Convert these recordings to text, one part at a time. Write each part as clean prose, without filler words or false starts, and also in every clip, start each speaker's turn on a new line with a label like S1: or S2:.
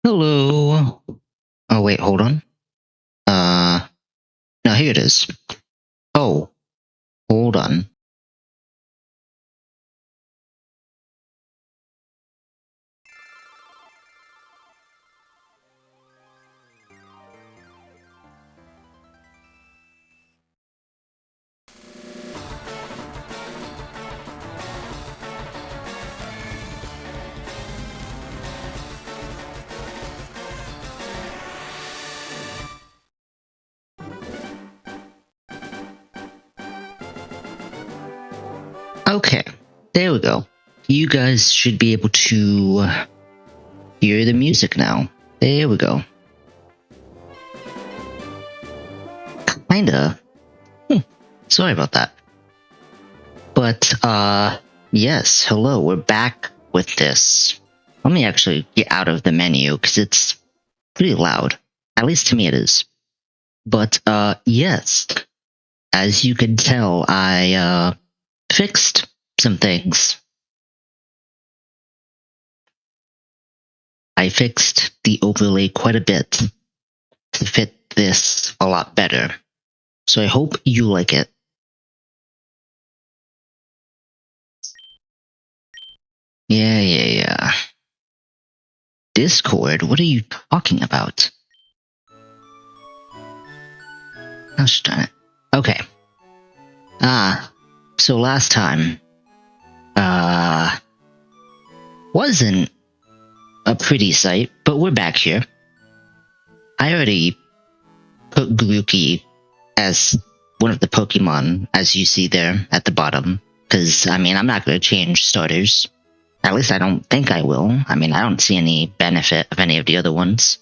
S1: Hello. Oh, wait, hold on. No, here it is. Oh, hold on. Okay, there we go. You guys should be able to hear the music now. There we go. Kinda. Sorry about that. But, yes, hello, we're back with this. Let me actually get out of the menu, because it's pretty loud. At least to me it is. But, yes. As you can tell, I, fixed some things. I fixed the overlay quite a bit to fit this a lot better. So I hope you like it. Yeah. Discord? What are you talking about? Gosh darn it. Okay. So last time, wasn't a pretty sight, but we're back here. I already put Grookey as one of the Pokemon, as you see there at the bottom, because, I mean, I'm not going to change starters. At least I don't think I will. I mean, I don't see any benefit of any of the other ones.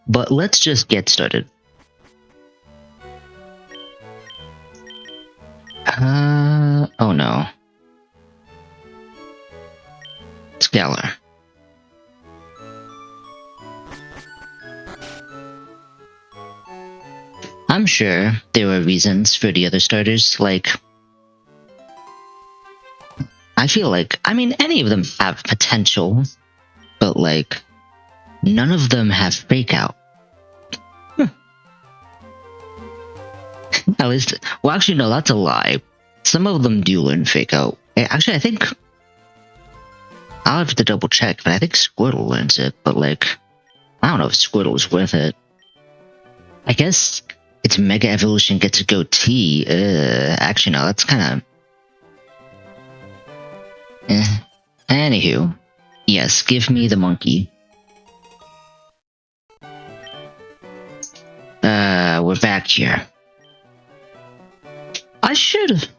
S1: But let's just get started. Oh no. Scalar. I'm sure there were reasons for the other starters, like... I feel like, I mean, any of them have potential, but like, none of them have fake out. At least, well, actually, no, that's a lie. Some of them do learn fake out. Actually, I think I'll have to double check, but I think Squirtle learns it. But like, I don't know if Squirtle's worth it. I guess its Mega Evolution gets a goatee. Actually, no, that's kind of. Anywho, yes, give me the monkey. We're back here. I should. Is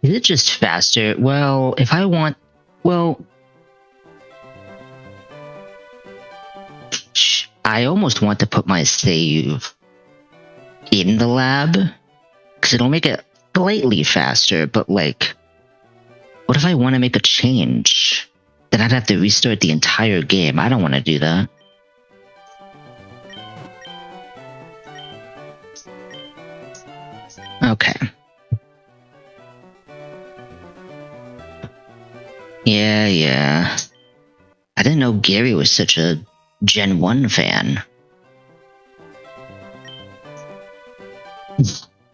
S1: it just faster? Well, if I want, well, I almost want to put my save in the lab, because it'll make it slightly faster, but like, what if I want to make a change? Then I'd have to restart the entire game. I don't want to do that. Okay. Yeah. I didn't know Gary was such a Gen 1 fan.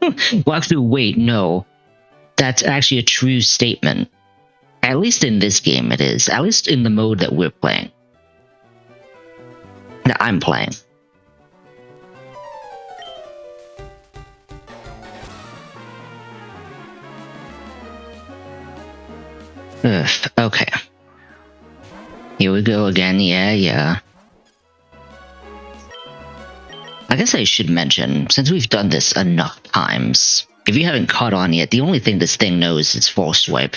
S1: Well, actually, wait, no. That's actually a true statement. At least in this game it is. At least in the mode that we're playing. That I'm playing. Ugh, okay. Here we go again, yeah. I guess I should mention, since we've done this enough times, if you haven't caught on yet, the only thing this thing knows is False Swipe.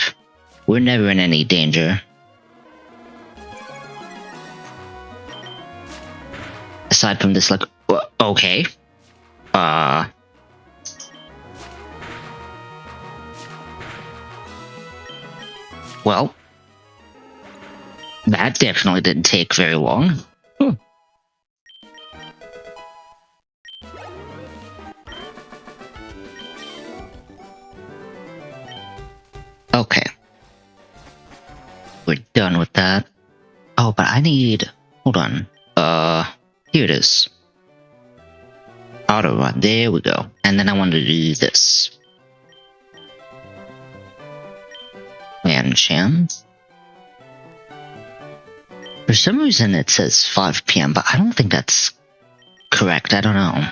S1: We're never in any danger. Aside from this, like, okay. Well, that definitely didn't take very long. Okay. We're done with that. Oh, but I need... Hold on. Here it is. Auto run. There we go. And then I want to do this. Enchant. For some reason it says 5 p.m., but I don't think that's correct. I don't know.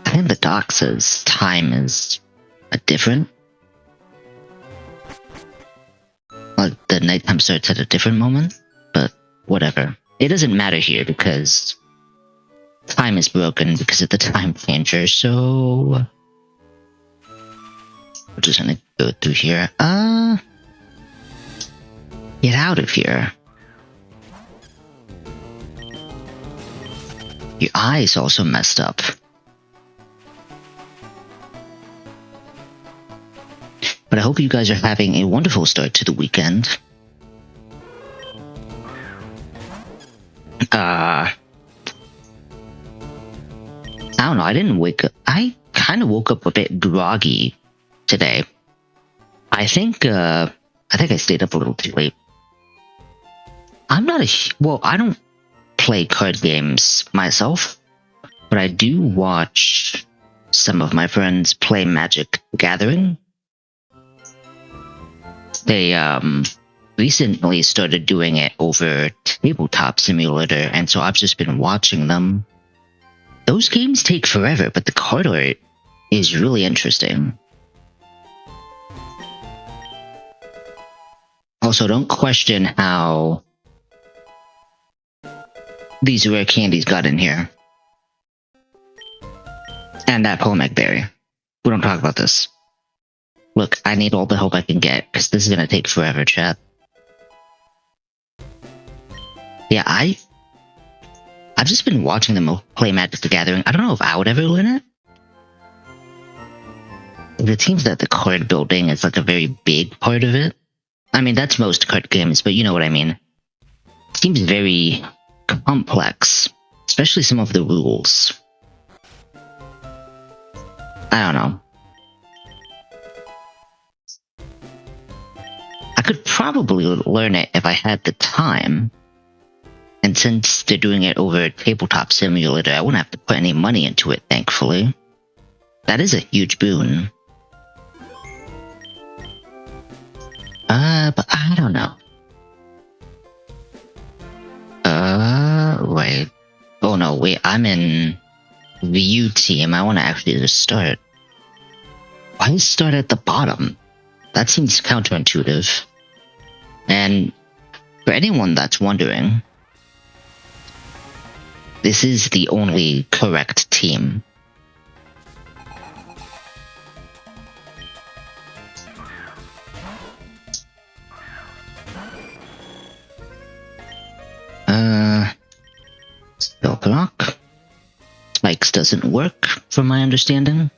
S1: I think the doc says time is different. Like the nighttime starts at a different moment, but whatever. It doesn't matter here because time is broken because of the time changer, so we're just gonna go through here. Get out of here. Your eye's also messed up. But I hope you guys are having a wonderful start to the weekend. I don't know, I didn't wake up. I kind of woke up a bit groggy today. I think I stayed up a little too late. I'm not well, I don't play card games myself, but I do watch some of my friends play Magic the Gathering. They recently started doing it over Tabletop Simulator, and so I've just been watching them. Those games take forever, but the card art is really interesting. Also, don't question how these rare candies got in here. And that Pomac berry. We don't talk about this. Look, I need all the help I can get, because this is gonna take forever, chat. Yeah, I've just been watching them play Magic the Gathering. I don't know if I would ever learn it. It seems that the card building is like a very big part of it. I mean, that's most card games, but you know what I mean. It seems very complex, especially some of the rules. I don't know. I could probably learn it if I had the time. And since they're doing it over Tabletop Simulator, I wouldn't have to put any money into it, thankfully. That is a huge boon. But I don't know. Wait. Oh no, wait, I'm in View team. I want to actually just start. Why start at the bottom? That seems counterintuitive. And for anyone that's wondering, this is the only correct team. Spell block. Spikes doesn't work, from my understanding.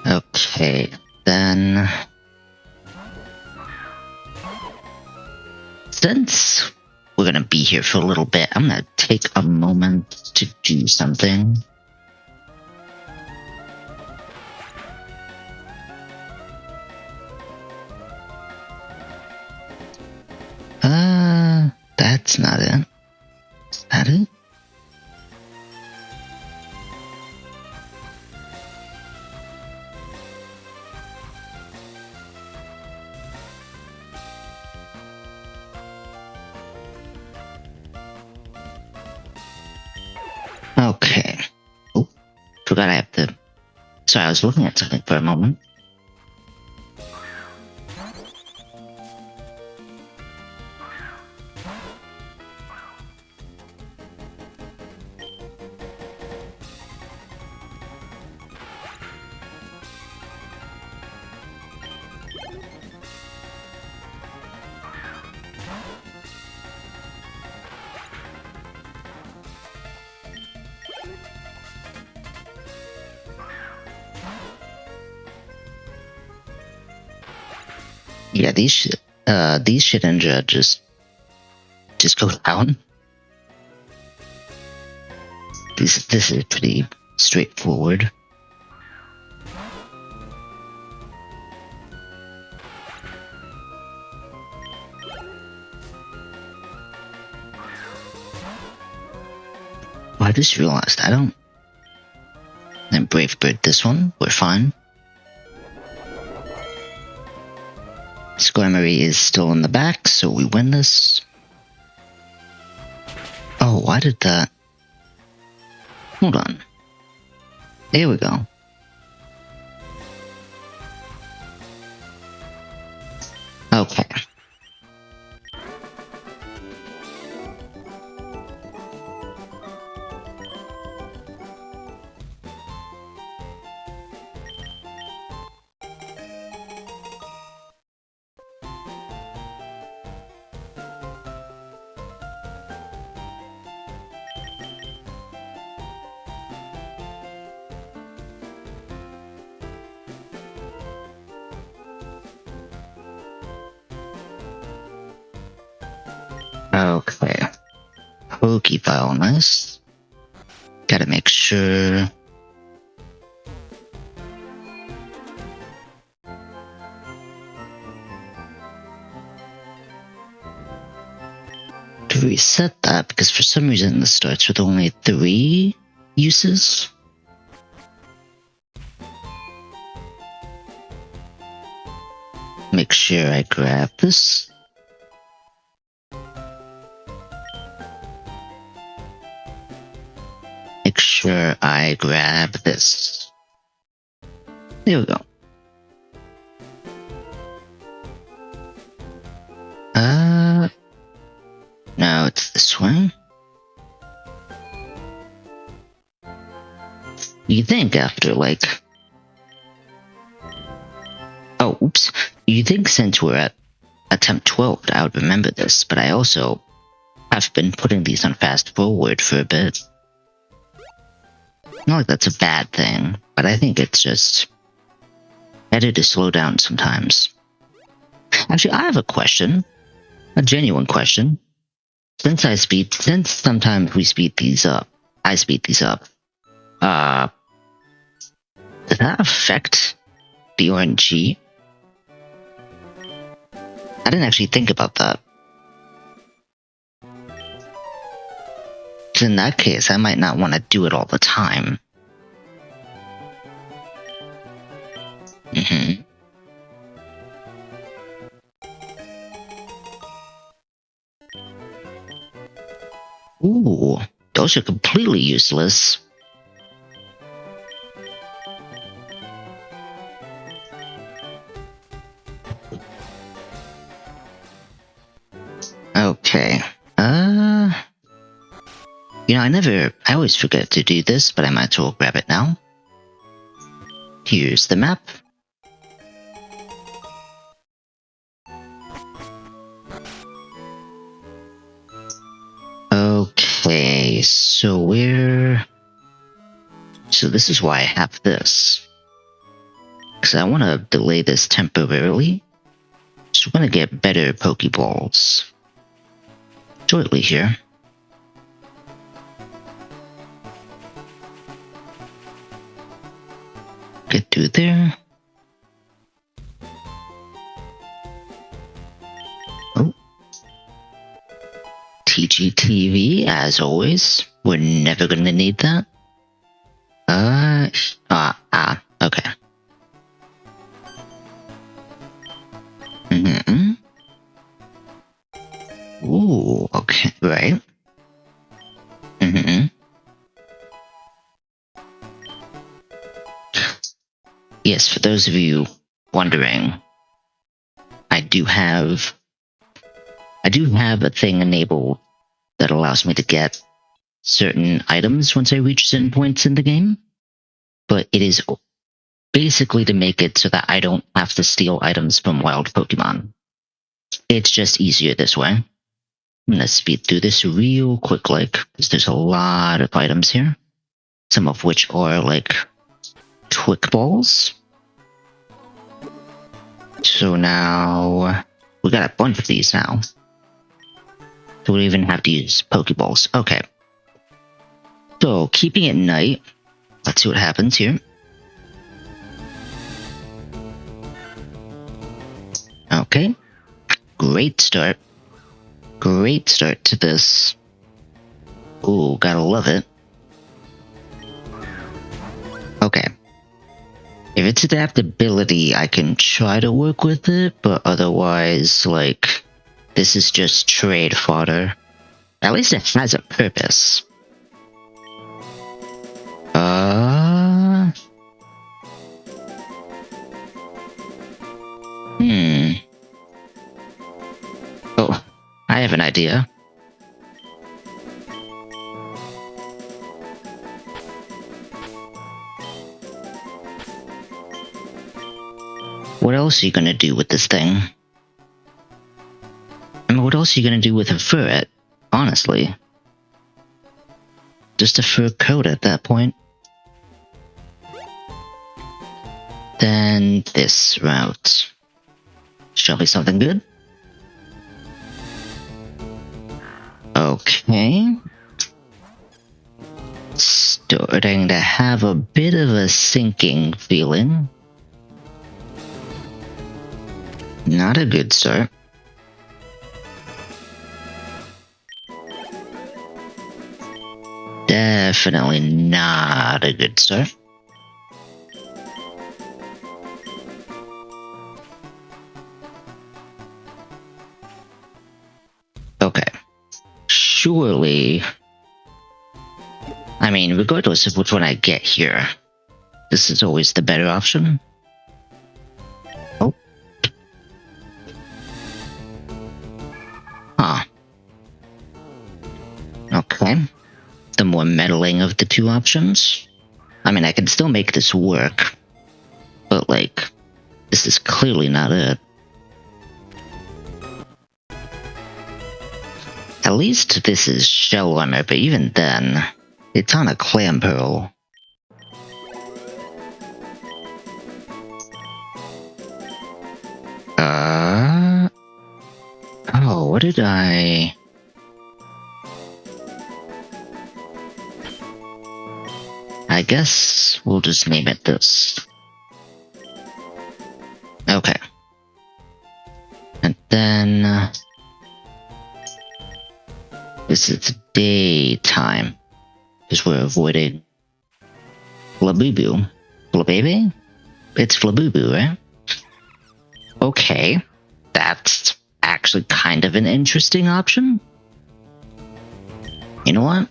S1: Okay, then... Since we're gonna be here for a little bit, I'm gonna take a moment to do something. That's not it. Is that it? Okay. Oh, forgot I have to... Sorry, I was looking at something for a moment. Yeah, these Shedinja just go down. This is pretty straightforward. I just realized I don't. Then Brave Bird this one, we're fine. Squirmery is still in the back, so we win this. Oh, why did that? Hold on. There we go. Okay. Okay. Pokeball, nice. Gotta make sure. To reset that, because for some reason this starts with only 3 uses. Make sure I grab this. Make sure I grab this. There we go. No, it's this one. You think after, like... Oh, oops. You think since we're at attempt 12, I would remember this, but I also have been putting these on fast forward for a bit. Not like that's a bad thing, but I think it's just better to slow down sometimes. Actually, I have a question. A genuine question. Since sometimes we speed these up, I speed these up, does that affect the RNG? I didn't actually think about that. So in that case, I might not want to do it all the time. Ooh, those are completely useless. Okay. You know, I always forget to do this, but I might as well grab it now. Here's the map. Okay, so this is why I have this. Because I want to delay this temporarily. So we're going to get better Pokeballs shortly here. Get through there. Oh. TGTV, as always. We're never going to need that. Okay. Ooh, okay, right. Yes, for those of you wondering, I do have a thing enabled that allows me to get certain items once I reach certain points in the game, but it is basically to make it so that I don't have to steal items from wild Pokemon. It's just easier this way. I'm gonna speed through this real quick, because there's a lot of items here. Some of which are, Twick Balls. So now, we got a bunch of these now. So we don't even have to use Pokeballs. Okay. So, keeping it night, Let's see what happens here. Okay. Great start. Great start to this. Ooh, gotta love it. Okay. If it's adaptability, I can try to work with it, but otherwise, like, this is just trade fodder. At least it has a purpose. Oh, I have an idea. What else are you gonna do with this thing? I mean, what else are you gonna do with a fur? Honestly. Just a fur coat at that point. Then this route. Shall be something good? Okay. Starting to have a bit of a sinking feeling. Not a good start. Definitely not a good start. Okay. Surely... I mean, regardless of which one I get here, this is always the better option. Oh. Huh. Okay. The more meddling of the two options. I mean, I can still make this work, but, like, this is clearly not it. At least this is shell armor, but even then, it's on a clam pearl. Oh, what did I... I guess we'll just name it this. Okay. And then... this is daytime. Because we're avoiding... Flabubu. Flababy? It's Flabubu, right? Okay. That's actually kind of an interesting option. You know what?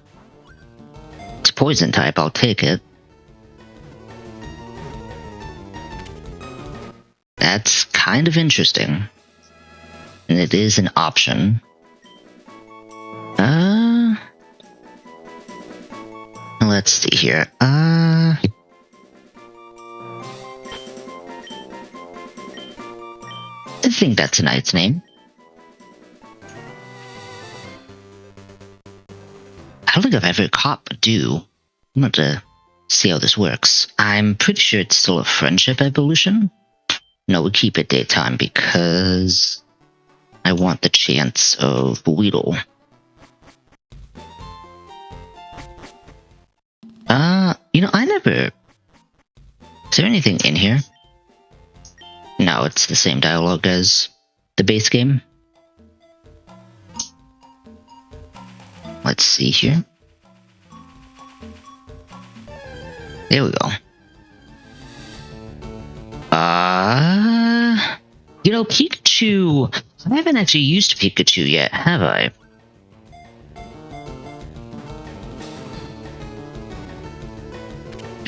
S1: It's poison type, I'll take it. That's kind of interesting. And it is an option. Let's see here. I think that's a knight's name. I don't think I've ever caught Badu. I'm going to see how this works. I'm pretty sure it's still a friendship evolution. No, we keep it daytime because I want the chance of Weedle. You know, I never... Is there anything in here? No, it's the same dialogue as the base game. Let's see here. There we go. You know, Pikachu... I haven't actually used Pikachu yet, have I?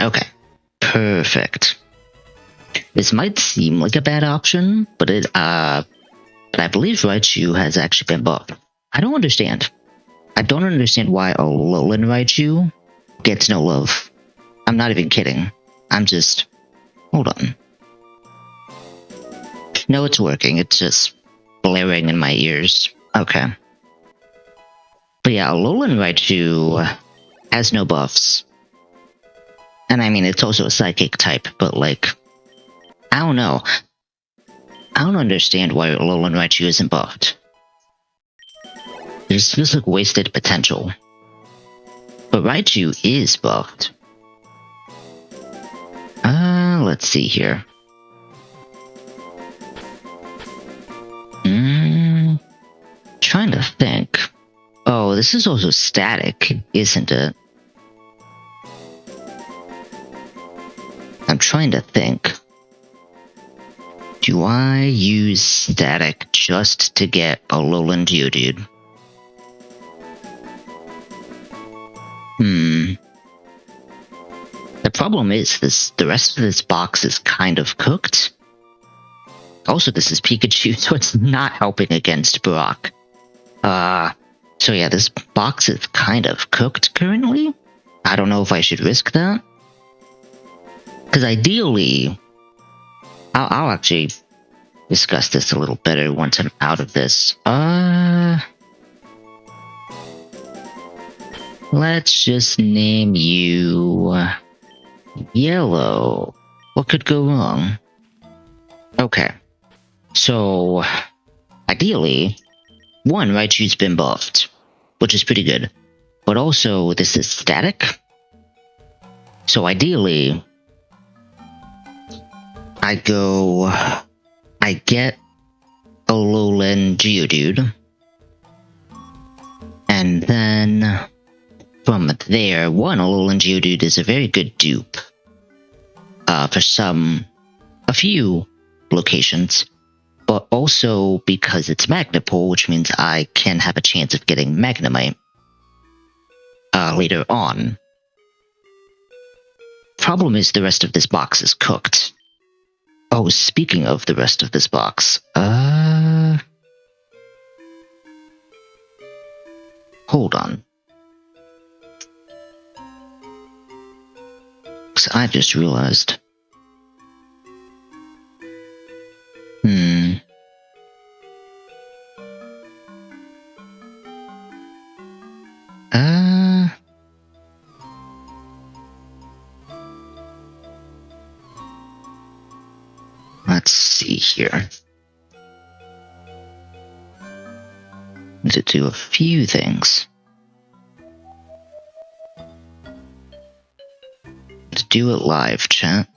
S1: Okay. Perfect. This might seem like a bad option, but I believe Raichu has actually been buffed. I don't understand. I don't understand why a Alolan Raichu gets no love. I'm not even kidding. I'm just... Hold on. No, it's working. It's just blaring in my ears. Okay. But yeah, Alolan Raichu has no buffs. And I mean, it's also a psychic type, but like... I don't know. I don't understand why Alolan Raichu isn't buffed. It just feels like wasted potential. But Raichu is buffed. let's see here. Trying to think. Oh, this is also static, isn't it? I'm trying to think. Do I use static just to get a lowland Geodude? The problem is the rest of this box is kind of cooked. Also, this is Pikachu, so it's not helping against Brock. So yeah, this box is kind of cooked currently. I don't know if I should risk that. Because ideally, I'll actually discuss this a little better once I'm out of this. Let's just name you Yellow. What could go wrong? Okay. So, ideally, one, Raichu's been buffed, which is pretty good. But also, this is static. So ideally, I get a lowland Geodude. And then, from there, a lowland Geodude is a very good dupe. For a few locations. But also because it's Magnapole, which means I can have a chance of getting Magnemite later on. Problem is the rest of this box is cooked. Oh, speaking of the rest of this box, hold on. 'Cause I just realized. Let's see here. Need to do a few things. To do it live, chat.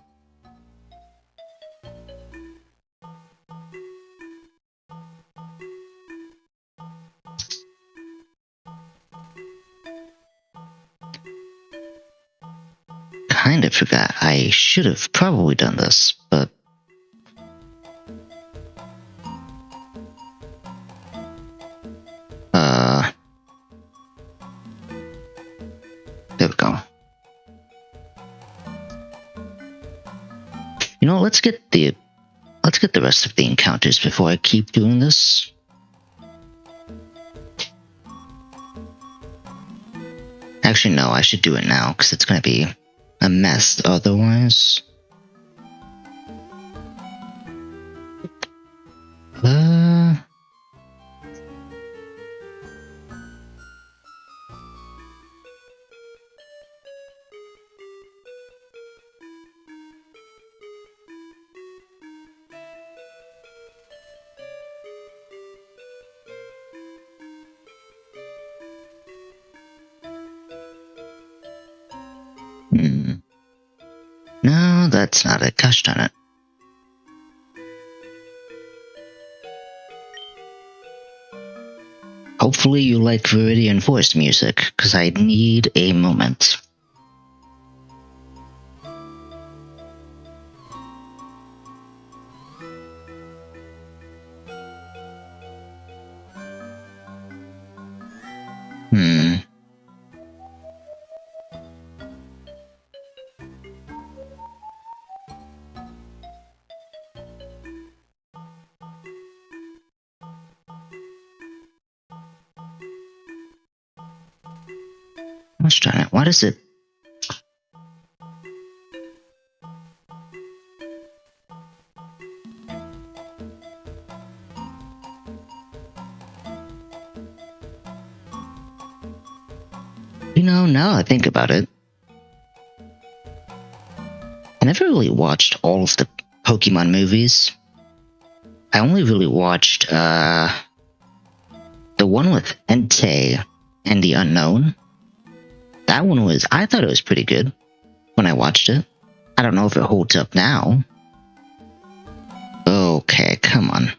S1: Kind of forgot. I should have probably done this, but there we go. You know, let's get the rest of the encounters before I keep doing this. Actually, no, I should do it now, because it's going to be a mess otherwise. No, that's not it. Gosh darn it. Hopefully you like Viridian Forest music, because I need a moment. Let's try it. What is it? You know, now I think about it, I never really watched all of the Pokemon movies. I only really watched the one with Entei and the Unknown. That one I thought it was pretty good when I watched it. I don't know if it holds up now. Okay, come on.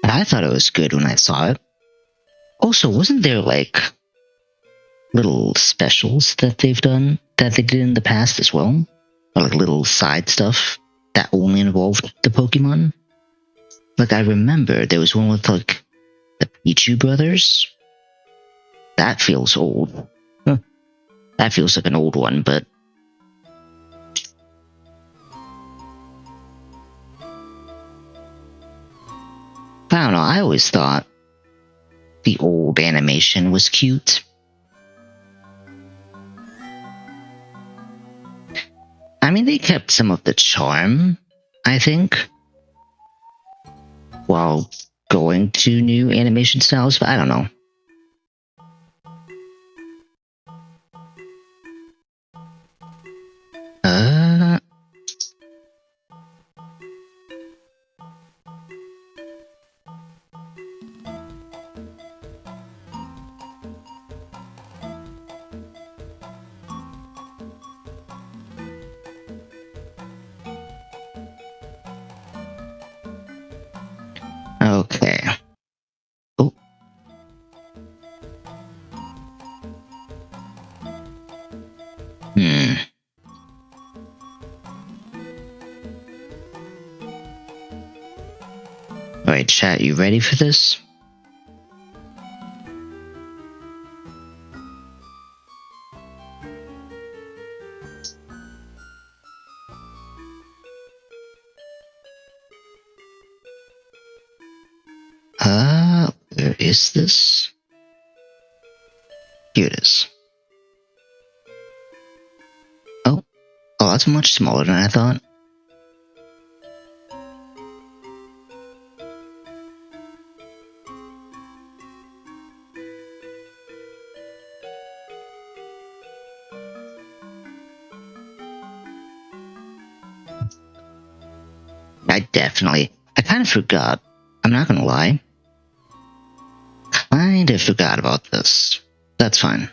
S1: I thought it was good when I saw it. Also, wasn't there like little specials that they did in the past as well? Or like little side stuff that only involved the Pokemon? Like I remember there was one with like the Pngtuber brothers. That feels old. Huh. That feels like an old one, but I don't know, I always thought the old animation was cute. I mean, they kept some of the charm, I think, while going to new animation styles, but I don't know. Okay. Oh. Alright, chat, you ready for this? Where is this? Here it is. Oh, that's much smaller than I thought. I kind of forgot. I'm not gonna lie. Kind of forgot about this. That's fine.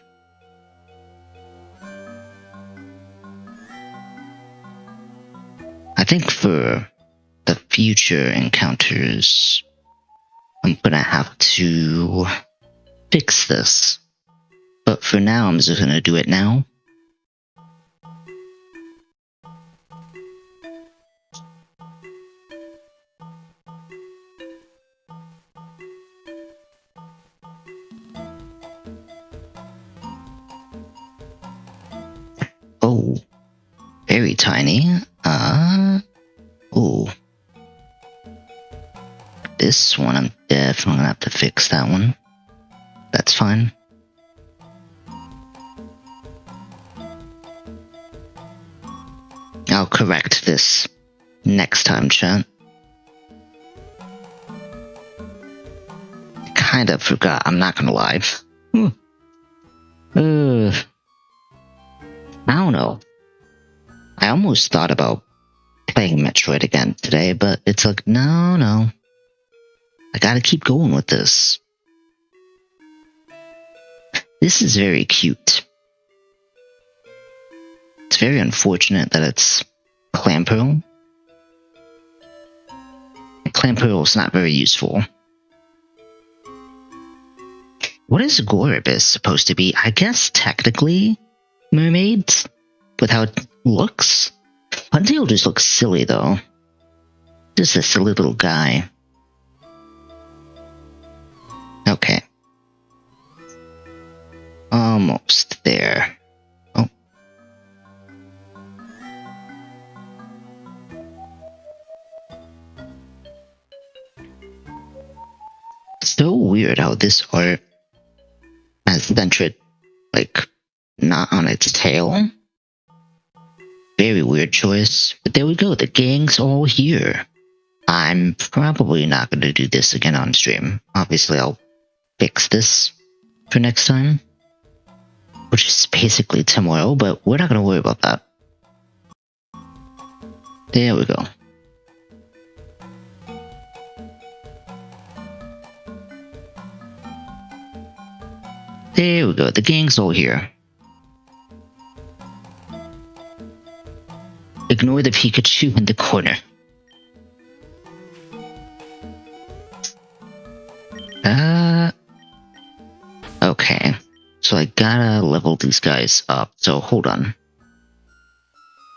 S1: I think for the future encounters, I'm gonna have to fix this. But for now, I'm just gonna do it now. Oh, very tiny. Oh. This one, I'm definitely gonna have to fix that one. That's fine. I'll correct this next time, chat. Kind of forgot, I'm not gonna lie. I don't know. I almost thought about playing Metroid again today, but it's like, no. I gotta keep going with this. This is very cute. It's very unfortunate that it's Clamperl. Clamperl's not very useful. What is Goribus supposed to be? I guess technically mermaids, with how it looks. Huntail just looks silly though. Just a silly little guy. Okay. Almost there. Oh. So weird how this art has centered, like, not on its tail. Very weird choice. But there we go, the gang's all here. I'm probably not going to do this again on stream. Obviously, I'll fix this for next time. Which is basically tomorrow, but we're not going to worry about that. There we go. There we go, the gang's all here. Ignore the Pikachu in the corner. Okay. So I gotta level these guys up, so hold on.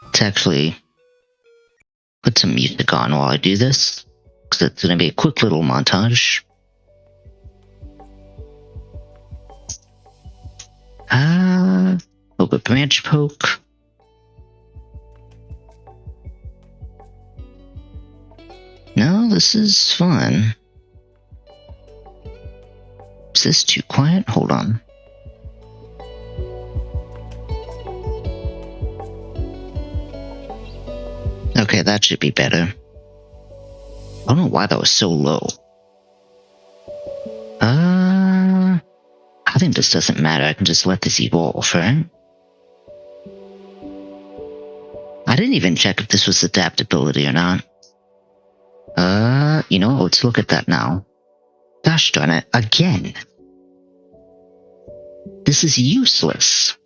S1: Let's actually put some music on while I do this, because it's gonna be a quick little montage. A little bit branch poke. No, this is fun. Is this too quiet? Hold on. Okay, that should be better. I don't know why that was so low. I think this doesn't matter. I can just let this evolve, right? I didn't even check if this was adaptability or not. You know what? Let's look at that now. Gosh darn it, again. This is useless.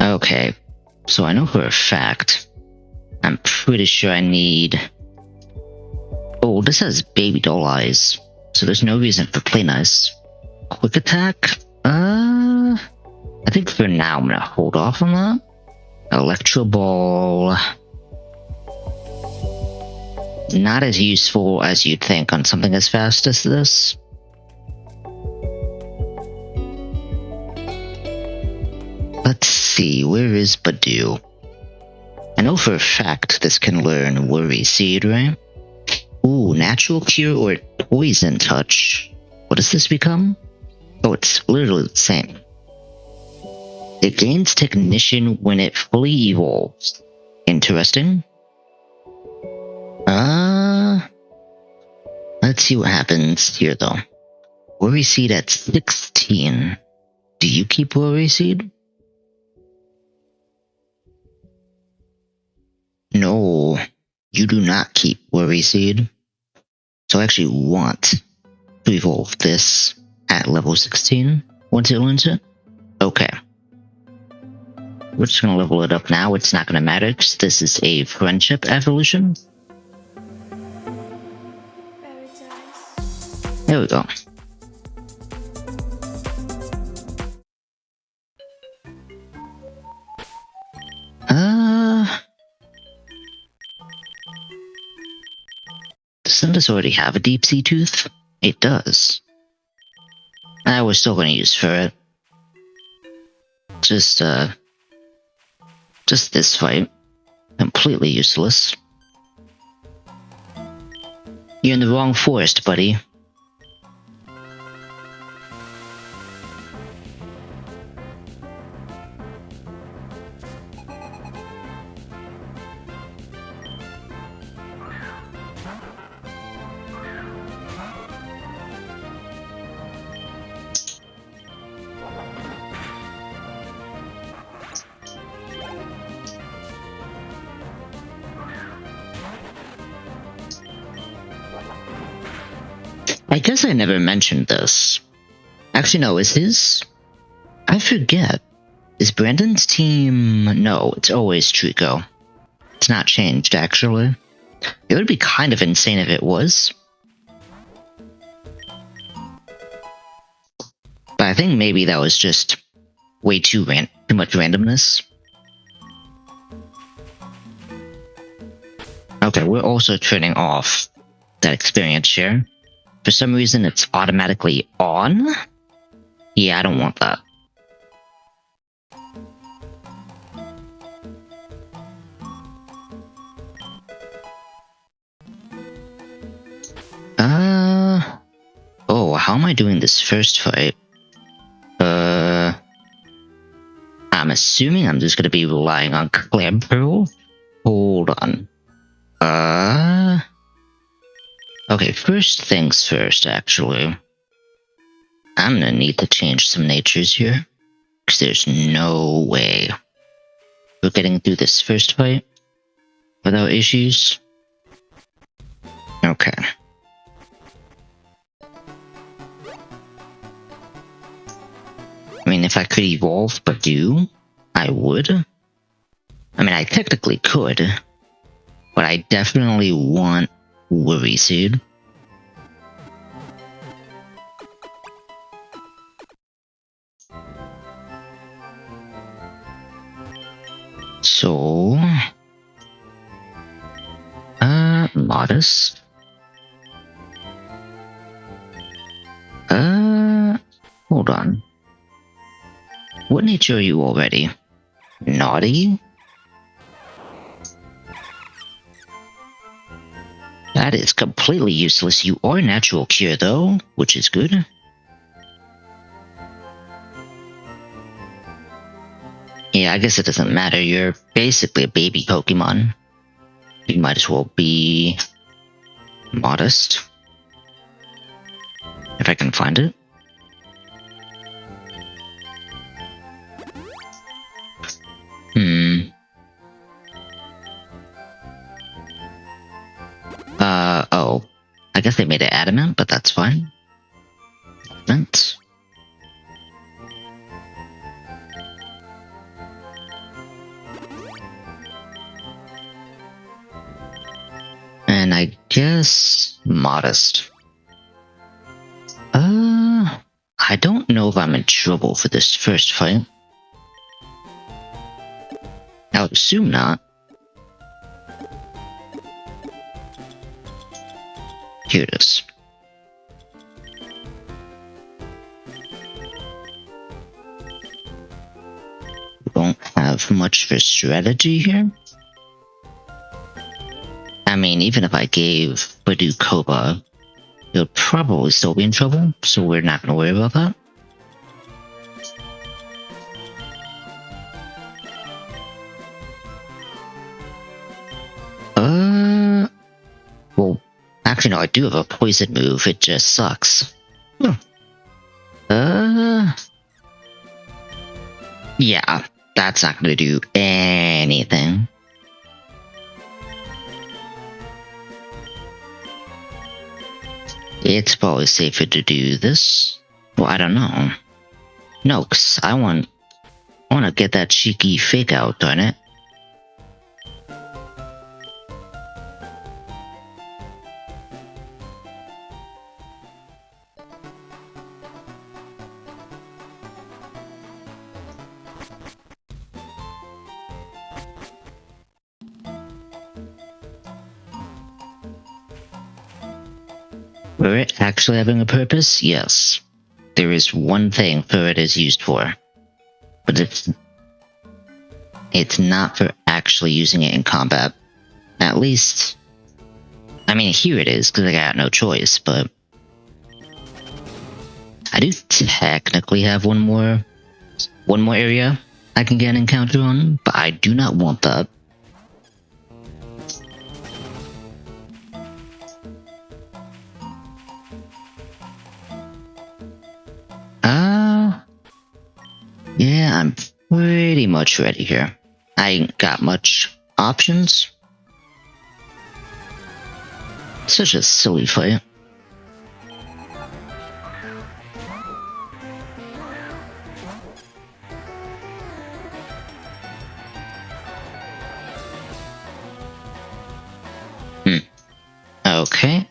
S1: Okay, so I know for a fact, I'm pretty sure I need... Oh, this has baby doll eyes, so there's no reason for play nice. Quick attack? I think for now I'm gonna hold off on that. Electro Ball... Not as useful as you'd think on something as fast as this. Let's see, where is Badoo? I know for a fact this can learn Worry Seed, right? Ooh, Natural Cure or Poison Touch. What does this become? Oh, it's literally the same. It gains Technician when it fully evolves. Interesting. Let's see what happens here, though. Worry Seed at 16. Do you keep Worry Seed? No, you do not keep Worry Seed. So I actually want to evolve this at level 16 once it learns it. Okay. We're just gonna level it up now. It's not gonna matter because this is a friendship evolution. There we go. Doesn't this already have a deep sea tooth? It does. We're still gonna use Ferret. Just this fight. Completely useless. You're in the wrong forest, buddy. I guess I never mentioned this. Actually, no, I forget. Is Brandon's team... No, it's always Trico. It's not changed, actually. It would be kind of insane if it was. But I think maybe that was just way too much randomness. Okay, we're also turning off that experience share. For some reason, it's automatically on? Yeah, I don't want that. Oh, how am I doing this first fight? I'm assuming I'm just gonna be relying on Clamperl? Hold on. Okay, first things first, actually. I'm gonna need to change some natures here. Because there's no way we're getting through this first fight without issues. Okay. if I could evolve Pngtuber, I would. I mean, I technically could, but I definitely want Worry Seed. So, modest. Hold on. What nature are you already? Naughty? That is completely useless. You are natural cure though, which is good. Yeah, I guess it doesn't matter. You're basically a baby Pokemon. You might as well be modest. If I can find it. Oh. I guess they made it adamant, but that's fine. Adamant. And I guess modest. I don't know if I'm in trouble for this first fight. I would assume not. Here it is. We don't have much for strategy here. I mean, even if I gave Pngtuber, he'll probably still be in trouble, so we're not gonna worry about that. Well, actually no, I do have a poison move, it just sucks. Yeah, that's not gonna do anything. It's probably safer to do this. Well, I don't know. No, cause I wanna get that cheeky fake out, darn it. Ferret actually having a purpose? Yes. There is one thing Ferret is used for. But it's not for actually using it in combat. At least... I mean, here it is, because I got no choice, but... I do technically have one more area I can get an encounter on, but I do not want that. Yeah, I'm pretty much ready here. I ain't got much options. Such a silly fight. Okay.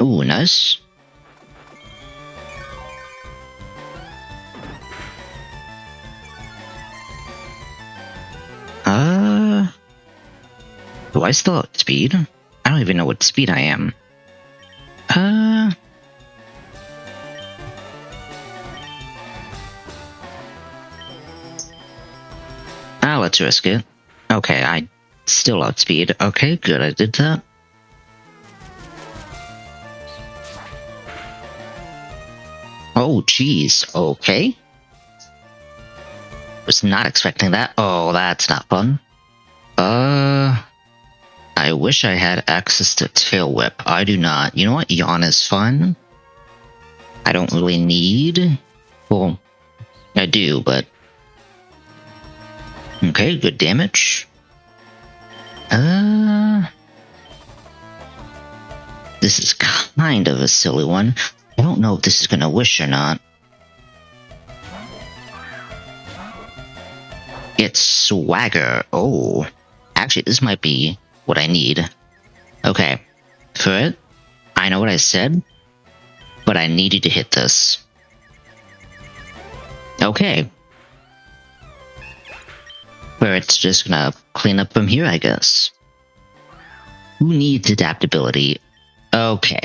S1: Ooh, nice. Do I still have speed? I don't even know what speed I am. Let's risk it. Okay, I still outspeed. Okay, good, I did that. Oh, jeez. Okay. Was not expecting that. Oh, that's not fun. I wish I had access to Tail Whip. I do not. You know what? Yawn is fun. I don't really need... Well, I do, but... Okay, good damage. This is kind of a silly one. I don't know if this is gonna wish or not. It's swagger. Oh. Actually, this might be what I need. Okay. For it, I know what I said, but I need you to hit this. Okay. Where it's just gonna clean up from here, I guess. Who needs adaptability? Okay.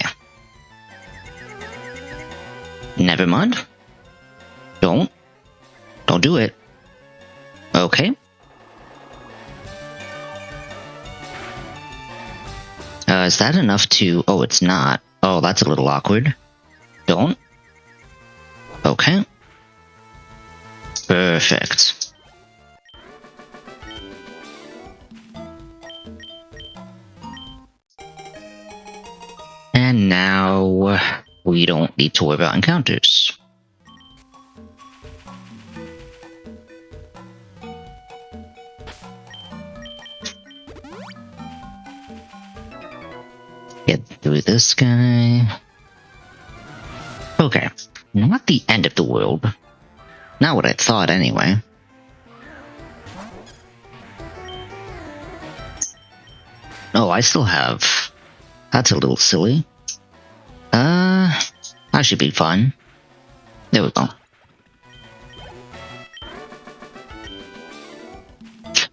S1: Never mind. Don't do it. Okay. Is that enough to... Oh, it's not. Oh, that's a little awkward. Don't. Okay. Perfect. And now we don't need to worry about encounters. Get through this guy. Okay, not the end of the world. Not what I thought, anyway. Oh, I still have... That's a little silly. That should be fun. There we go.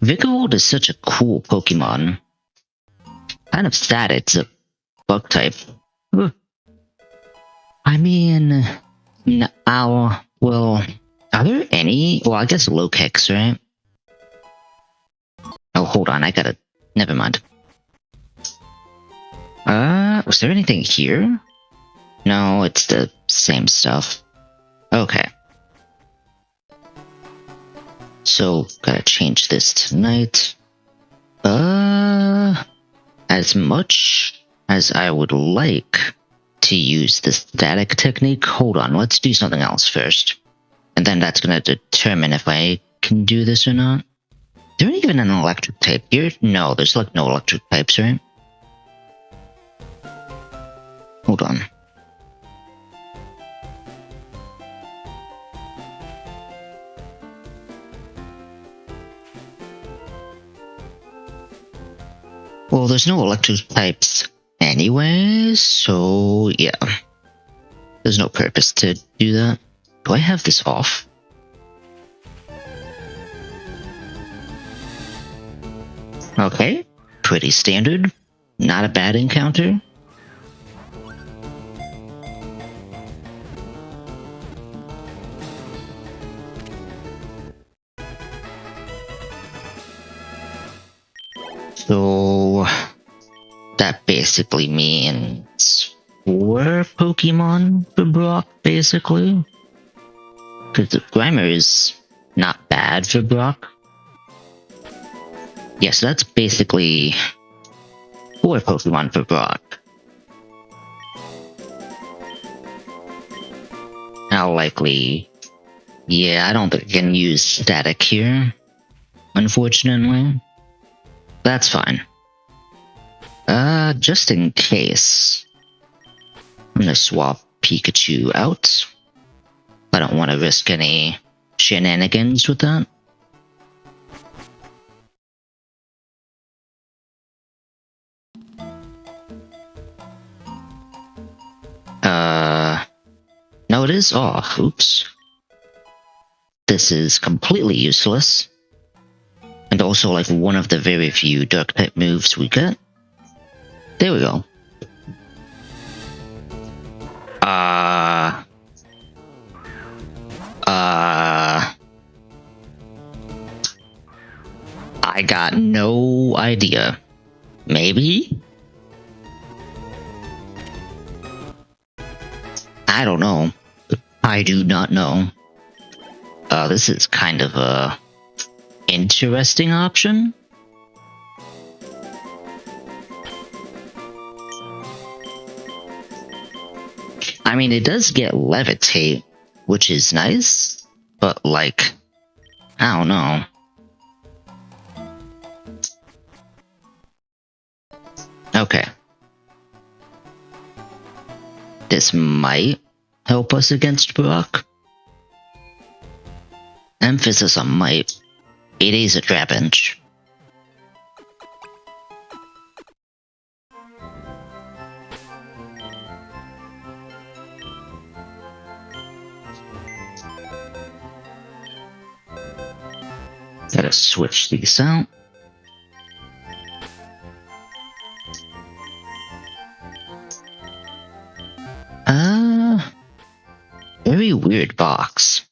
S1: Vigorold is such a cool Pokemon. Kind of sad it's a bug type. I mean... well... Are there any? Well, I guess low kicks, right? Oh, hold on, I gotta... Never mind. Was there anything here? No, it's the same stuff. Okay. So, gotta change this tonight. As much as I would like to use the static technique, hold on, let's do something else first. And then that's gonna determine if I can do this or not. Is there even an electric type here? No, there's like no electric types, right? Hold on. Well, there's no electric types anyways, so yeah. There's no purpose to do that. Do I have this off? Okay, pretty standard. Not a bad encounter. So that basically means 4 Pokemon for Brock, basically. Because the Grimer is not bad for Brock. Yes, so that's basically 4 Pokemon for Brock. How likely... Yeah, I don't think I can use static here, unfortunately. That's fine. Just in case, I'm gonna swap Pikachu out. I don't want to risk any shenanigans with that. No, it is off. Oops. This is completely useless. And also, like, one of the very few dark type moves we get. There we go. I got no idea. Maybe? I don't know. I do not know. This is kind of a interesting option. I mean, it does get levitate, which is nice, but like, I don't know. Okay. This might help us against Brock. Emphasis on might. It is a trap inch. Gotta switch these out. Very weird box.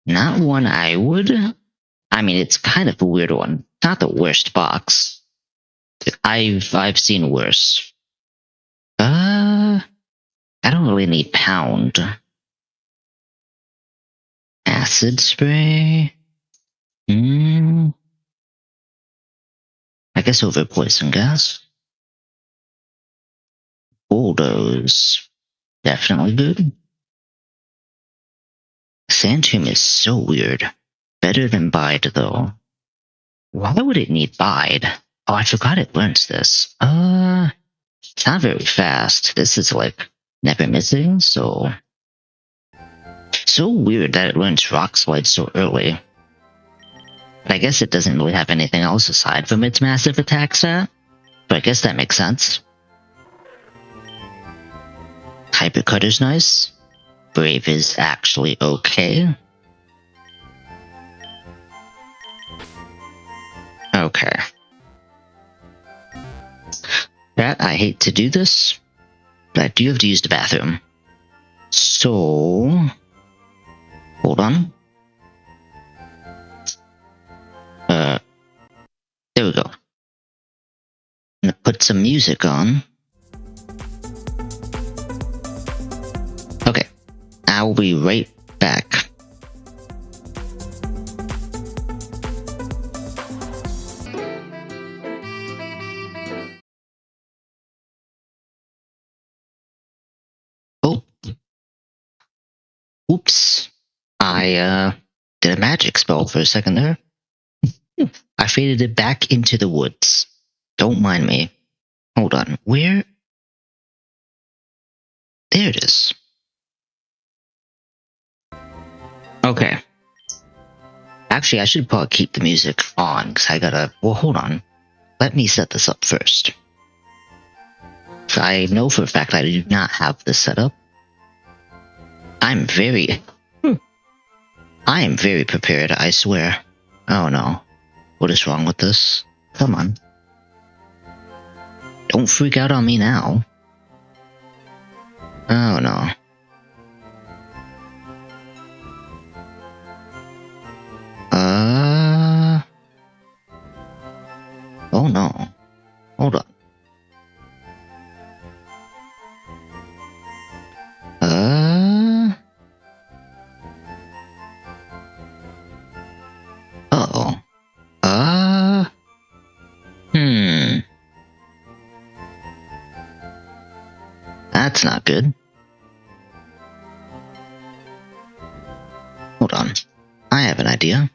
S1: Not one I would. I mean, it's kind of a weird one. Not the worst box. I've seen worse. I don't really need pound. Acid spray. I guess over poison gas. Bulldoze. Definitely good. Sandtomb is so weird. Better than Bide, though. Why would it need Bide? Oh, I forgot it learns this. It's not very fast. This is like never missing, so... So weird that it learns Rock Slide so early. But I guess it doesn't really have anything else aside from its massive attack stat. But I guess that makes sense. Hypercut is nice. Brave is actually okay. Okay. That, I hate to do this, but I do have to use the bathroom. So... Hold on. There we go. I'm gonna put some music on. Okay. I'll be right back. Oh. Oops. I did a magic spell for a second there. I faded it back into the woods. Don't mind me. Hold on. Where? There it is. Okay. Actually, I should probably keep the music on, because I gotta... Well, hold on. Let me set this up first. I know for a fact I do not have this set up. I am very prepared, I swear. Oh no. What is wrong with this? Come on. Don't freak out on me now. Oh no. Oh no. Hold on. Uh-oh. That's not good. Hold on. I have an idea.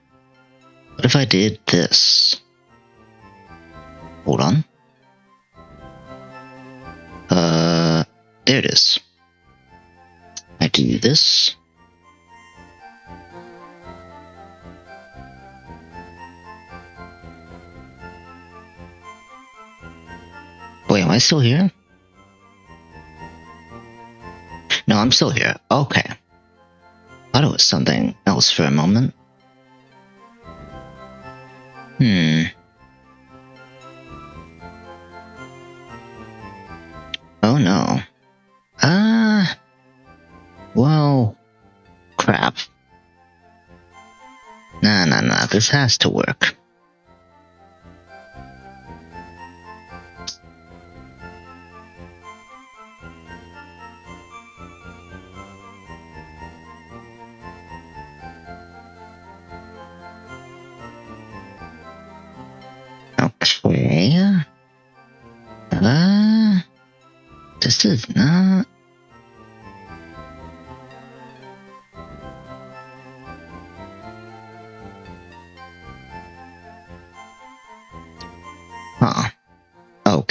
S1: What if I did this? Hold on. There it is. I do this. Wait, am I still here? No, I'm still here. Okay. Thought it was something else for a moment. Oh no. Well, crap. Nah, this has to work. Okay. This is not... Oh,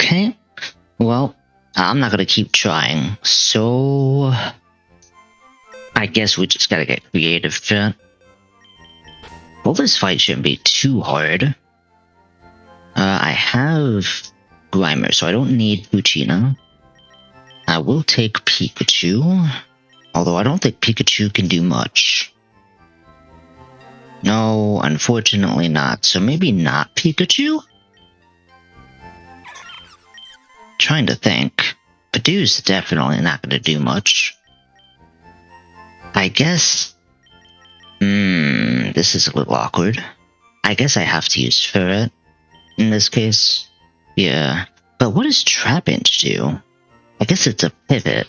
S1: Well, I'm not gonna keep trying, so I guess we just gotta get creative, chat. Well, this fight shouldn't be too hard. I have Grimer, so I don't need Poochyena. I will take Pikachu, although I don't think Pikachu can do much. No, unfortunately not, so maybe not Pikachu? Trying to think. Badoo's definitely not going to do much. I guess... this is a little awkward. I guess I have to use Ferret in this case. Yeah. But what does Trapinch do? I guess it's a pivot.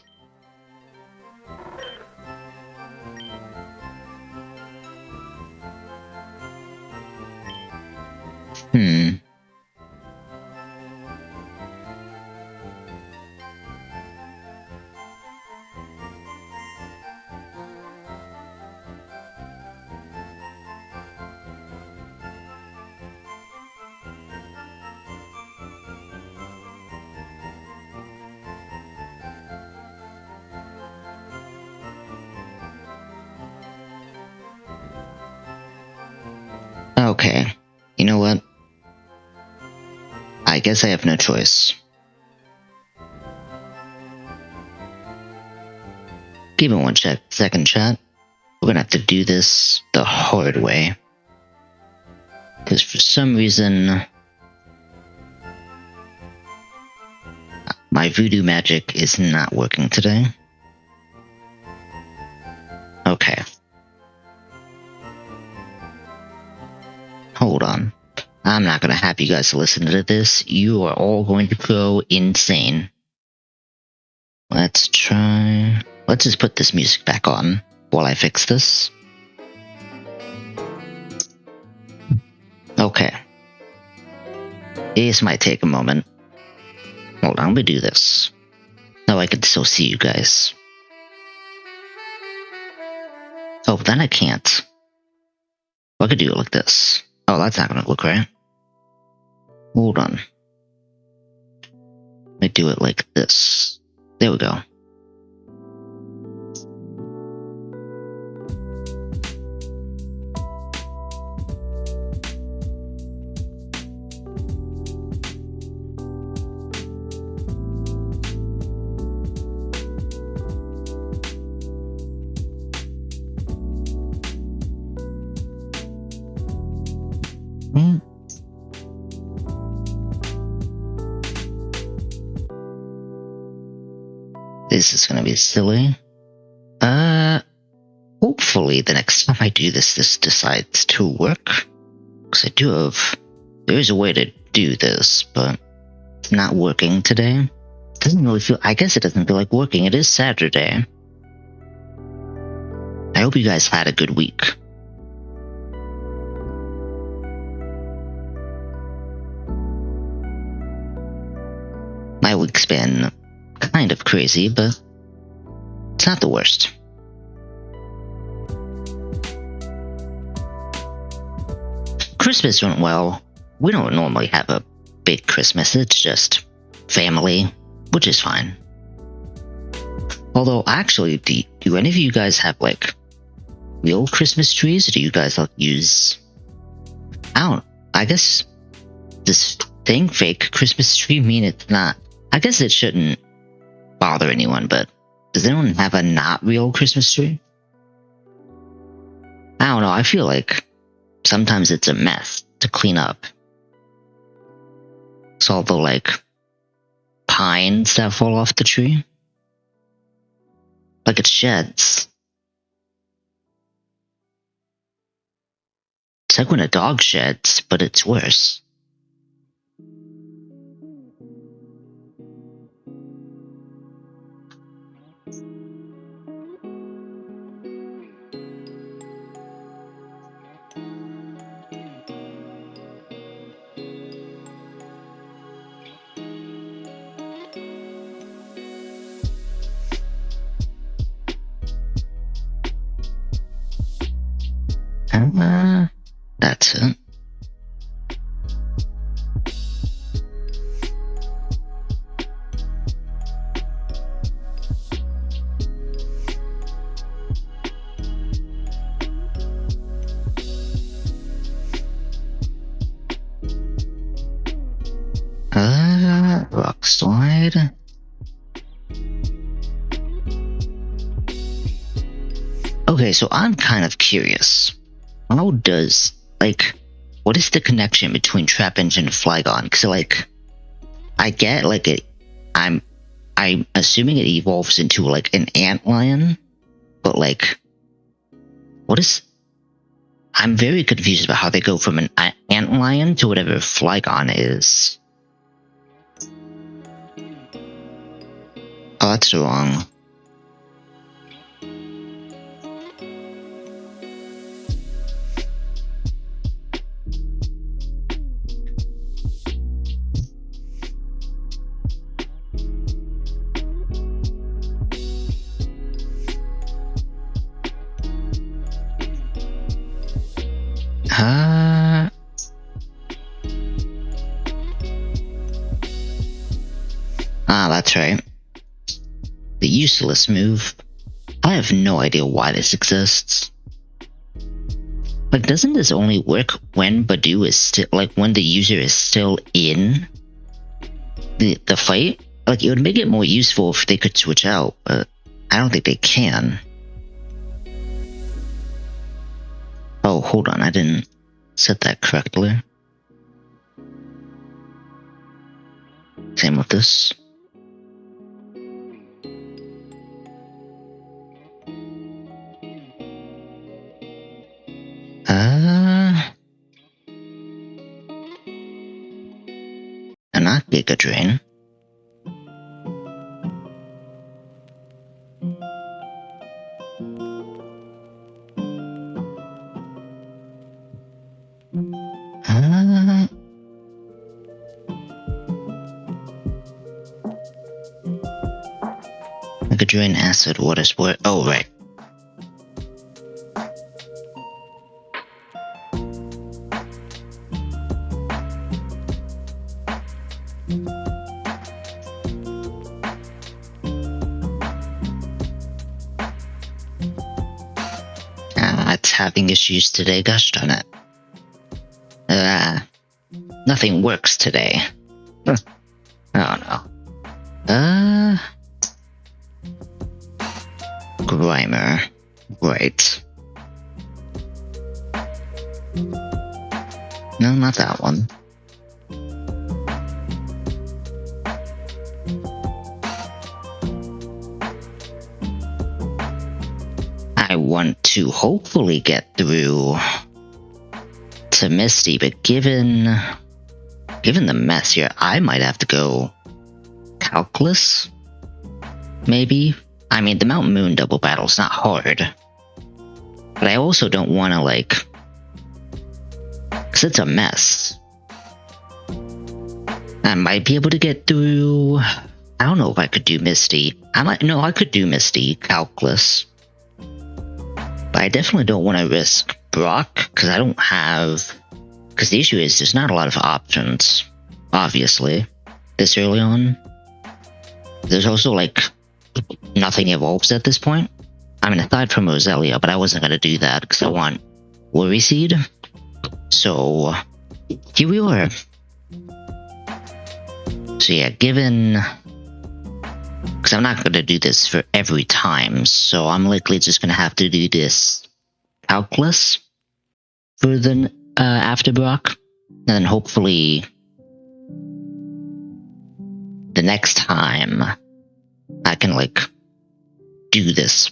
S1: Okay. You know what? I guess I have no choice. Give me one second, chat. We're gonna have to do this the hard way. Because for some reason... my voodoo magic is not working today. Okay. Hold on. I'm not gonna have you guys listen to this. You are all going to go insane. Let's try... let's just put this music back on while I fix this. Okay. This might take a moment. Hold on, let me do this. Now I can still see you guys. Oh, then I can't. Well, I could do it like this. Oh, that's not gonna look right. Hold on. Let me do it like this. There we go. This is gonna be silly. Hopefully the next time I do this, this decides to work. Because I do have... there's a way to do this, but it's not working today. Doesn't really feel... I guess it doesn't feel like working. It is Saturday. I hope you guys had a good week. My week's been kind of crazy, but it's not the worst. Christmas went well. We don't normally have a big Christmas, it's just family, which is fine. Although, actually, do any of you guys have, like, real Christmas trees, or do you guys like use... I guess this thing, fake Christmas tree, mean it's not... I guess it shouldn't bother anyone, but does anyone have a not real Christmas tree? I don't know, I feel like sometimes it's a mess to clean up. It's all the, like, pines that fall off the tree. Like it sheds. It's like when a dog sheds, but it's worse. That's it. Rock slide. Okay, so I'm kind of curious. How does, like, what is the connection between Trap Engine and Flygon? Because, like, I get, like, I'm assuming it evolves into, like, an antlion, but, like, what is... I'm very confused about how they go from an antlion to whatever Flygon is. Oh, that's wrong. That's right. The useless move. I have no idea why this exists. Like, doesn't this only work when Badu is still, like, when the user is still in the fight? Like, it would make it more useful if they could switch out, but I don't think they can. Oh, hold on, I didn't set that correctly. Same with this. Not Giga Drain. Giga Drain Acid Water Sport. Oh, right. It's having issues today, gosh darn it. Nothing works today. Oh no. Grimer. Right. No, not that one. I want to hopefully get through to Misty, but given the mess here, I might have to go Calculus? Maybe? I mean, the Mount Moon double battle's not hard. But I also don't want to, like... because it's a mess. I might be able to get through... I don't know if I could do Misty. I could do Misty, Calculus. But I definitely don't want to risk Brock, because I don't have... because the issue is there's not a lot of options, obviously, this early on. There's also, like, nothing evolves at this point. I mean, aside from Roselia, but I wasn't going to do that because I want Worry Seed. So, here we are. So yeah, given... because I'm not going to do this for every time, so I'm likely just going to have to do this Calculus for the after Brock, and then hopefully the next time I can, like, do this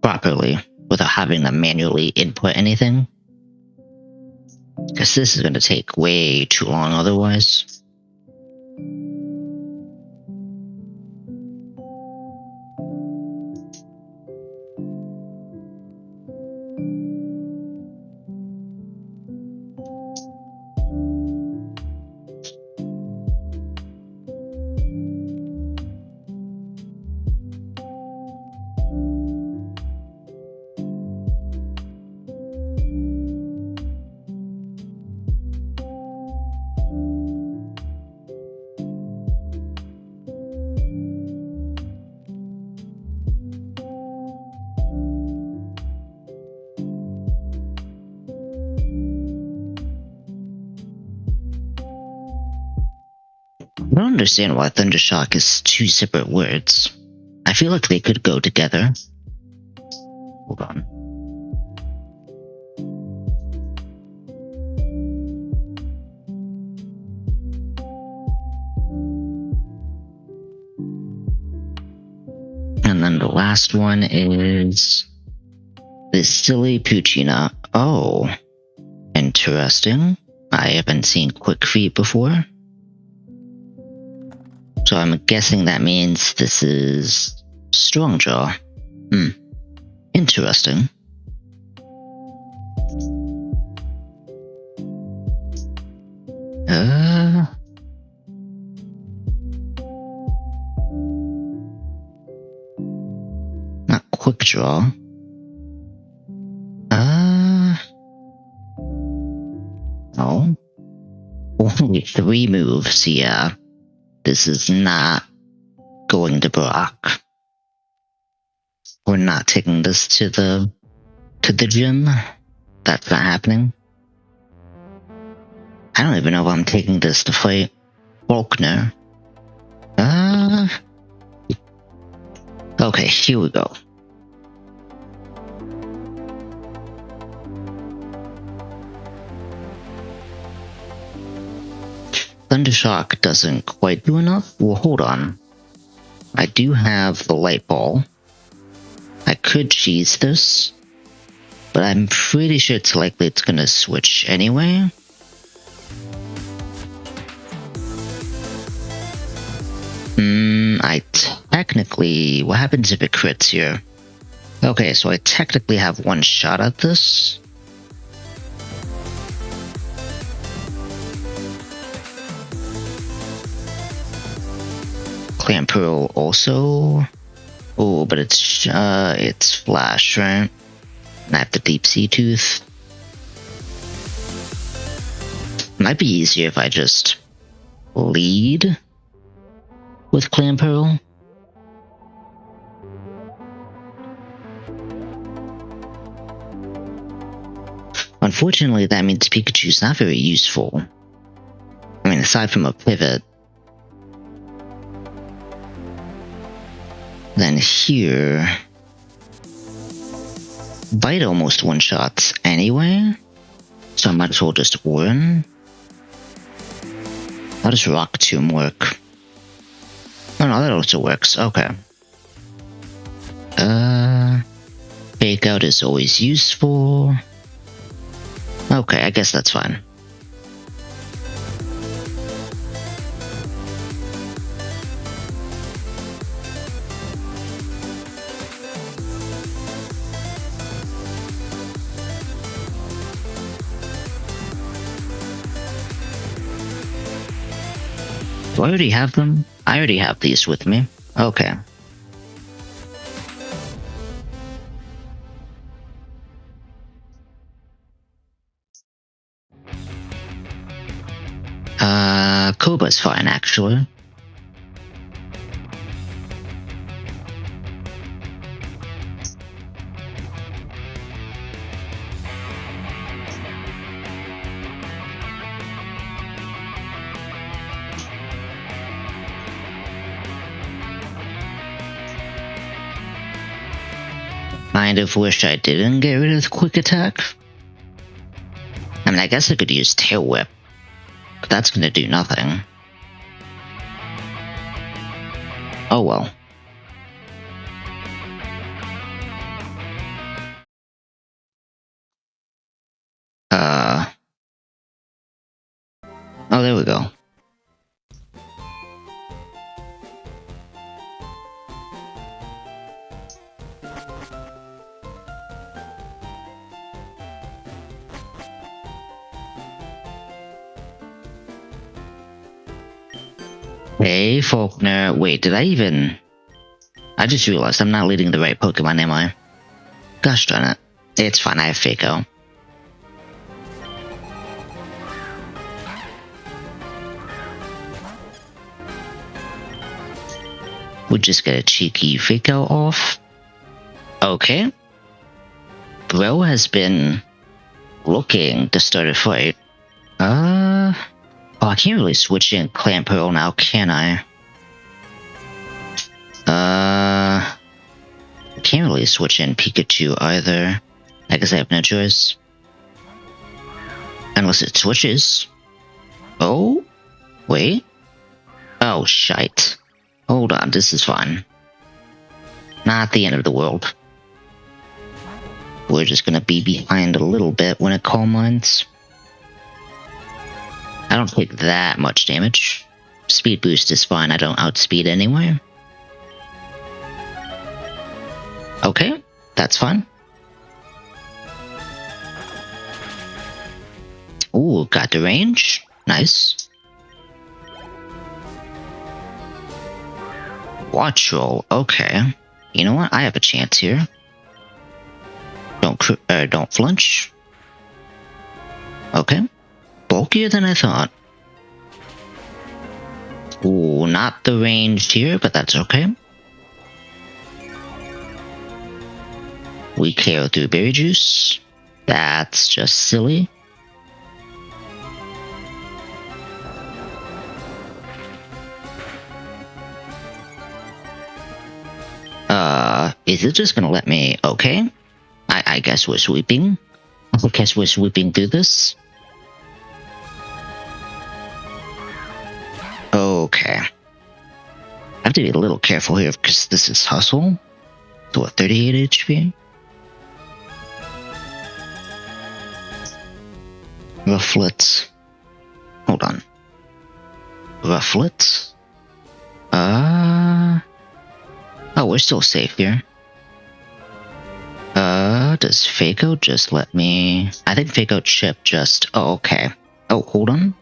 S1: properly without having to manually input anything, because this is going to take way too long otherwise. I don't understand why Thundershock is two separate words. I feel like they could go together. Hold on. And then the last one is this silly Puccina. Oh, interesting. I haven't seen Quick Feet before. So I'm guessing that means this is Strongjaw. Interesting. Not Quick Draw. No. Only 3 moves, yeah. This is not going to Brock. We're not taking this to the gym. That's not happening. I don't even know if I'm taking this to fight Faulkner. Okay, here we go. Thundershock doesn't quite do enough. Well, hold on. I do have the light ball. I could cheese this, but I'm pretty sure it's likely it's gonna switch anyway. I technically... What happens if it crits here? Okay, so I technically have 1 shot at this. Clamp Pearl also... Oh, but it's Flash, right? And I have the Deep Sea Tooth. Might be easier if I just lead with Clamp Pearl. Unfortunately, that means Pikachu's not very useful. I mean, aside from a pivot. Then here... Bite almost one-shots anyway, so I might as well just Warren. How does Rock Tomb work? Oh no, that also works, okay. Fake Out is always useful. Okay, I guess that's fine. Do I already have them? I already have these with me. Okay. Koba's fine, actually. Kind of wish I didn't get rid of the Quick Attack. I mean, I guess I could use Tail Whip, but that's gonna do nothing. Oh well. Oh, there we go. Hey, Faulkner. Wait, did I even... I just realized I'm not leading the right Pokemon, am I? Gosh darn it. It's fine, I have Fake Out. We'll just get a cheeky Fake Out off. Okay. Bro has been looking to start a fight. Oh, I can't really switch in Clan Pearl now, can I? I can't really switch in Pikachu either. I guess I have no choice. Unless it switches. Oh? Wait. Oh, shite. Hold on, this is fine. Not the end of the world. We're just gonna be behind a little bit when it calm mines. I don't take that much damage. Speed boost is fine, I don't outspeed anyway. Okay, that's fine. Ooh, got the range. Nice. Watch roll, okay. You know what? I have a chance here. Don't flinch. Okay. Bulkier than I thought. Ooh, not the range here, but that's okay. We KO through berry juice. That's just silly. Is it just gonna let me? Okay. I guess we're sweeping. I guess we're sweeping through this. Okay. I have to be a little careful here because this is hustle. So what, 38 HP? Rufflets. Hold on. Rufflets? Oh, we're still safe here. Does Fako just let me... I think Fako chip just... Oh, okay. Oh, hold on.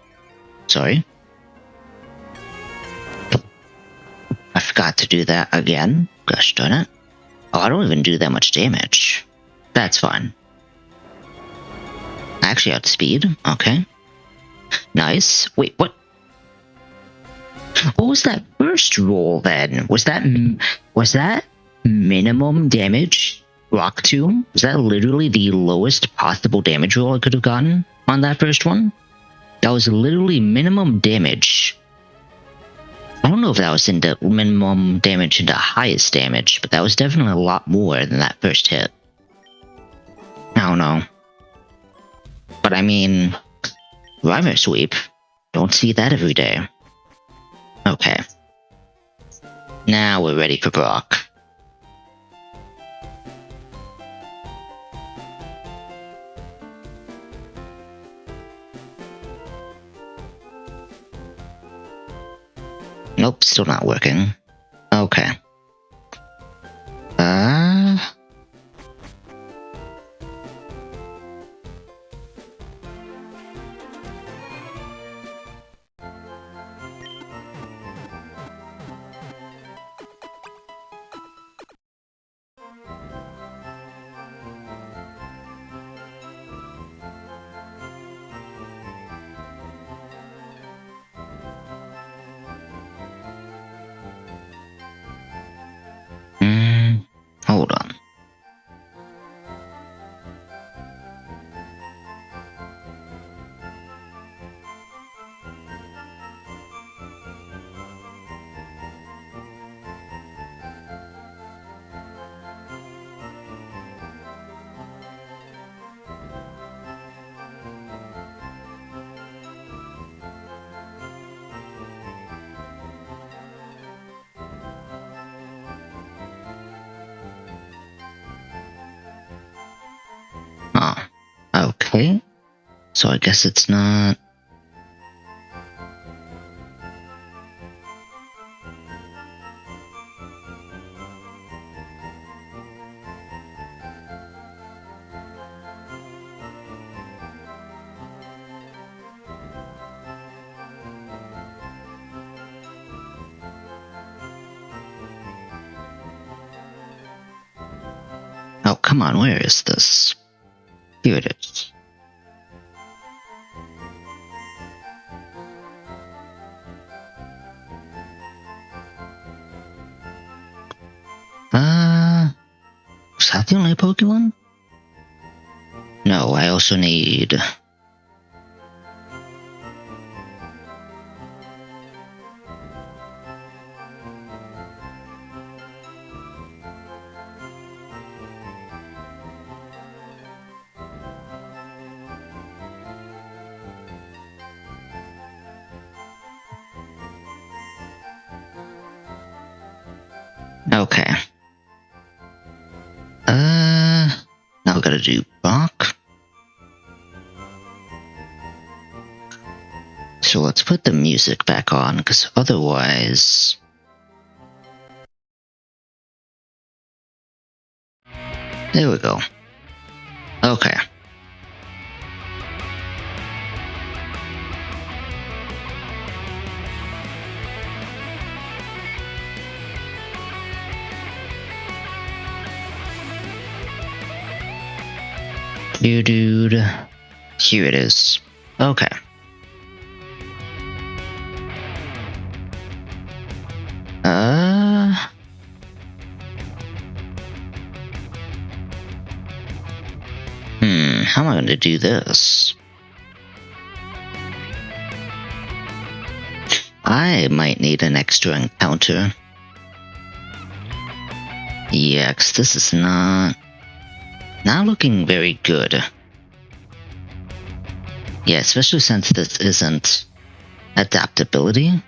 S1: Sorry. I forgot to do that again. Gosh darn it. Oh, I don't even do that much damage. That's fine. I actually outspeed. Okay. Nice. Wait, what? What was that first roll then? Was that minimum damage? Rock Tomb? Was that literally the lowest possible damage roll I could have gotten on that first one? That was literally minimum damage. I don't know if that was into minimum damage into highest damage, but that was definitely a lot more than that first hit. I don't know. But I mean, Rhymer Sweep. Don't see that every day. Okay. Now we're ready for Brock. Nope, still not working. Okay. Hold on. Oh, okay. So I guess it's not... Oh, come on, where is this? Here it is. Was that the only Pokemon? No, I also need... Okay. Now we gotta do Bach. So let's put the music back on, because otherwise... There we go. Okay. Dude. Here it is. Okay. How am I going to do this? I might need an extra encounter. Yeah, 'cause this is not looking very good. Yeah, especially since this isn't adaptability.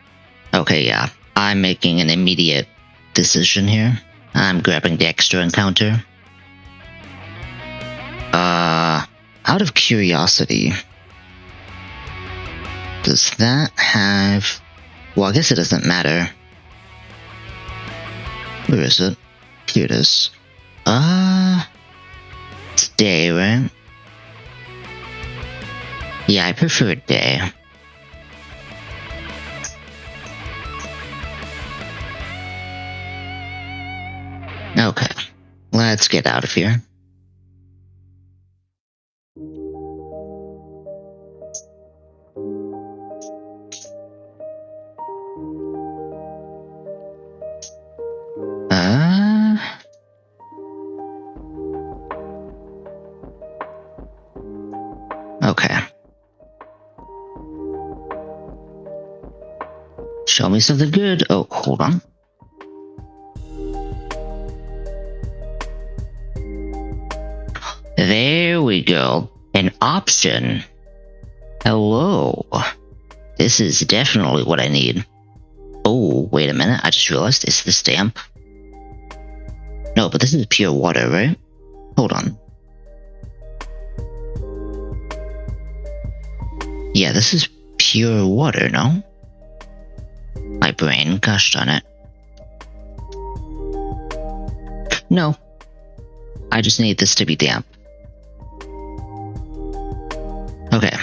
S1: Okay, yeah. I'm making an immediate decision here. I'm grabbing the extra encounter. Out of curiosity, does that have... Well, I guess it doesn't matter. Where is it? Here it is. It's day, right? Yeah, I prefer day. Okay, let's get out of here. Okay. Show me something good. Oh, hold on. There we go. An option. Hello. This is definitely what I need. Oh, wait a minute. I just realized, is this damp? No, but this is pure water, right? Hold on. Yeah, this is pure water, no? My brain, gosh darn it. No. I just need this to be damp. Okay.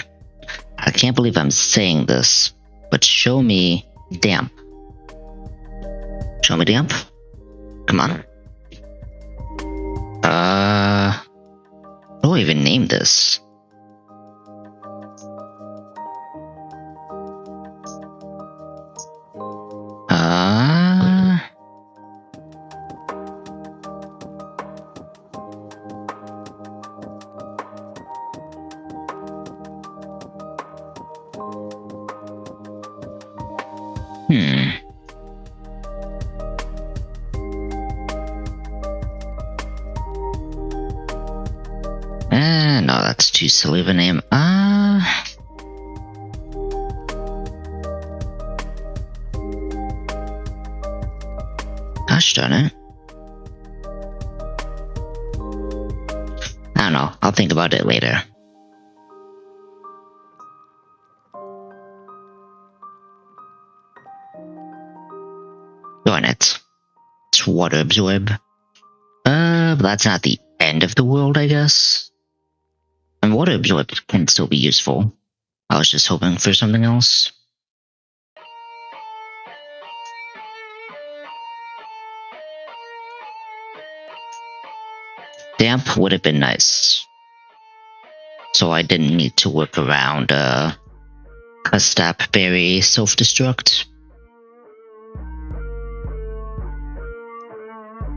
S1: I can't believe I'm saying this, but show me damp. Show me damp? Come on. What do I even name this? No, that's too silly of a name. Gosh darn it. I don't know. I'll think about it later. Darn it. It's water absorb. But that's not the end of the world, I guess. And water absorb can still be useful. I was just hoping for something else. Damp would have been nice. So I didn't need to work around a step berry self-destruct.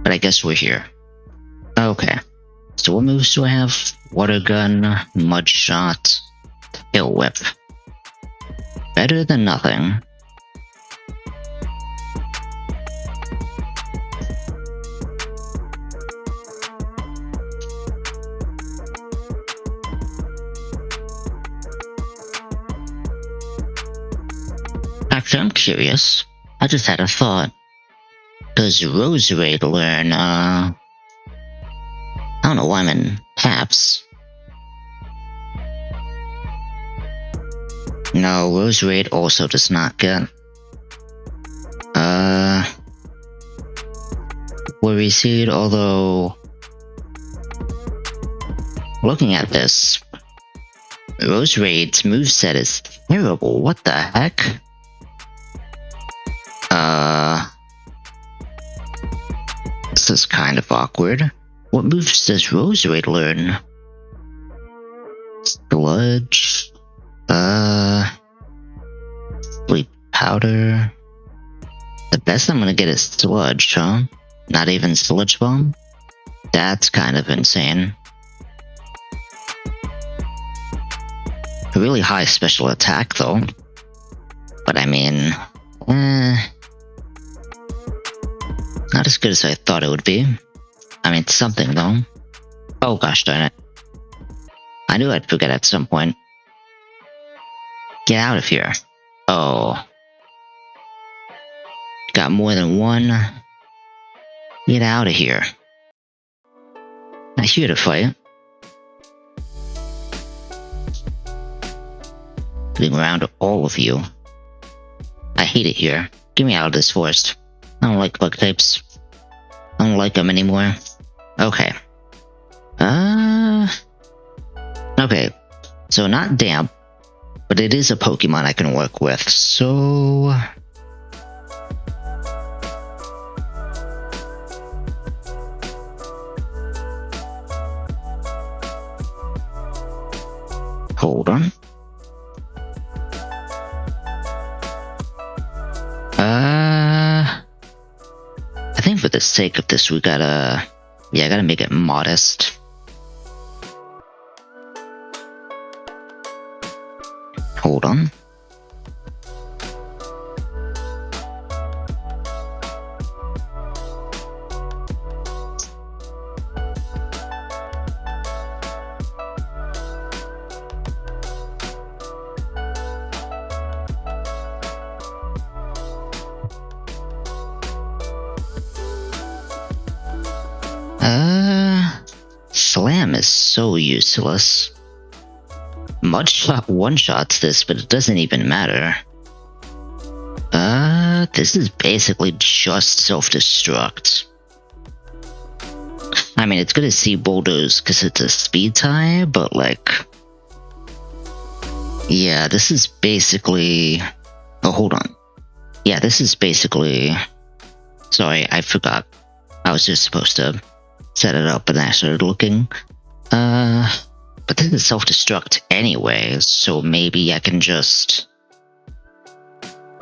S1: But I guess we're here. Okay. So what moves do I have? Water gun, mud shot, tail whip. Better than nothing. Actually, I'm curious. I just had a thought. Does Roserade learn, I don't know why I'm in caps. No, Roserade also does not get. Worry Seed, although... Looking at this, Roserade's moveset is terrible. What the heck? This is kind of awkward. What moves does Roserade learn? Sludge? Sleep Powder? The best I'm gonna get is Sludge, huh? Not even Sludge Bomb? That's kind of insane. A really high special attack, though. But I mean... not as good as I thought it would be. I mean, it's something, though. Oh gosh darn it. I knew I'd forget at some point. Get out of here. Oh. Got more than one. Get out of here. I'm here to fight. Getting around all of you. I hate it here. Get me out of this forest. I don't like bug types. I don't like them anymore. Okay. Okay. So not damp, but it is a Pokemon I can work with, so... Hold on. I think for the sake of this, we gotta... Yeah, I gotta make it modest. Hold on. Slam is so useless. Mudshot one-shots this, but it doesn't even matter. This is basically just self-destruct. I mean, it's gonna see Bulldoze because it's a speed tie, but like... Yeah, this is basically... Oh, hold on. Yeah, this is basically... Sorry, I forgot. I was just supposed to set it up and I started looking. But this is self-destruct anyway, so maybe I can just...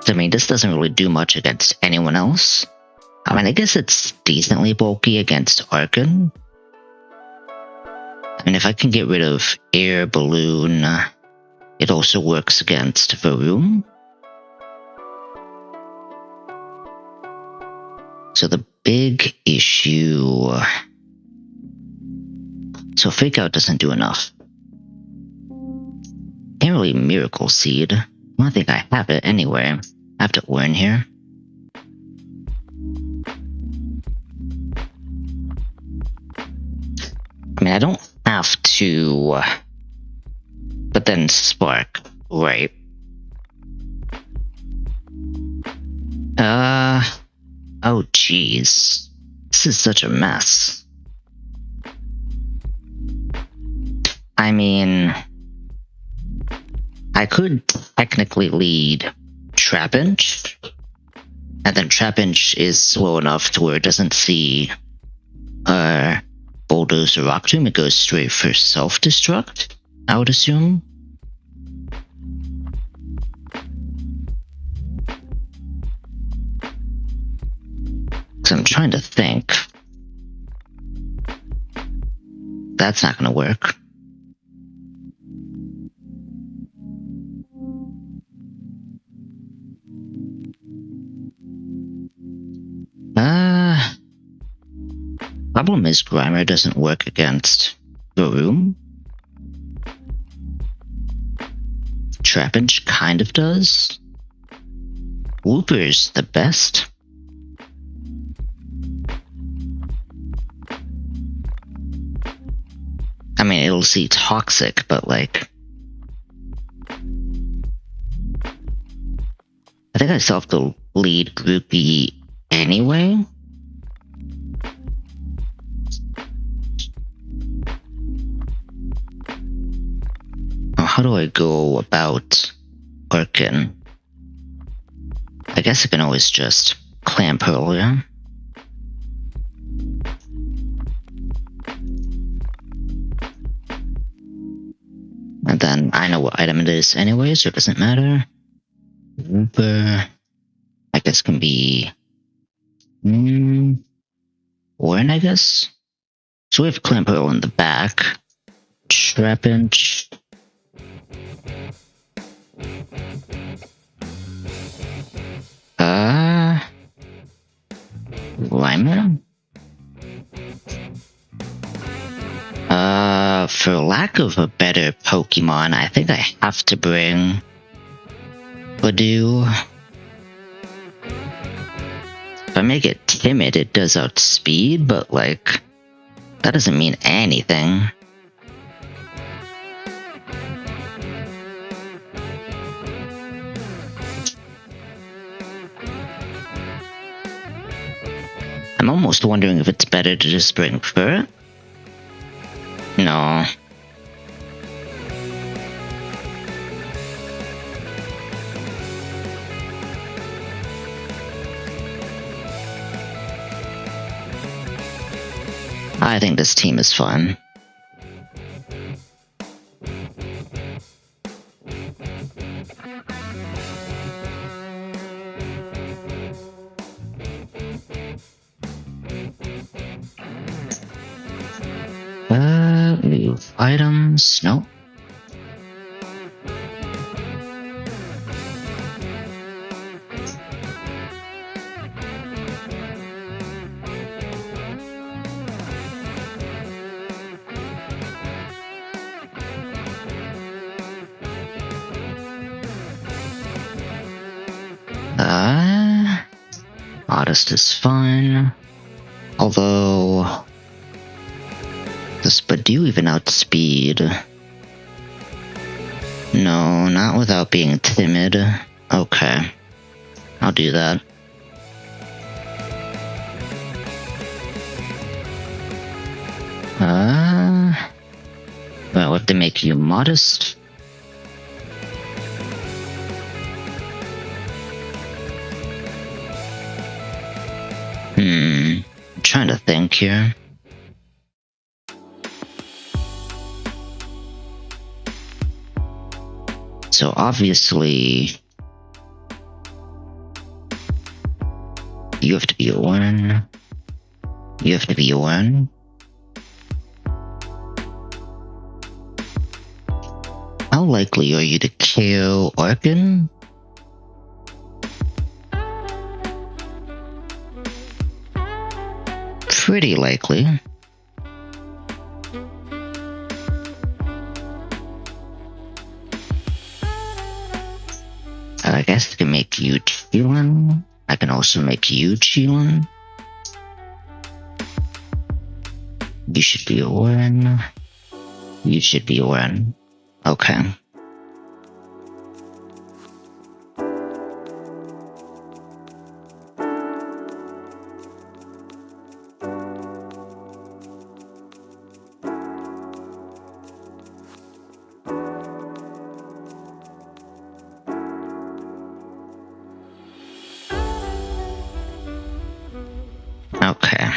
S1: I mean, this doesn't really do much against anyone else. I mean, I guess it's decently bulky against Arcan. I mean, if I can get rid of Air Balloon, it also works against Varoom. So the big issue... So Fake Out doesn't do enough. Can't really Miracle Seed. I don't think I have it anyway. I have to learn here. I mean, I don't have to... But then Spark, right? Oh jeez. This is such a mess. I mean... I could technically lead Trapinch, and then Trapinch is slow enough to where it doesn't see Bulldoze or Rock Tomb. It goes straight for self-destruct, I would assume. So I'm trying to think. That's not gonna work. Problem is Grimer doesn't work against Varoom. Trapinch kind of does. Wooper's the best. ridiculously toxic, but like, I think I still have to lead groupie anyway. How do I go about Orkin? I guess I can always just clamp earlier. And then I know what item it is anyway, so it doesn't matter. Uber, I guess can be Warren, I guess. So we have clamp earl in the back. Trap inch. Lyman? For lack of a better Pokemon, I think I have to bring Badoo. If I make it timid, it does outspeed, but like, that doesn't mean anything. I'm almost wondering if it's better to just bring Fur. No. I think this team is fun. Move items. No. Modest is fine. Although, does Badoo even outspeed? No, not without being timid. Okay, I'll do that. Well, if they make you modest. I'm trying to think here. So obviously, you have to be a one. You have to be a one. How likely are you to KO Orkin? Pretty likely. I guess I can make you Cheelin. I can also make you Cheelin. You should be a one. You should be a one. Okay. Okay.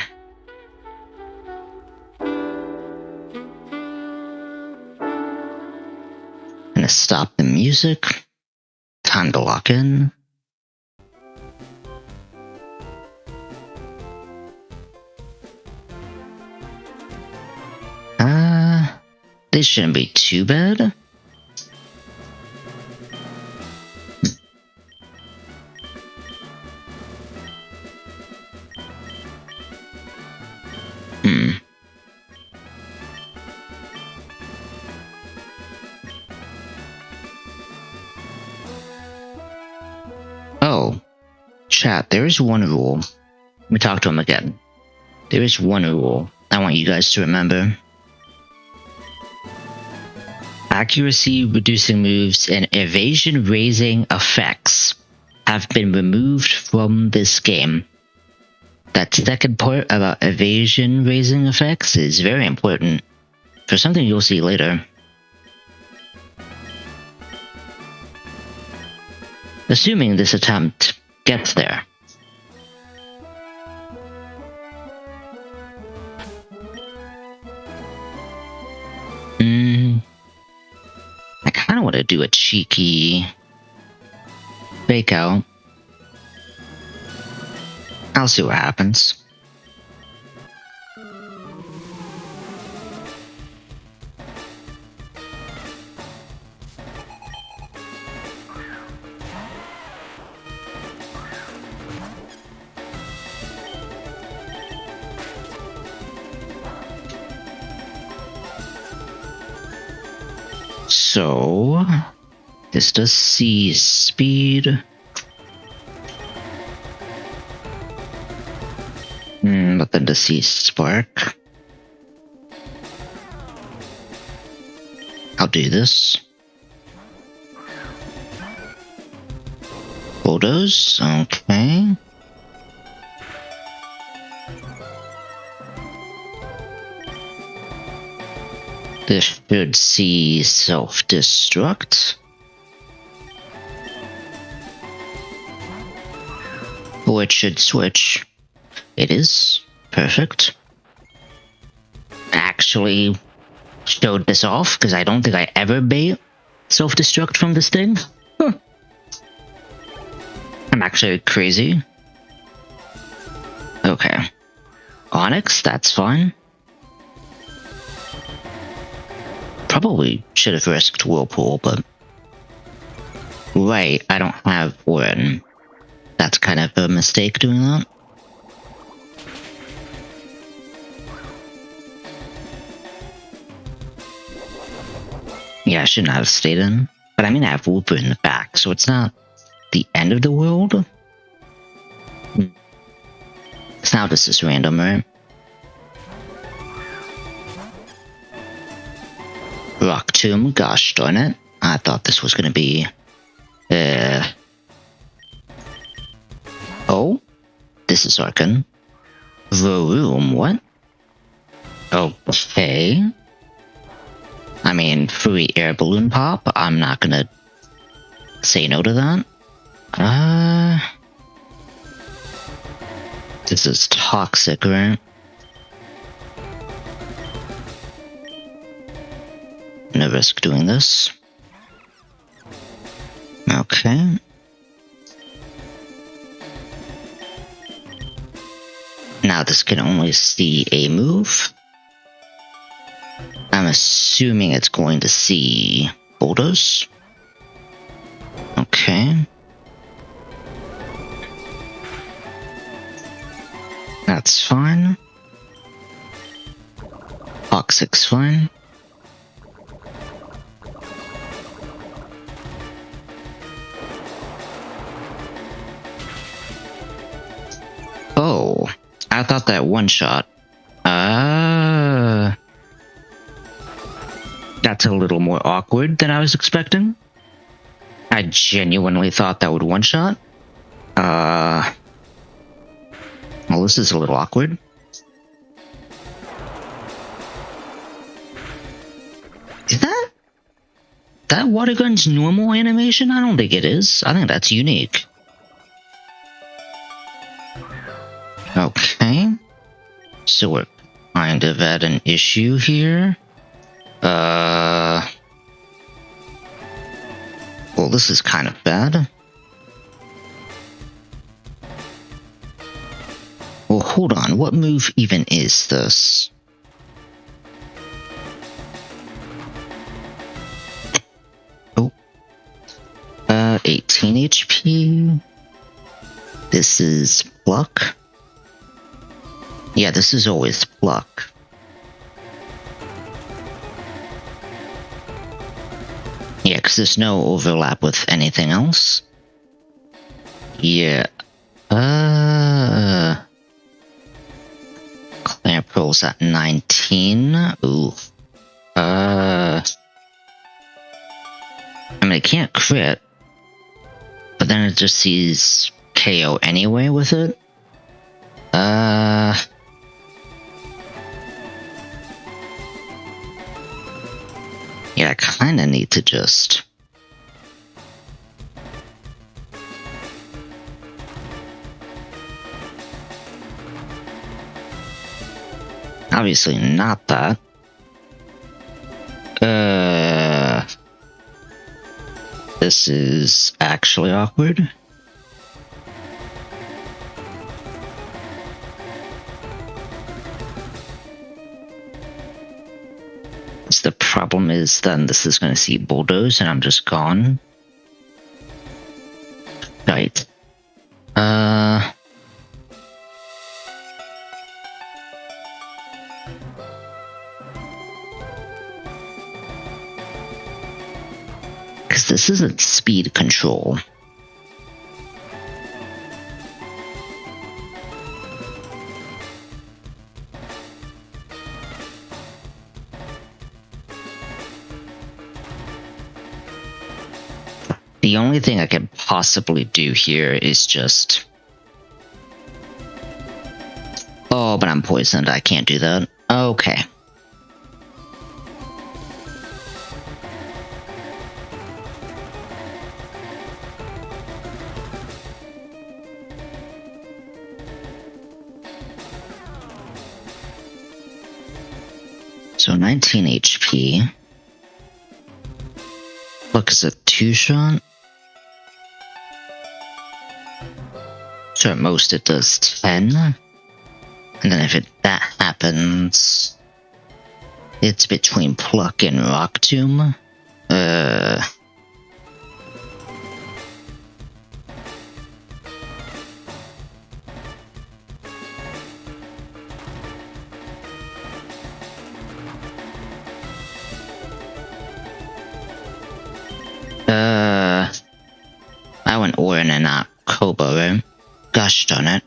S1: Gonna stop the music. Time to lock in. This shouldn't be too bad. Oh, chat, there is one rule. Let me talk to him again. There is one rule I want you guys to remember. Accuracy reducing moves and evasion raising effects have been removed from this game. That second part about evasion raising effects is very important for something you'll see later. Assuming this attempt gets there. I kind of want to do a cheeky fake out. I'll see what happens. So, this does see speed. But then does see spark. I'll do this. Photos, okay. This should see self-destruct. Or it should switch. It is. Perfect. Actually showed this off, because I don't think I ever bait self-destruct from this thing. Huh. I'm actually crazy. Okay. Onyx, that's fine. Probably should have risked Whirlpool, but... Right, I don't have Warren. That's kind of a mistake doing that. Yeah, I shouldn't have stayed in. But I mean, I have Whooper in the back, so it's not the end of the world. So now this is random, right? Rock Tomb, gosh darn it. I thought this was gonna be... Oh? This is Arkan. The room, what? Okay. I mean, free air balloon pop, I'm not gonna say no to that. This is toxic, right? No risk doing this. Okay. Now this can only see a move. I'm assuming it's going to see boulders. Okay. That's fine. Toxic's fine. Oh, I thought that one shot. That's a little more awkward than I was expecting. I genuinely thought that would one shot. Well, this is a little awkward. Is that water gun's normal animation? I don't think it is. I think that's unique. Okay. So we're kind of at an issue here. Well, this is kind of bad. Well, hold on. What move even is this? Oh. 18 HP. This is pluck. Yeah, this is always pluck. Yeah, because there's no overlap with anything else. Yeah. Clamp rolls at 19. Ooh. I mean, it can't crit, but then it just sees KO anyway with it. Yeah, I kinda need to just... Obviously not that. This is actually awkward. The problem is then this is going to see bulldoze and I'm just gone. Right. Because this isn't speed control. The only thing I could possibly do here is just... Oh, but I'm poisoned. I can't do that. Okay. So 19 HP. Look, is it 2-shot? So at most it does 10. And then if that happens, it's between Pluck and Vtuber. I went Orin and not Kobo, right? Gosh darn it.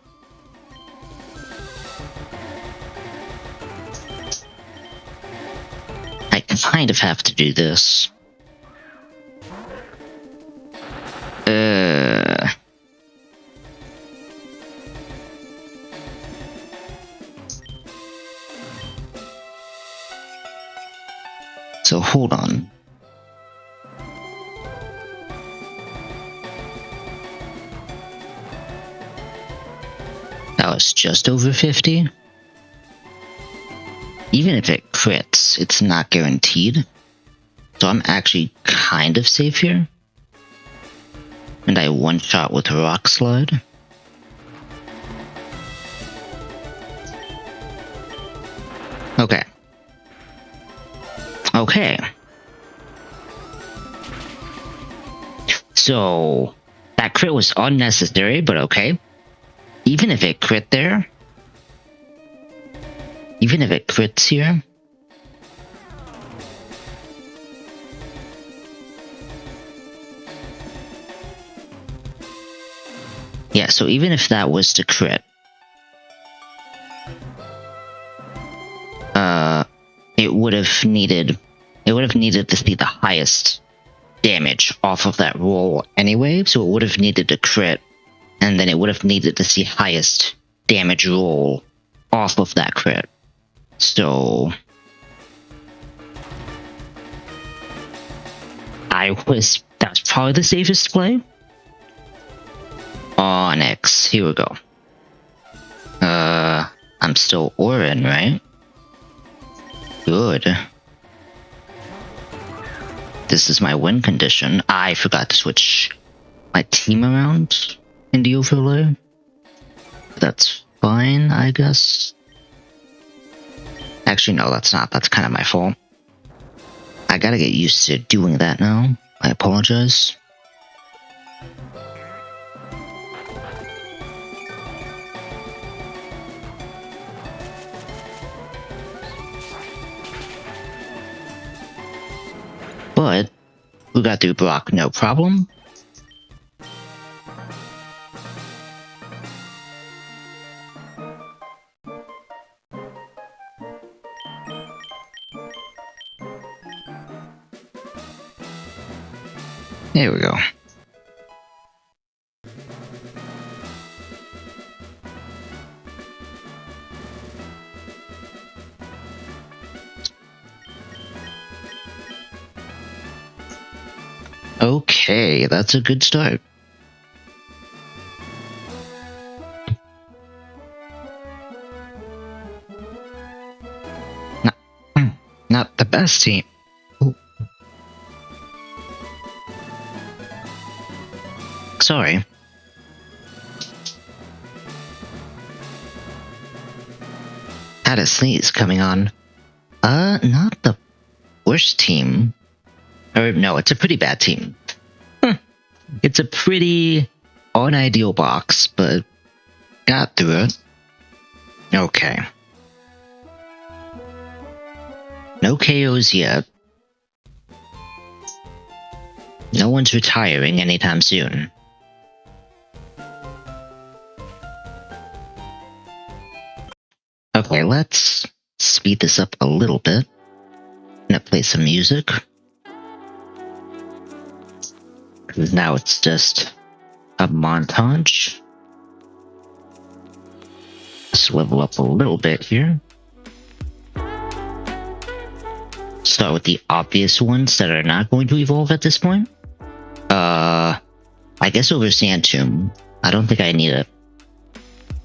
S1: I kind of have to do this. So hold on. That was just over 50. Even if it crits, it's not guaranteed. So I'm actually kind of safe here. And I one-shot with Rock Slide. Okay. Okay. So, that crit was unnecessary, but okay. Even if it crit there, even if it crits here, yeah, so even if that was to crit, it would have needed to see the highest damage off of that roll anyway, so it would have needed to crit, and then it would have needed to see highest damage roll off of that crit. So that's probably the safest play. Onyx, here we go. I'm still Orin, right? Good. This is my win condition. I forgot to switch my team around in the overlay. That's fine, I guess. Actually, no, that's not. That's kind of my fault. I gotta get used to doing that now. I apologize. But we got through Brock, no problem. There we go. Okay, that's a good start. Not the best team. Ooh. Sorry. Had a sneeze coming on. Not the worst team. Or no, it's a pretty bad team. It's a pretty unideal box, but got through it. Okay. No KOs yet. No one's retiring anytime soon. Okay, let's speed this up a little bit. I'm gonna play some music. Because now it's just a montage. Let's level up a little bit here. Start with the obvious ones that are not going to evolve at this point. I guess over Sand Tomb. I don't think I need a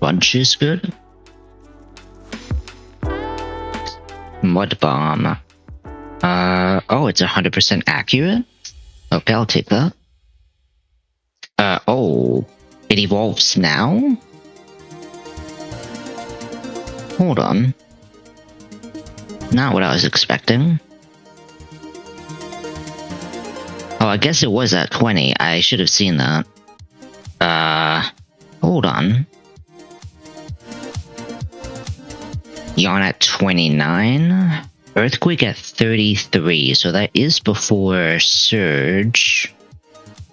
S1: bunch is good. Mud Bomb. Oh, it's 100% accurate? Okay, I'll take that. Oh, it evolves now? Hold on. Not what I was expecting. Oh, I guess it was at 20. I should have seen that. Hold on. Yawn at 29. Earthquake at 33, so that is before Surge.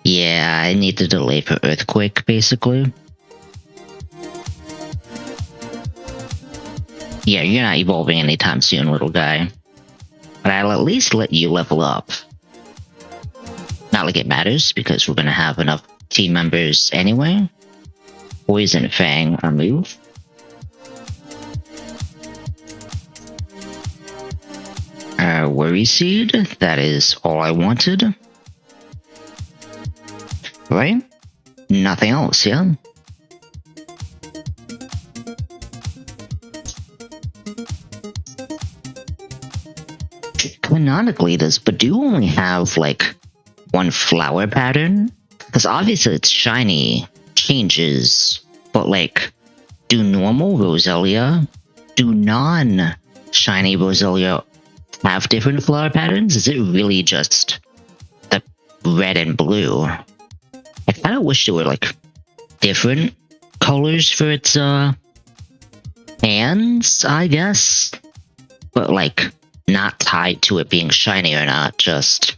S1: Yeah, I need the delay for Earthquake, basically. Yeah, you're not evolving anytime soon, little guy. But I'll at least let you level up. Not like it matters, because we're gonna have enough team members anyway. Poison Fang, a move. Worry Seed, that is all I wanted. Right? Nothing else, yeah? Canonically, does Badoo only have, like, one flower pattern? Because obviously it's shiny changes, but, like, do normal Roselia, do non-shiny Roselia have different flower patterns? Is it really just the red and blue? I kind of wish there were, like, different colors for its, hands, I guess? But, like, not tied to it being shiny or not, just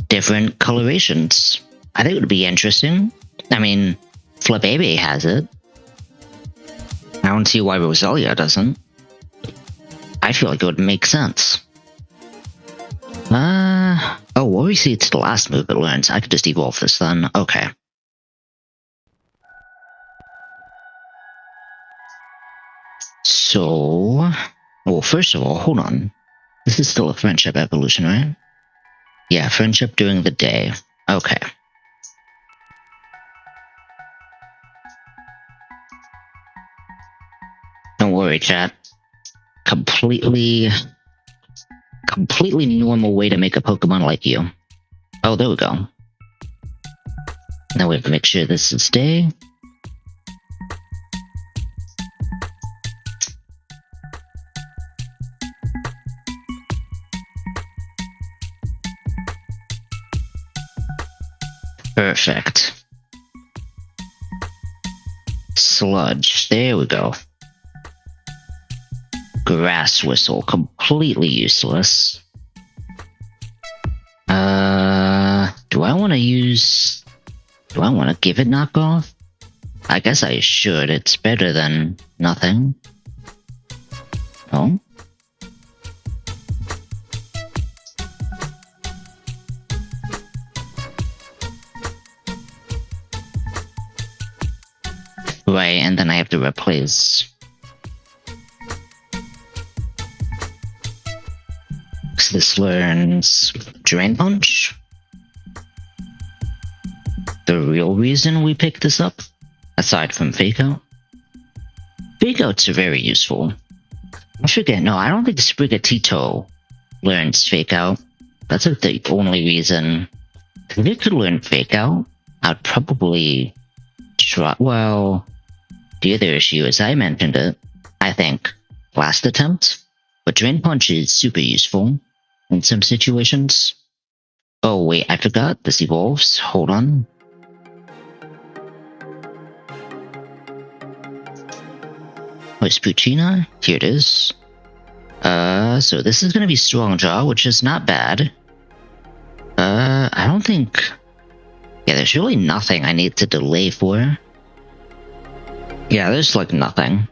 S1: different colorations. I think it would be interesting. I mean, Flabébé has it. I don't see why Roselia doesn't. I feel like it would make sense. Oh, Worry Seed's the last move it learns. I could just evolve this then. Okay. So, well, first of all, hold on. This is still a friendship evolution, right? Yeah, friendship during the day. Okay. Don't worry, chat. Completely normal way to make a Pokemon like you. Oh, there we go. Now we have to make sure this is day. Perfect. Sludge. There we go. Grass Whistle. Completely useless. Do I want to use... Do I want to give it knockoff? I guess I should. It's better than nothing. Oh? . Right, and then I have to replace. So this learns Drain Punch. The real reason we picked this up, aside from Fake Out. Fake Outs are very useful. I forget, no, I don't think Sprigatito learns Fake Out. That's like the only reason. If it could learn Fake Out, I'd probably try. Well, the other issue is I mentioned it, I think, last attempt, but Drain Punch is super useful in some situations. Oh wait, I forgot, this evolves, hold on. Where's Puccina? Here it is. So this is gonna be Strong Jaw, which is not bad. I don't think... Yeah, there's really nothing I need to delay for. Yeah, there's like nothing.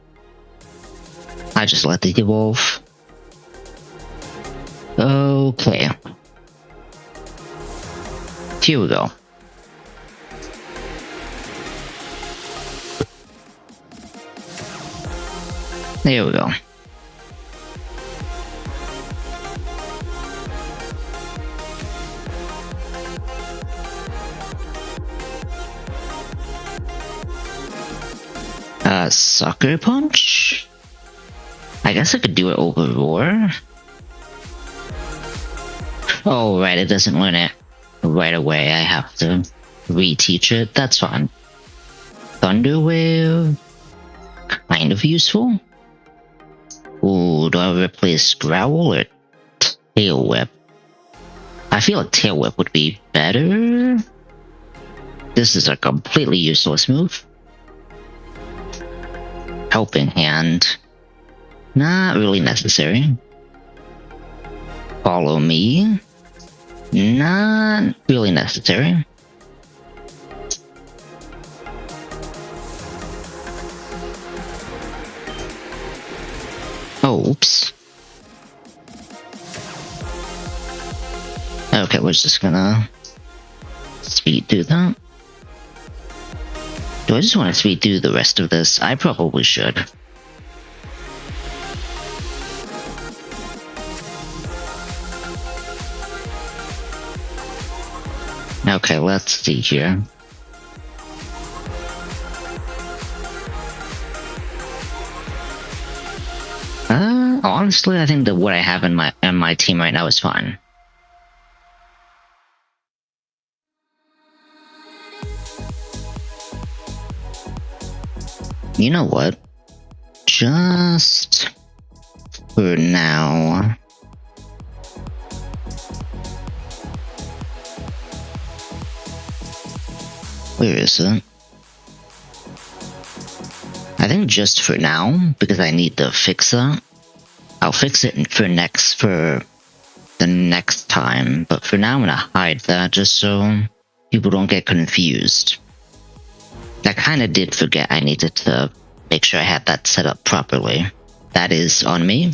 S1: I just let it evolve. Okay. Here we go. There we go. Sucker Punch? I guess I could do it over Roar. Oh, right, it doesn't learn it right away. I have to reteach it. That's fine. Thunder Wave? Kind of useful. Ooh, do I replace Growl or Tail Whip? I feel like Tail Whip would be better. This is a completely useless move. Helping Hand. Not really necessary. Follow Me. Not really necessary. Oh, oops. Okay, we're just gonna speed through that. Do I just want to speed through the rest of this? I probably should. Okay, let's see here. Honestly, I think that what I have in my team right now is fine. You know what? Just for now. Where is it? I think just for now, because I need to fix that. I'll fix it for the next time, but for now I'm gonna hide that just so people don't get confused. I kinda did forget I needed to make sure I had that set up properly. That is on me.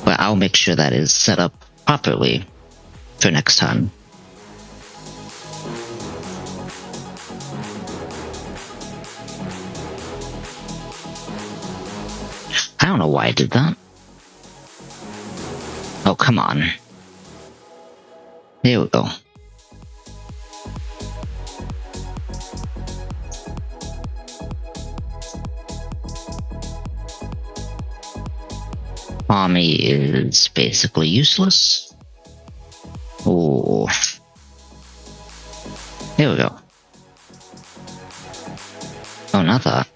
S1: But I'll make sure that is set up properly for next time. I don't know why I did that. Oh, come on. There we go. Mommy is basically useless. Ooh. There we go. Oh, not that.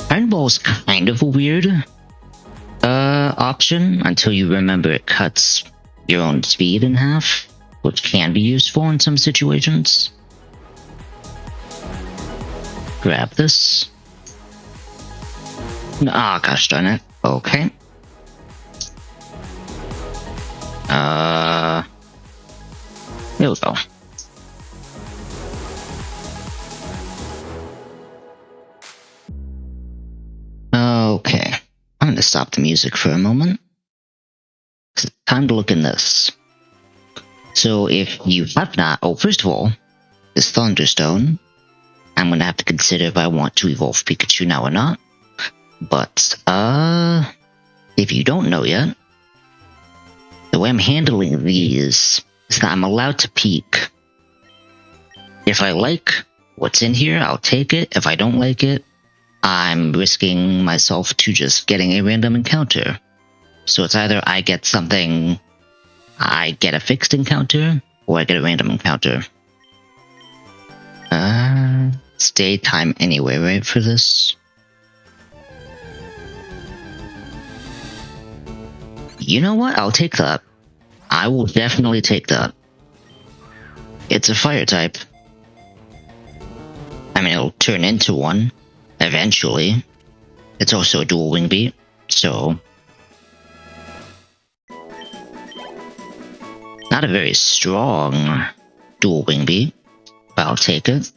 S1: Iron Ball's kind of a weird option until you remember it cuts your own speed in half, which can be useful in some situations. Grab this. Ah, gosh darn it. Okay. There we go. Okay. I'm gonna stop the music for a moment. Time to look in this. So if you have not... Oh, first of all, this Thunderstone. I'm gonna have to consider if I want to evolve Pikachu now or not. But, if you don't know yet, the way I'm handling these is that I'm allowed to peek. If I like what's in here, I'll take it. If I don't like it, I'm risking myself to just getting a random encounter. So it's either I get something, I get a fixed encounter, or I get a random encounter. It's daytime anyway, right, for this? You know what? I'll take that. I will definitely take that. It's a fire type. I mean, it'll turn into one, eventually. It's also a dual wing beat, so... Not a very strong dual wing beat, but I'll take it.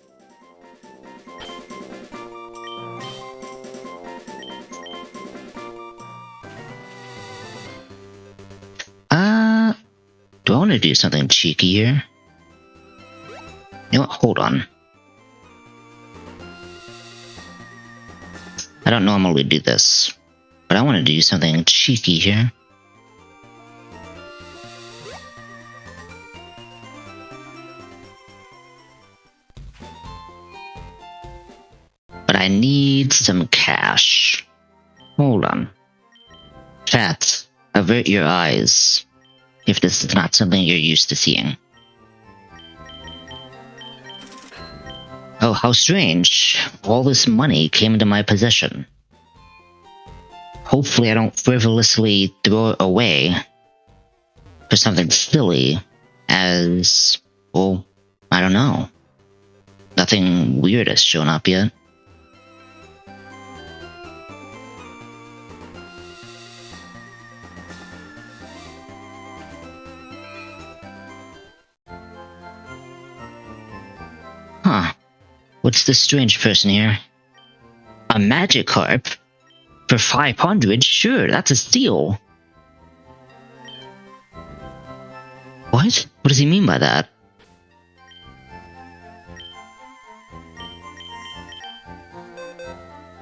S1: Do I want to do something cheeky here? You know what? Hold on. I don't normally do this, but I want to do something cheeky here. But I need some cash. Hold on. Chat, avert your eyes if this is not something you're used to seeing. Oh, how strange. All this money came into my possession. Hopefully I don't frivolously throw it away for something silly as, well, I don't know. Nothing weird has shown up yet. Huh. What's this strange person here? A Magikarp? For 500? Sure, that's a steal. What? What does he mean by that?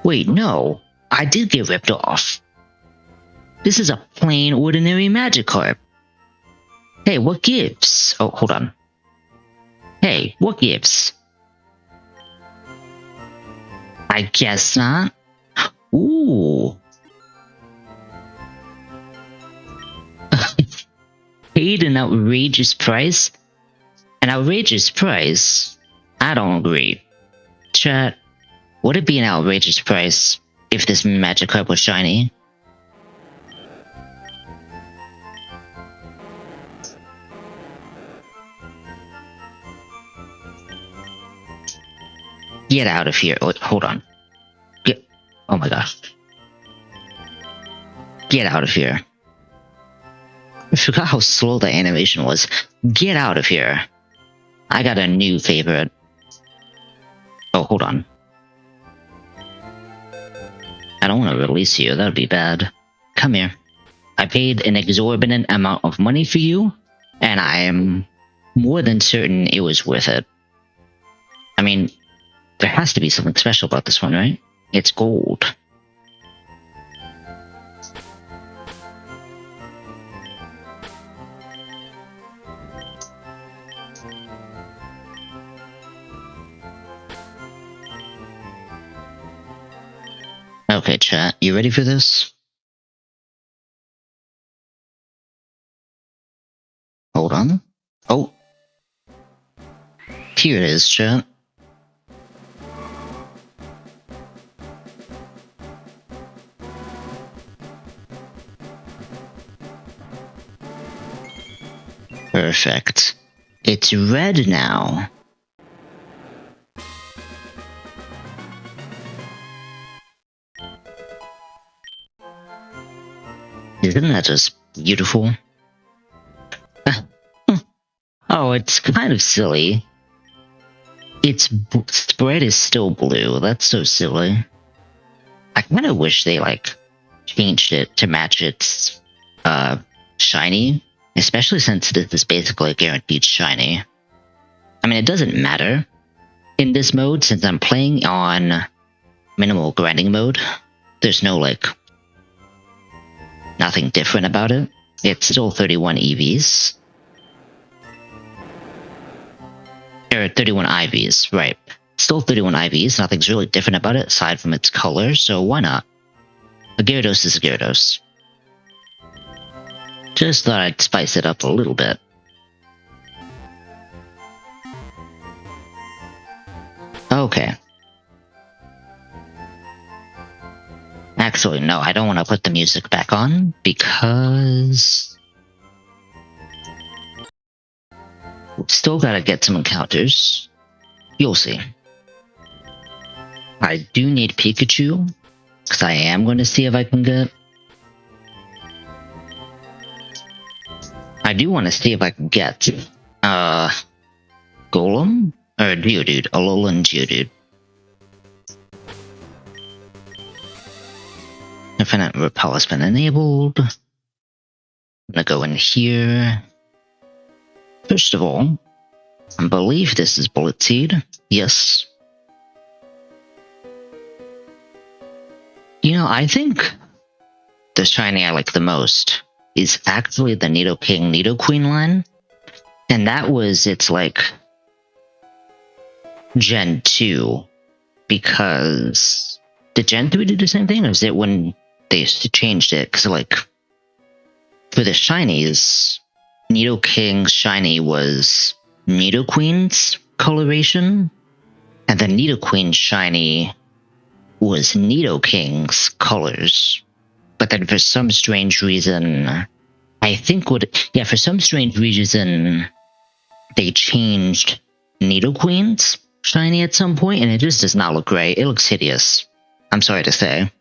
S1: Wait, no. I did get ripped off. This is a plain ordinary Magikarp. Hey, what gives? Oh, hold on. Hey, what gives? I guess not. Ooh. Paid an outrageous price? An outrageous price? I don't agree. Chat, would it be an outrageous price if this Magikarp was shiny? Get out of here. Wait, hold on. Oh my gosh. Get out of here. I forgot how slow the animation was. Get out of here. I got a new favorite. Oh, hold on. I don't want to release you. That would be bad. Come here. I paid an exorbitant amount of money for you, and I am more than certain it was worth it. I mean, there has to be something special about this one, right? It's gold. Okay, chat, you ready for this? Hold on. Oh. Here it is, chat. Perfect. It's red now. Isn't that just beautiful? Oh, it's kind of silly. Its spread is still blue. That's so silly. I kind of wish they, like, changed it to match its shiny, especially since this is basically a guaranteed shiny. I mean, it doesn't matter in this mode since I'm playing on minimal grinding mode. There's no, like, nothing different about it. It's still 31 EVs. Or 31 IVs, right. Still 31 IVs, nothing's really different about it aside from its color, so why not? A Gyarados is a Gyarados. Just thought I'd spice it up a little bit. Okay. Actually, no, I don't want to put the music back on, because still gotta get some encounters. You'll see. I do need Pikachu, because I am going to see if I can get... I do want to see if I can get, Golem? Or Geodude, Alolan Geodude. Infinite Repel has been enabled. I'm gonna go in here. First of all, I believe this is Bullet Seed. Yes. You know, I think the shiny I like the most is actually the Nidoking Nidoqueen line. And that was its, like, Gen 2. Because... did Gen 3 do the same thing? Or is it when they changed it? Because, like, for the shinies, Nidoking shiny was Nidoqueen's coloration. And the Nidoqueen shiny was Nidoking's colors. But then for some strange reason, I think for some strange reason, they changed Nidoqueen's shiny at some point, and it just does not look great. It looks hideous. I'm sorry to say.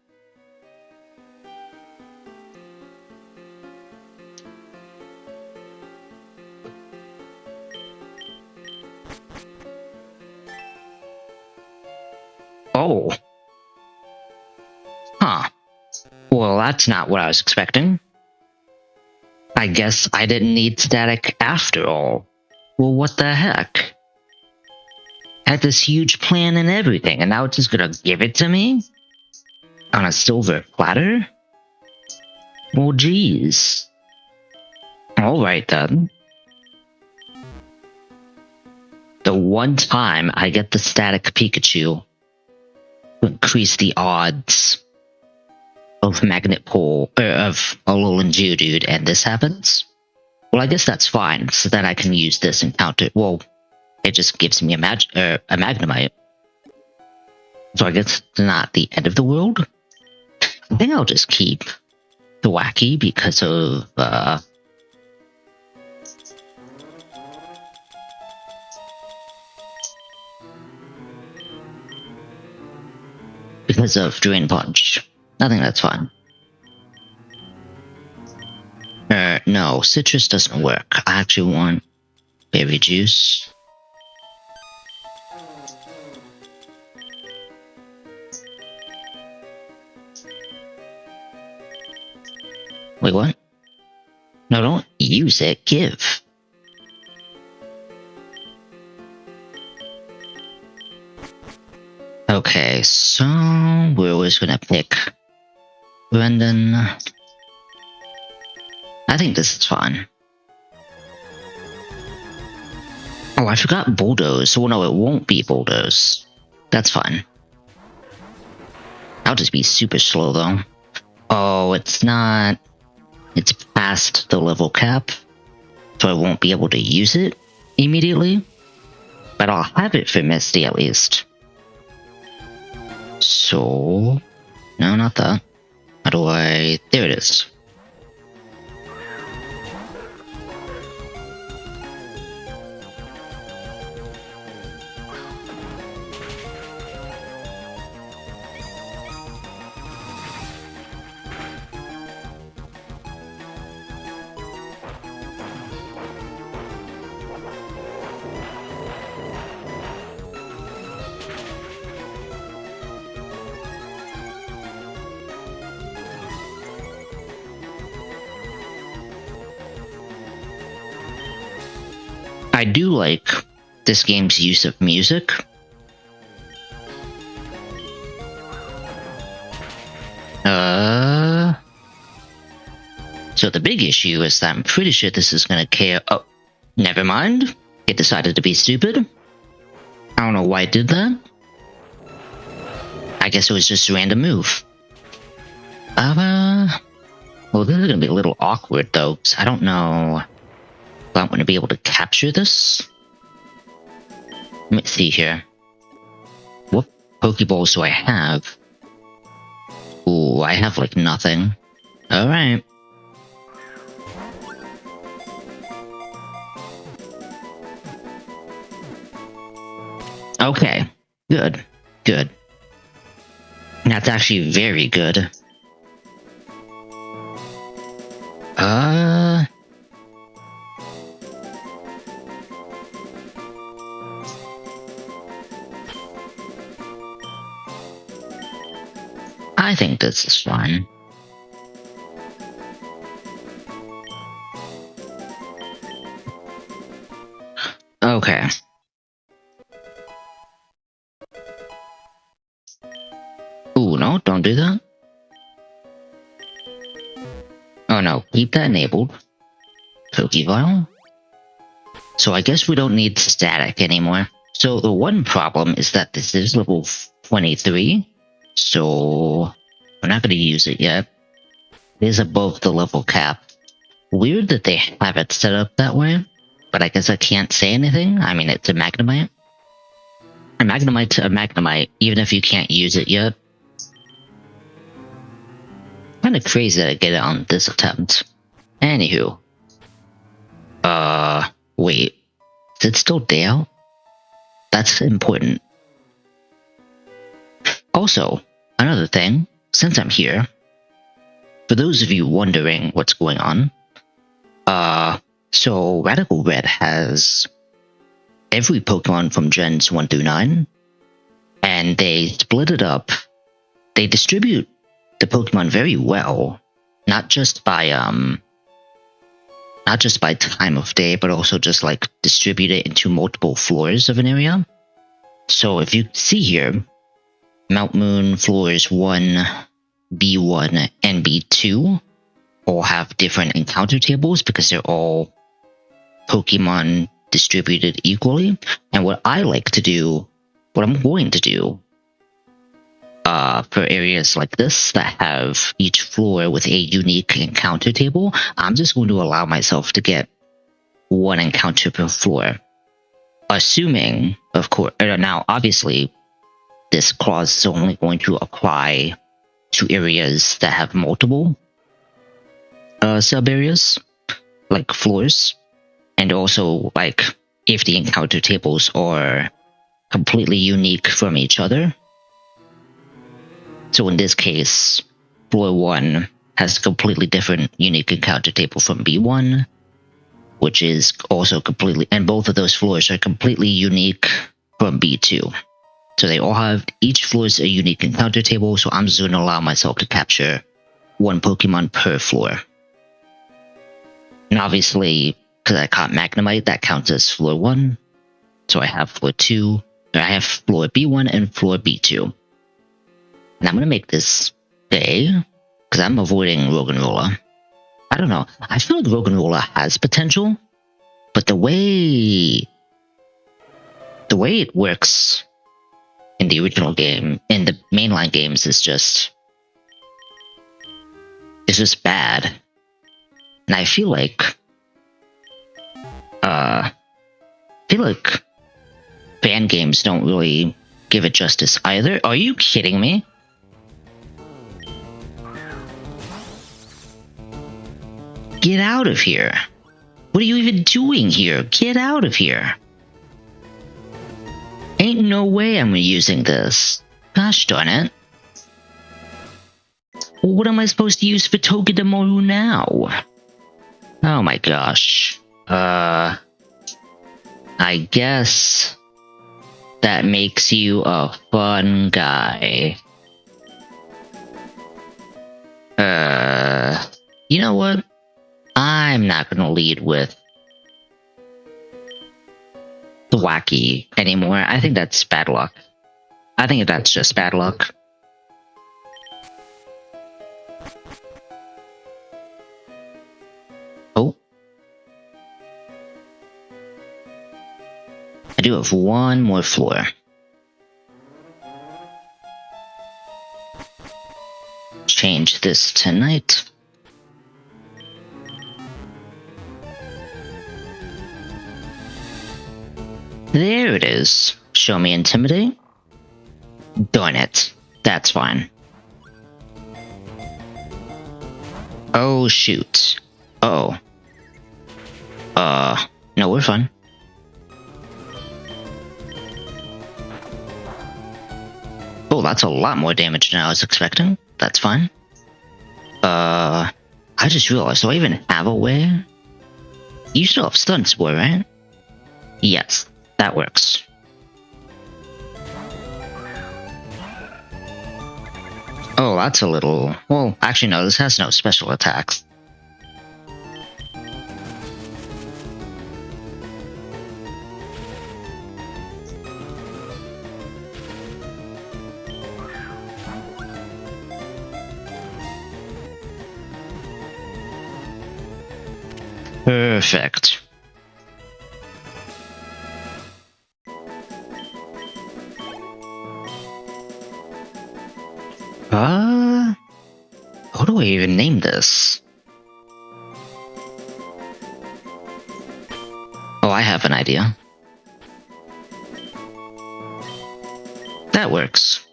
S1: Oh. Huh. Well, that's not what I was expecting. I guess I didn't need static after all. Well, what the heck? Had this huge plan and everything, and now it's just gonna give it to me? On a silver platter? Well, geez. Alright then. The one time I get the static Pikachu to increase the odds of Magnet Pull, of Alolan Geodude, and this happens? Well, I guess that's fine, so then I can use this encounter. Well, it just gives me a Magnemite. So I guess it's not the end of the world. I think I'll just keep the Wacky because of, Drain Punch. I think that's fine. No, Citrus doesn't work. I actually want Berry Juice. Wait, what? No, don't use it. Give. Okay, so we're always gonna pick Brendan. I think this is fine. Oh, I forgot Bulldoze. Well, no, it won't be Bulldoze. That's fine. I'll just be super slow, though. Oh, it's not... It's past the level cap, so I won't be able to use it immediately. But I'll have it for Misty, at least. So... No, not that. How do I... There it is. I do like this game's use of music. So the big issue is that I'm pretty sure this is gonna care. Oh, never mind. It decided to be stupid. I don't know why it did that. I guess it was just a random move. Well, this is gonna be a little awkward though, because I don't know if I'm gonna be able to capture this. Let me see here. What Pokeballs do I have? Ooh, I have like nothing. Alright. Okay, good, good. That's actually very good. I think this is fine. Okay. Ooh, no, don't do that. Oh no, keep that enabled. Pokeball. So I guess we don't need static anymore. So the one problem is that this is level 23, so we're not going to use it yet. It is above the level cap. Weird that they have it set up that way, but I guess I can't say anything. I mean, it's a Magnemite. A Magnemite's a Magnemite, even if you can't use it yet. Kinda crazy that I get it on this attempt. Anywho. Wait. Is it still day out? That's important. Also, another thing, since I'm here, for those of you wondering what's going on, so Radical Red has every Pokemon from Gens 1 through 9, and they split it up. They distribute the Pokemon very well, not just by time of day, but also just like distribute it into multiple floors of an area. So if you see here, Mount Moon floors 1, B1, and B2 all have different encounter tables because they're all Pokemon distributed equally. And what I like to do, what I'm going to do, for areas like this that have each floor with a unique encounter table, I'm just going to allow myself to get one encounter per floor. Assuming, of course, now obviously, this clause is only going to apply to areas that have multiple sub areas, like floors, and also like if the encounter tables are completely unique from each other. So in this case, floor 1 has a completely different unique encounter table from B1, which is also completely, and both of those floors are completely unique from B2. So they all have, each floor is a unique encounter table, so I'm just going to allow myself to capture one Pokemon per floor. And obviously, because I caught Magnemite, that counts as floor 1. So I have floor 2, or I have floor B1 and floor B2. And I'm going to make this day, because I'm avoiding Roggenrola. I don't know, I feel like Roggenrola has potential, but the way it works in the original game, in the mainline games, is just bad. And I feel like fan games don't really give it justice either. Are you kidding me? Get out of here. What are you even doing here? Get out of here. Ain't no way I'm using this. Gosh darn it. Well, what am I supposed to use for Togedemaru now? Oh my gosh. I guess that makes you a fun guy. You know what? I'm not gonna lead with wacky anymore. I think that's bad luck. I think that's just bad luck. Oh. I do have one more floor. Change this to night. There it is. Show me intimidate. Darn it. That's fine. Oh shoot. Uh oh. No, we're fine. Oh, that's a lot more damage than I was expecting. That's fine. I just realized, do I even have a way? You still have stun spore, right? Yes, that works. Oh, that's a little... Well, actually no, this has no special attacks. Perfect. How do I even name this? Oh, I have an idea. That works.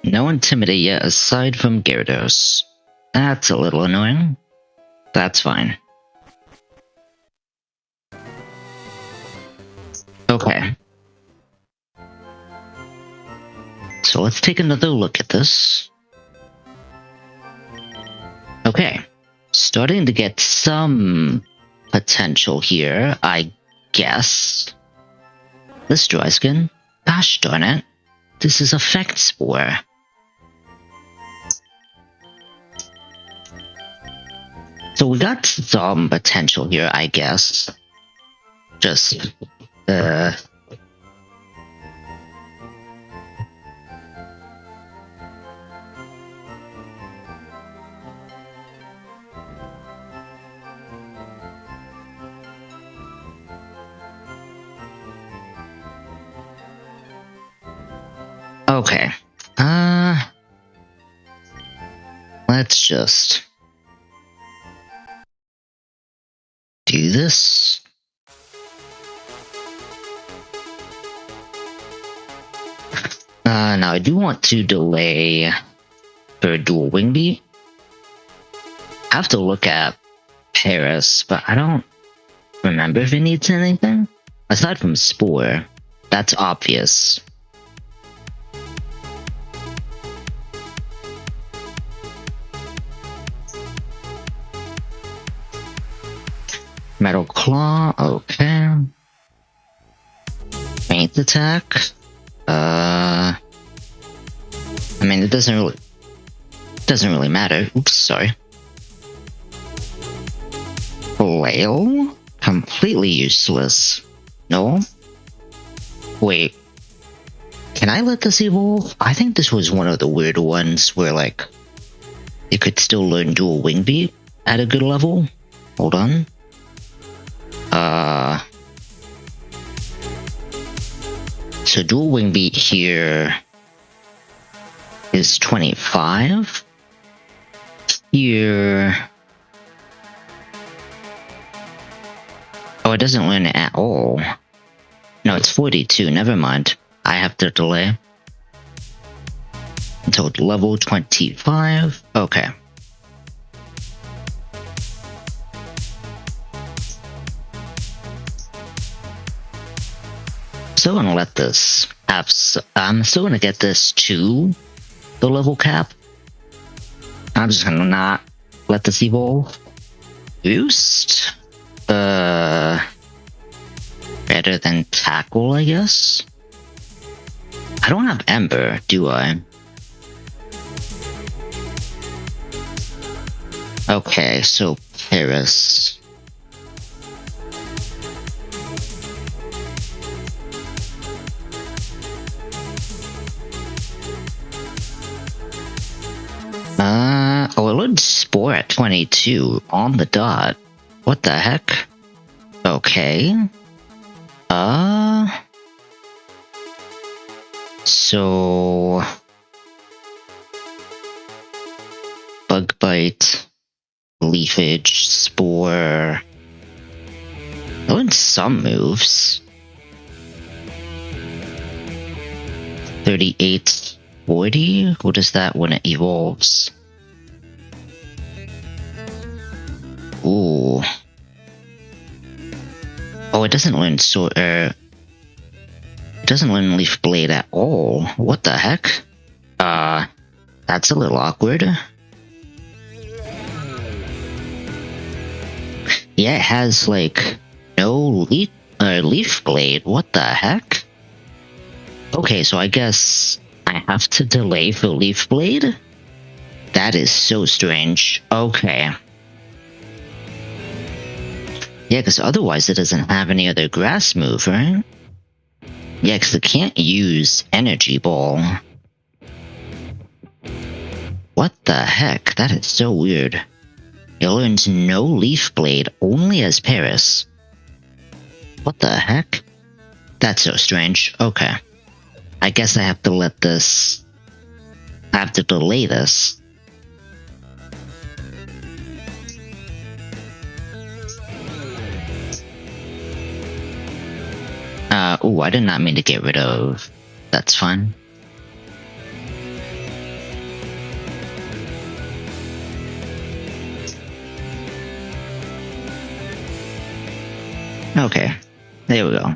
S1: No intimidate yet aside from Gyarados. That's a little annoying. That's fine. Okay. So let's take another look at this. Okay. Starting to get some potential here, I guess. This dry skin. Gosh darn it. This is Effect Spore. So we got some potential here, I guess. Just, Okay. Let's just do this. Now I do want to delay for dual wing beat. I have to look at Paris, but I don't remember if it needs anything. Aside from Spore, that's obvious. Metal Claw, okay. Faint Attack. I mean, it doesn't really matter. Oops, sorry. Flail? Completely useless. No? Wait. Can I let this evolve? I think this was one of the weird ones where, like, you could still learn dual wing beat at a good level. Hold on. So dual wing beat here is 25. Here... Oh, it doesn't learn it at all. No, it's 42, never mind. I have to delay until level 25. Okay. Still gonna let this have. I'm still gonna get this to the level cap. I'm just gonna not let this evolve. Boost. Better than tackle, I guess. I don't have Ember, do I? Okay, so Paris. Oh, it loads Spore at 22 on the dot. What the heck? Okay. So Bug Bite, Leafage, Spore. Oh, and some moves. 38, 40? What is that when it evolves? Ooh. Oh, it doesn't learn it doesn't learn Leaf Blade at all. What the heck? That's a little awkward. Yeah, it has, like, no Leaf Blade. What the heck? Okay, so I guess I have to delay for Leaf Blade? That is so strange. Okay. Yeah, because otherwise it doesn't have any other grass move, right? Yeah, because it can't use Energy Ball. What the heck? That is so weird. It learns no Leaf Blade, only as Paris. What the heck? That's so strange. Okay. I guess I have to let this... I have to delay this. Ooh, I did not mean to get rid of... That's fine. Okay, there we go.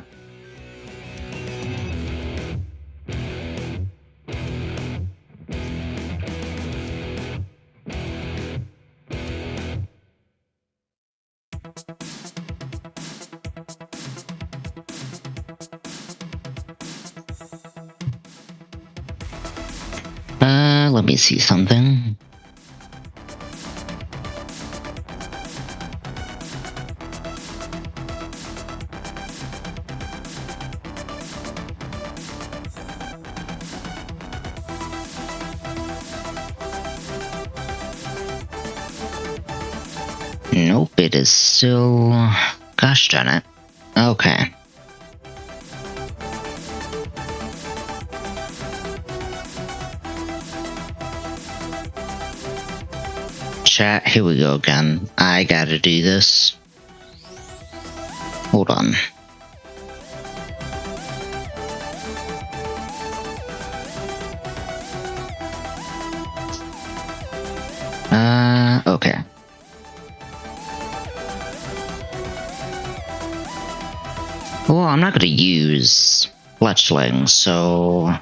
S1: Let me see something. Nope, it is still... Gosh darn it. Okay. Chat, here we go again. I gotta do this. Hold on. Okay. Well, I'm not gonna use Fletchling, so...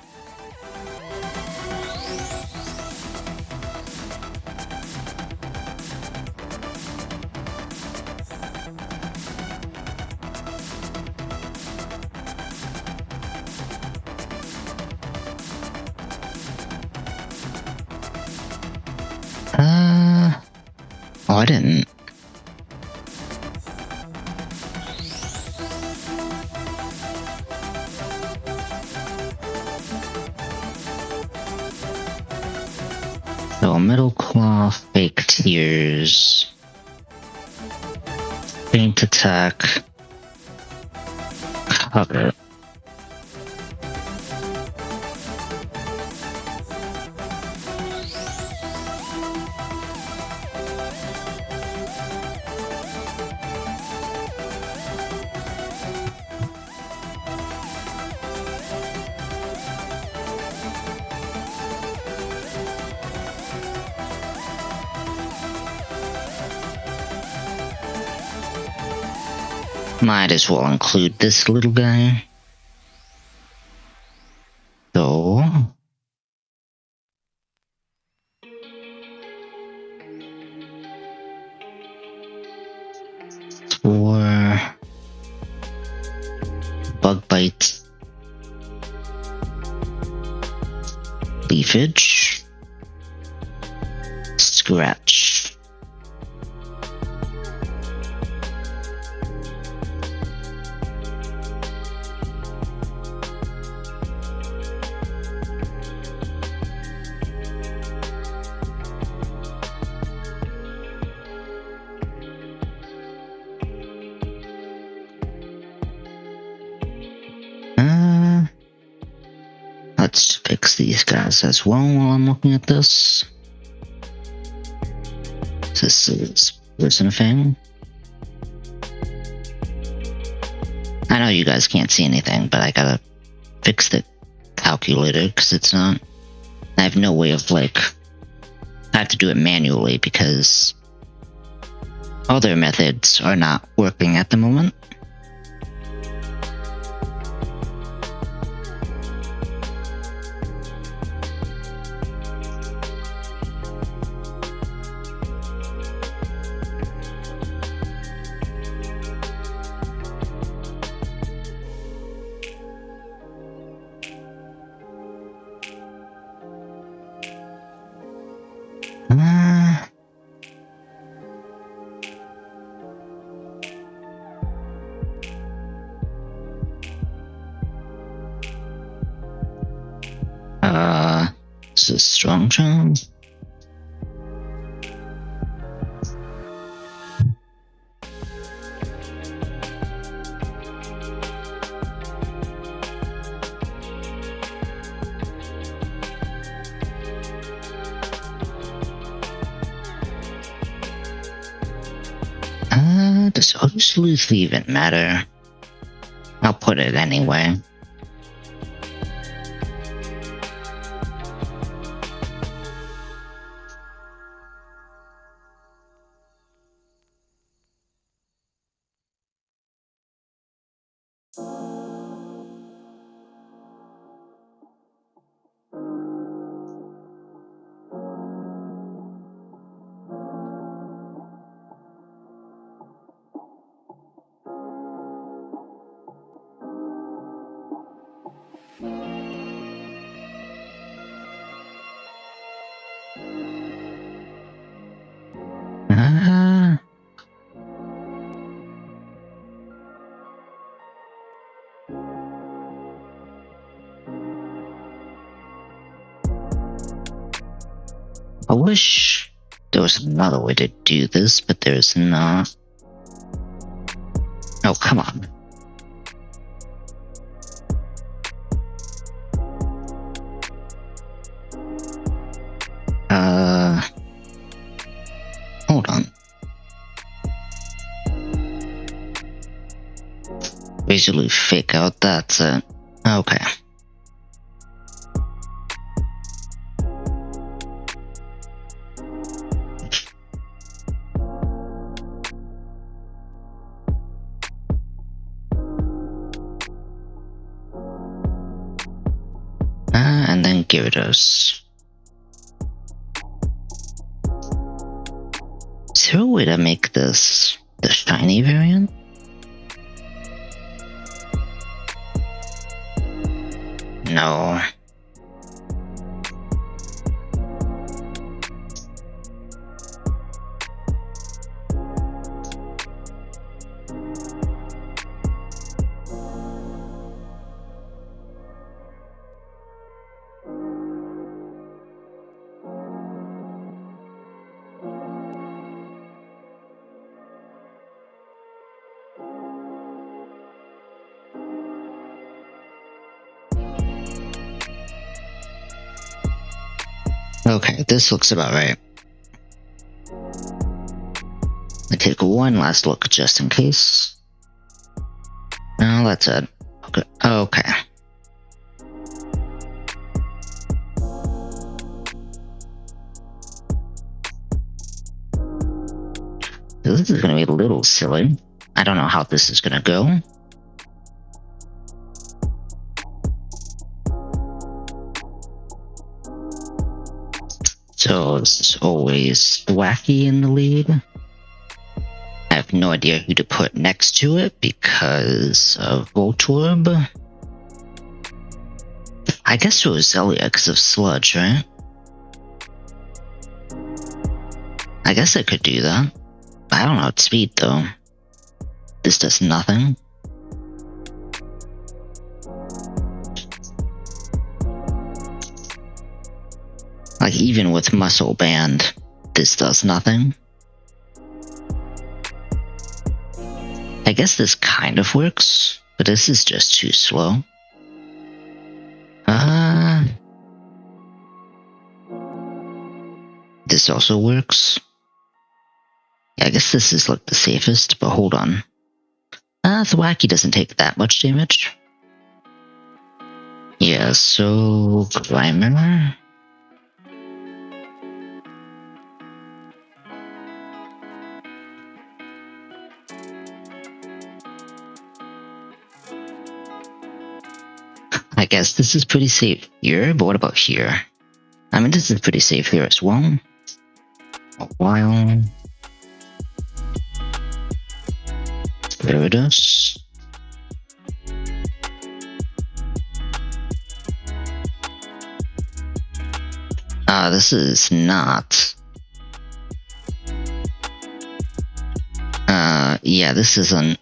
S1: Oh, I didn't. So, Metal Claw, Fake Tears, Faint Attack, Cover. Might as well include this little guy. So... For... Bug Bite. Leafage. Scratch. Let's fix these guys as well while I'm looking at this. This is person thing. I know you guys can't see anything, but I gotta fix the calculator because it's not. I have no way of I have to do it manually because other methods are not working at the moment. This is strong charm. Does obviously even matter? I'll put it anyway. I wish there was another way to do this, but there's not. Oh, come on. Hold on. Basically fake out, that's it. Okay. And then Gyarados. Is there a way to make this the shiny variant? No. Okay, this looks about right. I take one last look just in case. No, that's it. Okay. Okay. This is gonna be a little silly. I don't know how this is gonna go. So this is always wacky in the lead. I have no idea who to put next to it because of Vtuber. I guess it was Zelia because of Sludge, right? I guess I could do that. I don't outspeed though. This does nothing. Like, even with Muscle Band, this does nothing. I guess this kind of works, but this is just too slow. this also works. Yeah, I guess this is like the safest, but hold on. The wacky doesn't take that much damage. Yeah, so Grimer. I guess this is pretty safe here, but what about here? I mean, this is pretty safe here as well. A while. There it is. This is not. Yeah, this isn't.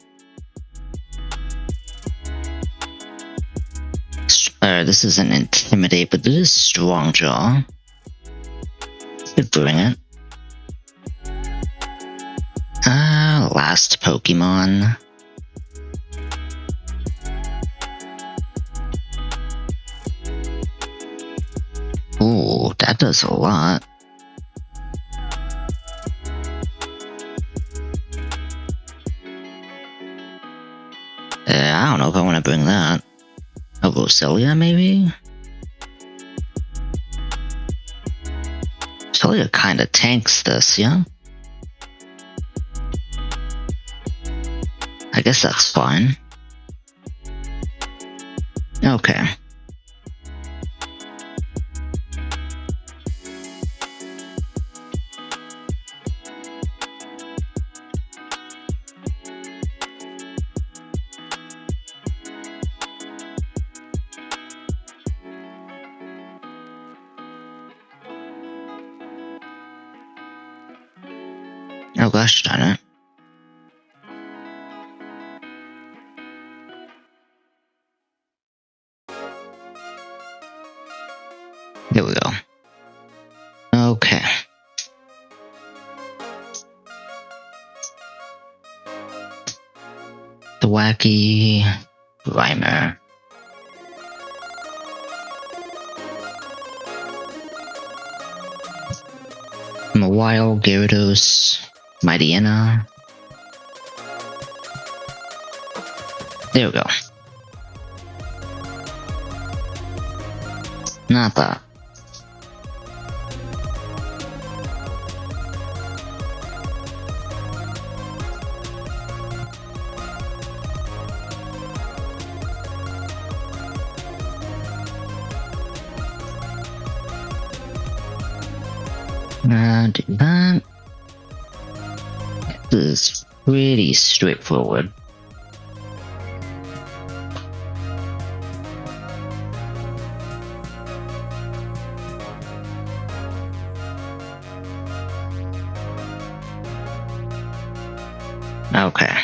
S1: This isn't Intimidate, but this is Strong Jaw. Could bring it. Last Pokemon. Ooh, that does a lot. I don't know if I want to bring that. A Roselia, maybe? Roselia kinda tanks this, yeah? I guess that's fine. Okay. Oh gosh darn it. Here we go. Okay. The wacky Grimer. Mawile, Gyarados, Mightyena. There we go. Not that. Do that. This is pretty straightforward. Okay.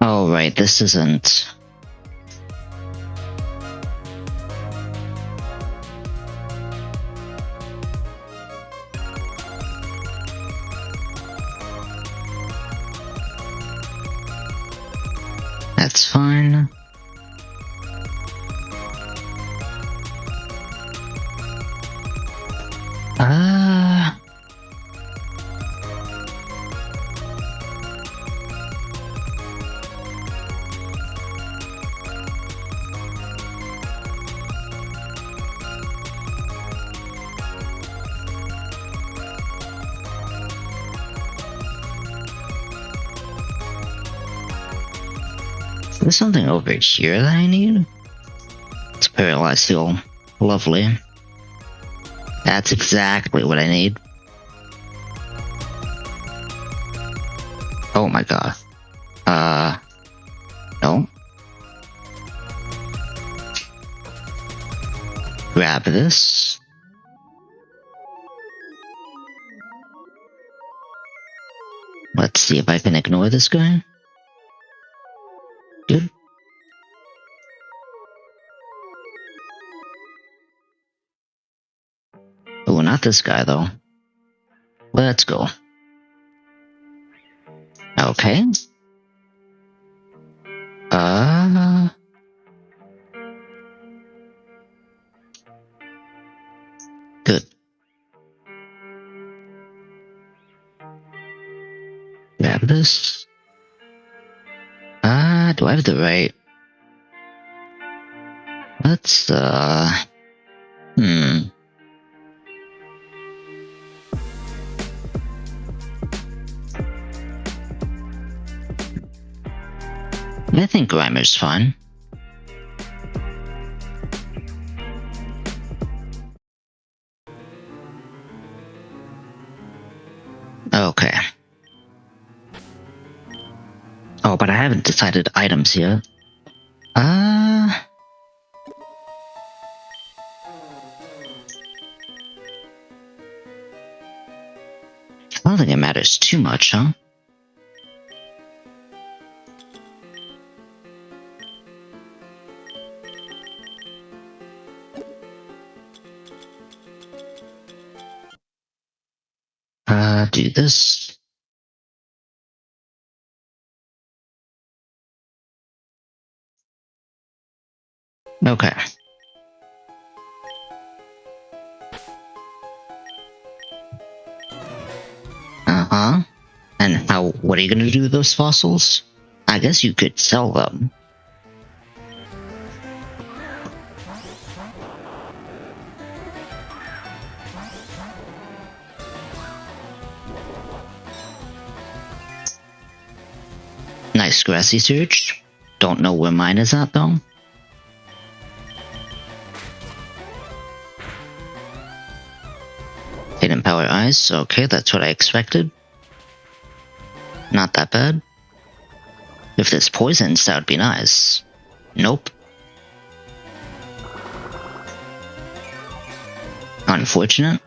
S1: Oh, right, this isn't. That's fine. There's something over here that I need. It's paralyzed heal. Lovely. That's exactly what I need. Oh my god. No. Grab this. Let's see if I can ignore this guy. Good. Oh, not this guy though. Let's go. Okay. this? Do I have the right? Let's, I think Grimer's fine. Okay. Oh, but I haven't decided items yet. I don't think it matters too much, huh? Do this. Okay. Uh-huh. And what are you gonna do with those fossils? I guess you could sell them. Nice grassy surge. Don't know where mine is at, though. Hidden power eyes. Okay, that's what I expected. Not that bad. If there's poisons, that would be nice. Nope. Unfortunate.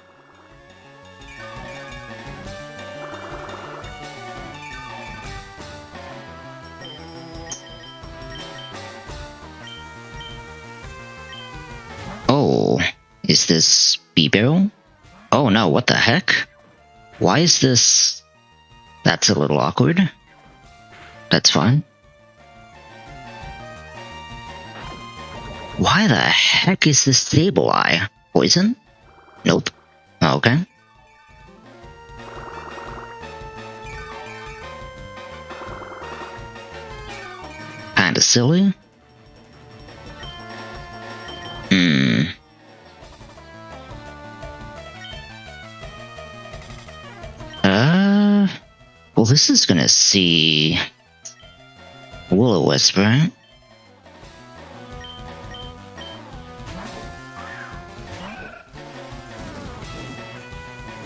S1: Oh, is this B-Barrel? Oh no, what the heck? Why is this... That's a little awkward. That's fine. Why the heck is this Sableye? Poison? Nope. Okay. Kinda silly. Well, this is gonna see... Will-O-Wisp, right?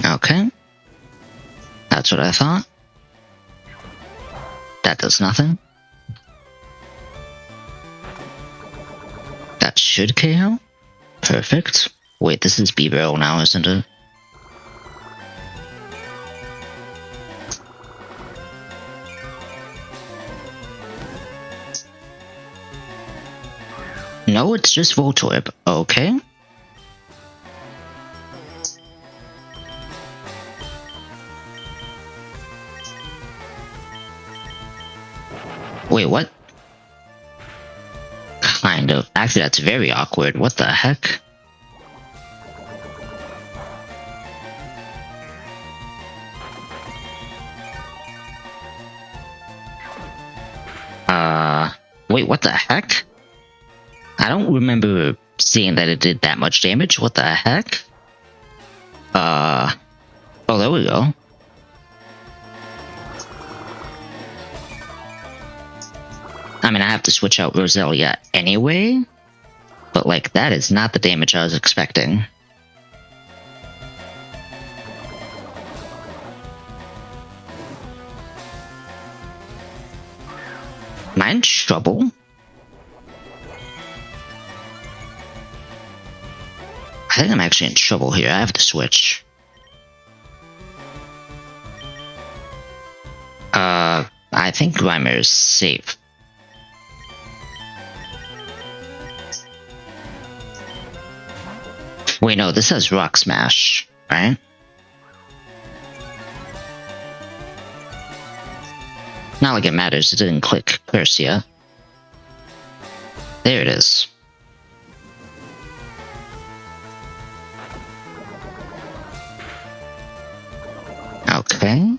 S1: Okay. That's what I thought. That does nothing. That should KO. Perfect. Wait, this is B-Barrel now, isn't it? No, it's just Vtuber. Okay. Wait, what? Kind of. Actually, that's very awkward. What the heck? Wait, what the heck? I don't remember seeing that it did that much damage. What the heck? Oh, there we go. I mean, I have to switch out Roselia anyway, but like, that is not the damage I was expecting. Am I in trouble? I think I'm actually in trouble here. I have to switch. I think Grimer is safe. Wait, no, this has Rock Smash, right? Not like it matters, it didn't click Curse yet. There it is. Okay.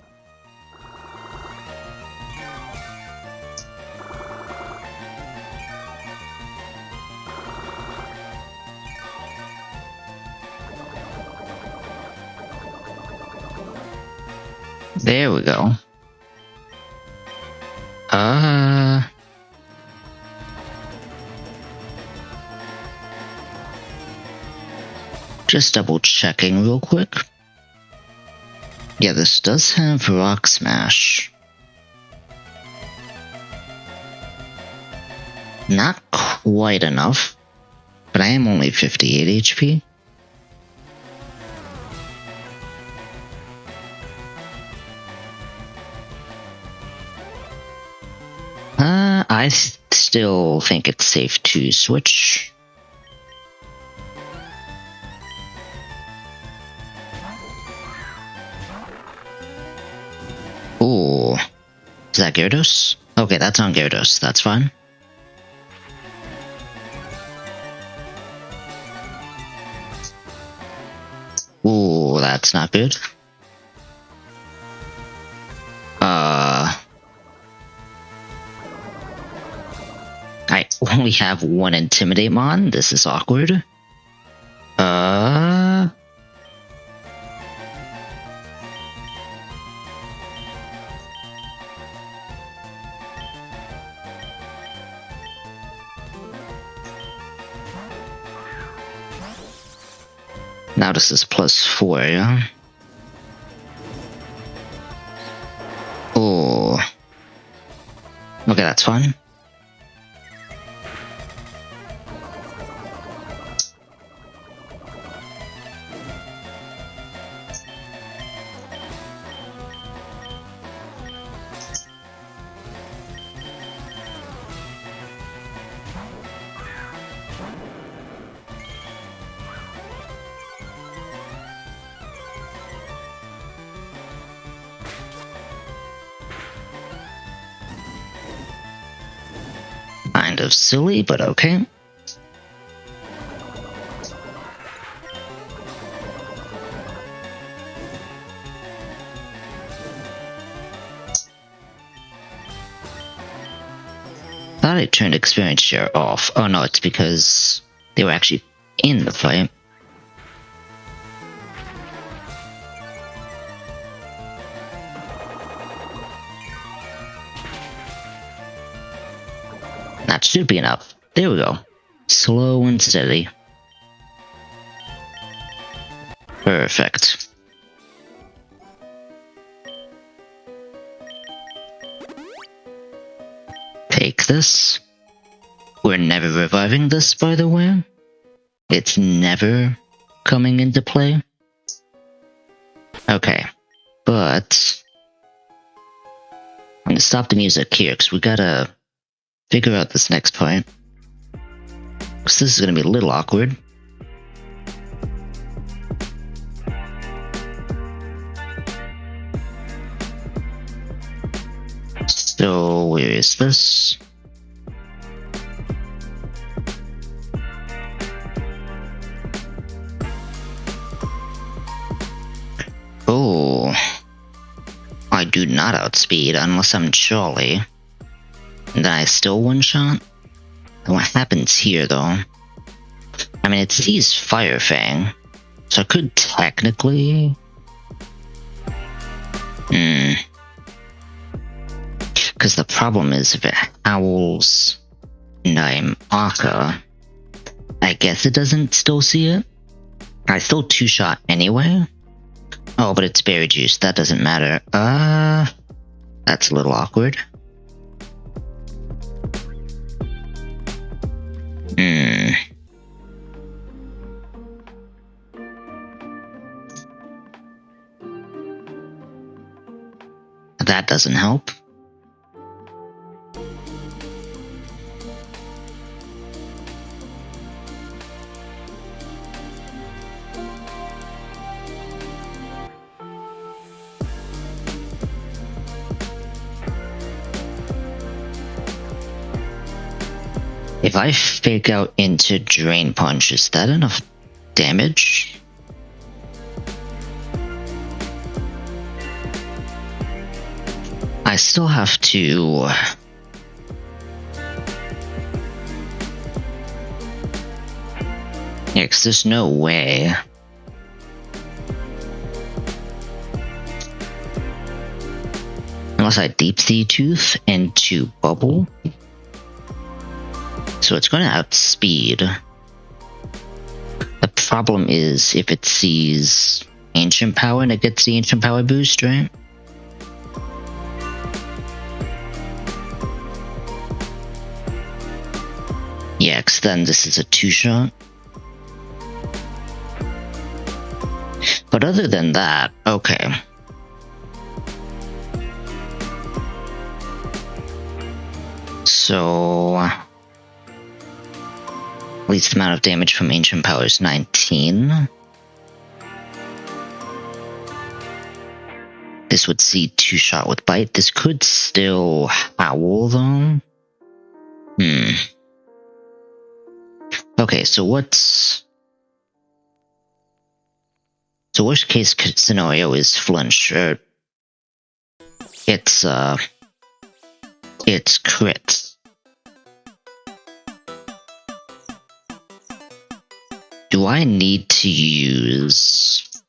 S1: There we go. Just double checking real quick. Yeah, this does have Rock Smash. Not quite enough, but I am only 58 HP. I still think it's safe to switch. Ooh. Is that Gyarados? Okay, that's on Gyarados. That's fine. Ooh, that's not good. I only have one Intimidate Mon. This is awkward. Now this is +4, yeah? Oh. Okay, that's fine. Kind of silly, but okay. Thought I turned experience share off. Oh no, it's because they were actually in the fight. That should be enough. There we go. Slow and steady. Perfect. Take this. We're never reviving this, by the way. It's never coming into play. Okay. But I'm gonna stop the music here, because we gotta figure out this next point. Because this is gonna be a little awkward. So, where is this? Oh. I do not outspeed unless I'm Jolly. And then I still one-shot? What happens here, though? I mean, it sees Fire Fang, so I could technically... Because the problem is, if it howls and I'm Aka, I guess it doesn't still see it. I still two-shot anyway. Oh, but it's Berry Juice, that doesn't matter. That's a little awkward. That doesn't help. If I fake out into Drain Punch, is that enough damage? I still have to... Yeah, 'cause there's no way. Unless I Deep Sea Tooth into Bubble. So it's going to outspeed. The problem is if it sees Ancient Power and it gets the Ancient Power boost, right? Yeah, because then this is a 2-shot. But other than that, okay. So least amount of damage from Ancient Power is 19. This would see 2-shot with Bite. This could still Howl though. Okay, so what's... So worst case scenario is Flinch, or it's crits. Do I need to use...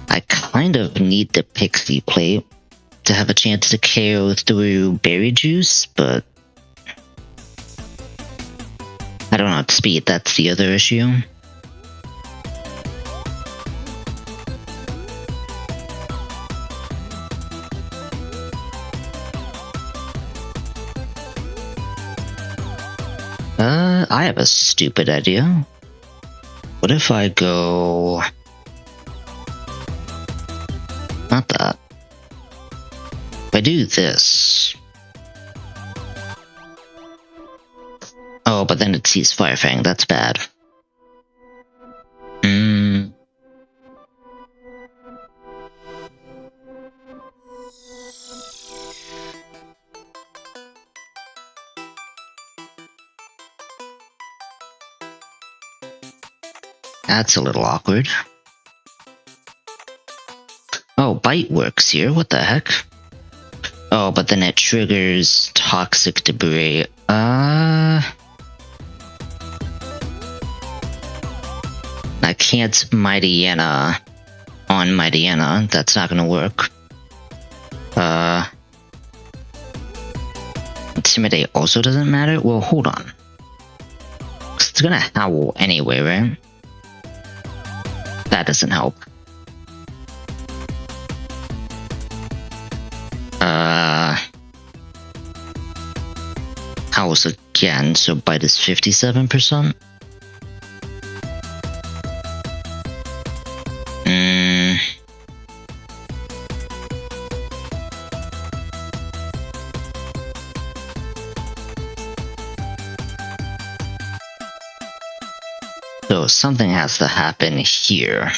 S1: I kind of need the Pixie Plate to have a chance to KO through Berry Juice, but I don't have speed, that's the other issue. I have a stupid idea. What if I go... Not that. If I do this... Oh, but then it sees Fire Fang, that's bad. That's a little awkward. Oh, Bite works here, what the heck? Oh, but then it triggers Toxic Debris. I can't Mightyena on Mightyena, that's not gonna work. Intimidate also doesn't matter? Well, hold on. It's gonna Howl anyway, right? That doesn't help. Howls again, so Bite is 57%. So something has to happen here.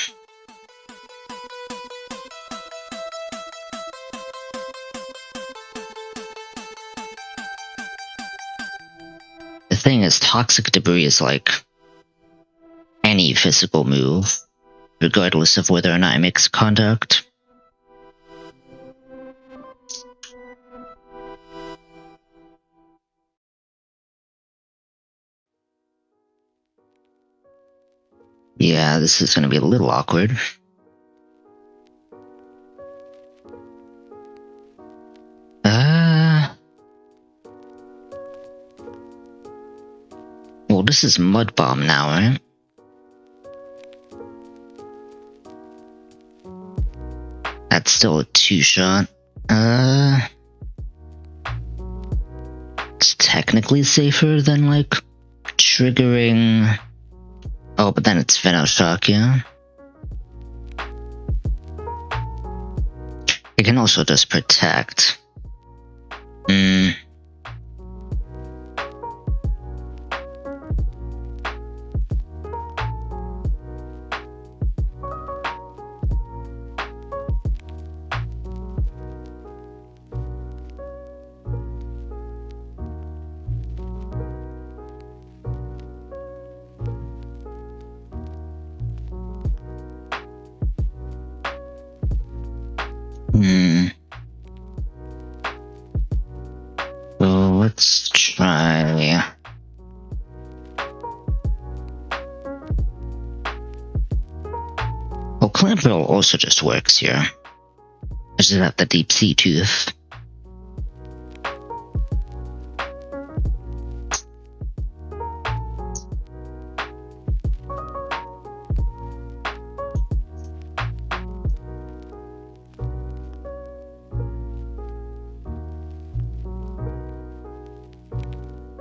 S1: The thing is, Toxic Debris is like any physical move, regardless of whether or not it makes contact. Yeah, this is going to be a little awkward. Well, this is Mud Bomb now, right? That's still a 2-shot. It's technically safer than, like, triggering... Oh, but then it's Venoshock, yeah? It can also just protect. So let's try... Oh, Clamp Pearl also just works here. I just have the deep sea tooth.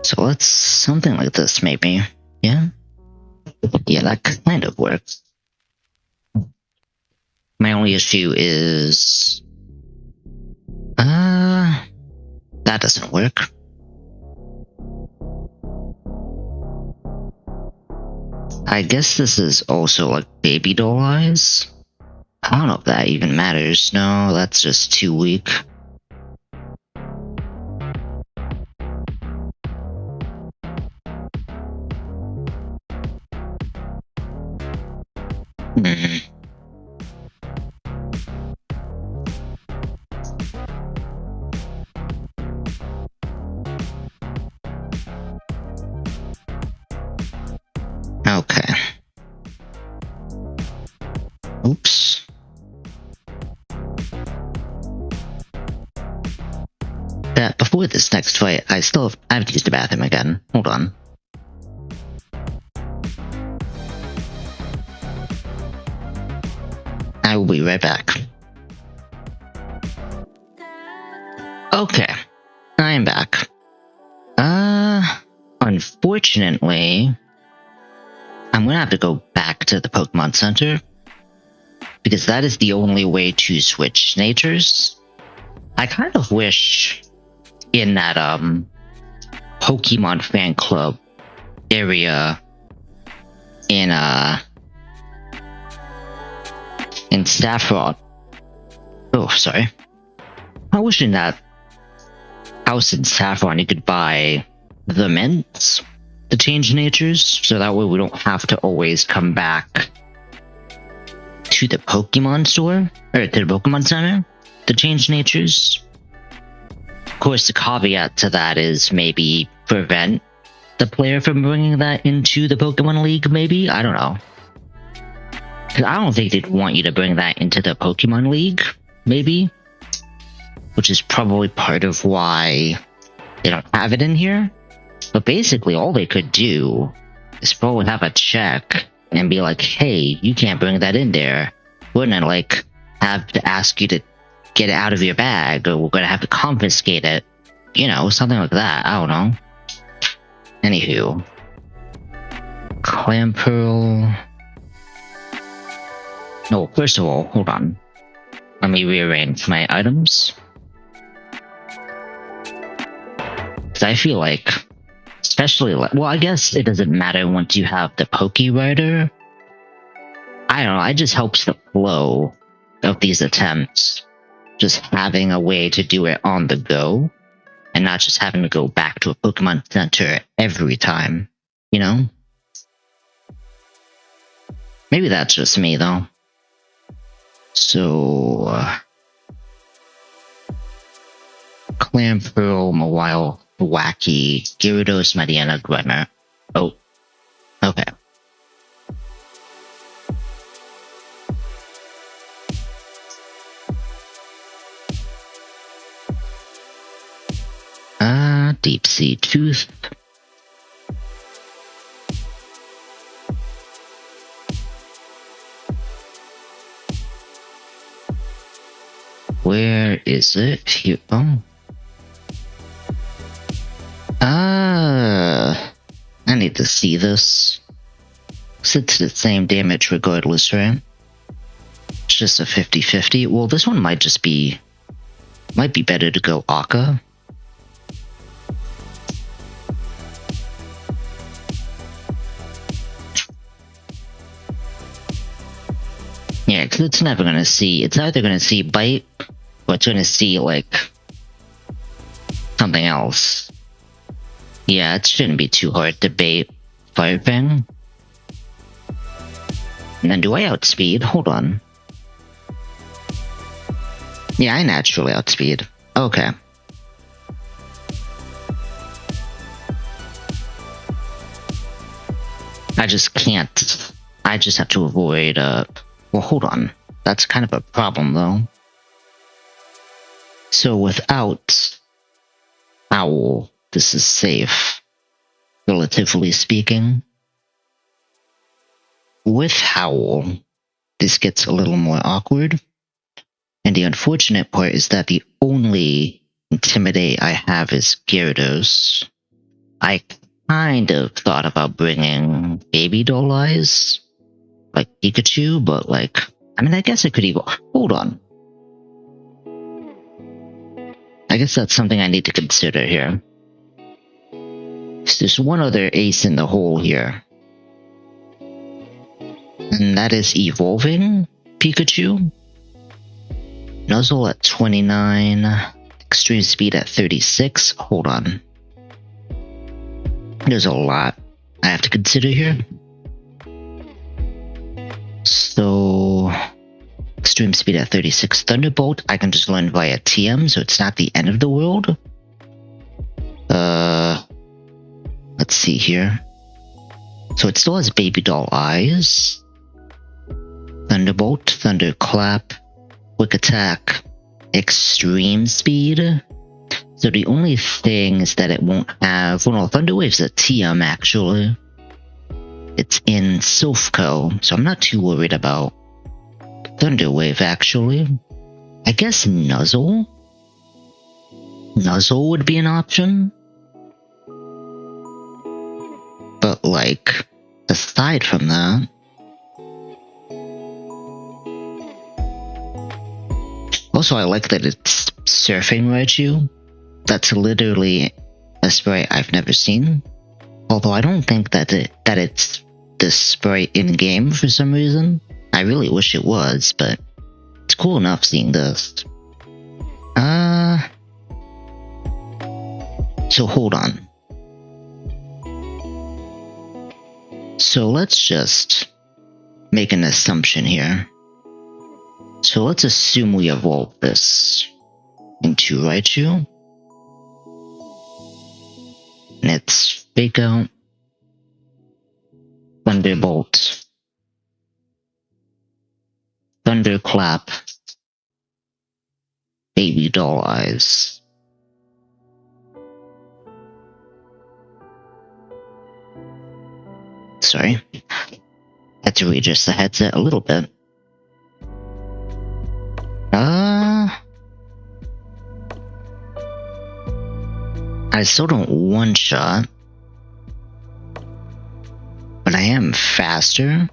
S1: So let's something like this, maybe. Yeah? Yeah, that kind of works. My only issue is... that doesn't work. I guess this is also like baby doll eyes? I don't know if that even matters. No, that's just too weak. Okay. Oops. Before this next fight, I have to use the bathroom again. Hold on. I will be right back. Okay. I am back. Unfortunately, I'm gonna have to go back to the Pokemon Center, because that is the only way to switch natures. I kind of wish in that, Pokemon fan club area in Saffron. Oh, sorry. I wish in that house in Saffron you could buy the mints to change natures, so that way we don't have to always come back to the Pokemon store, or to the Pokemon Center, to change natures. Of course, the caveat to that is maybe prevent the player from bringing that into the Pokemon League, maybe? I don't know. Because I don't think they'd want you to bring that into the Pokemon League, maybe? Which is probably part of why they don't have it in here. But basically, all they could do is probably have a check and be like, hey, you can't bring that in there. We're gonna, like, have to ask you to get it out of your bag, or we're gonna have to confiscate it. You know, something like that. I don't know. Anywho. Clam Pearl. No, first of all, hold on. Let me rearrange my items. Because I feel like, especially, well, I guess it doesn't matter once you have the Poke Rider. I don't know, it just helps the flow of these attempts. Just having a way to do it on the go, and not just having to go back to a Pokemon Center every time, you know? Maybe that's just me, though. So... Clam Pearl, Mawile, Wacky, Gyarados, Mediana, Grimer. Oh. Okay. Deep Sea Tooth. Where is it? Here. Oh. I need to see this. It's the same damage regardless, right? It's just a 50-50. Well, this one might just be... might be better to go Akka. Yeah, because it's never gonna see... it's either gonna see Bite, or it's gonna see, like... something else. Yeah, it shouldn't be too hard to bait Fire Fang. And then do I outspeed? Hold on. Yeah, I naturally outspeed. Okay. I just can't... I just have to avoid, well, hold on. That's kind of a problem, though. So without Owl, this is safe, relatively speaking. With Howl, this gets a little more awkward. And the unfortunate part is that the only Intimidate I have is Gyarados. I kind of thought about bringing Baby Doll Eyes, like Pikachu, but like, I mean, I guess it could even... Hold on. I guess that's something I need to consider here. There's one other ace in the hole here. And that is evolving Pikachu. Nuzzle at 29. Extreme speed at 36. Hold on. There's a lot I have to consider here. So... Extreme speed at 36. Thunderbolt, I can just learn via TM, so it's not the end of the world. Let's see here. So it still has Baby Doll Eyes. Thunderbolt, Thunderclap, Quick Attack, Extreme Speed. So the only thing is that it won't have... Well, no, Thunder Wave's a TM, actually. It's in Silphco, so I'm not too worried about Thunder Wave, actually. I guess Nuzzle? Nuzzle would be an option. But, like, aside from that... Also, I like that it's Surfing Raichu. That's literally a sprite I've never seen. Although I don't think that it's the sprite in-game for some reason. I really wish it was, but it's cool enough seeing this. So hold on. So let's just make an assumption here. So let's assume we evolve this into Raichu. And it's Fake Out, Thunderbolt, Thunderclap, Baby Doll Eyes. Sorry. Had to readjust the headset a little bit. I still don't one-shot. But I am faster.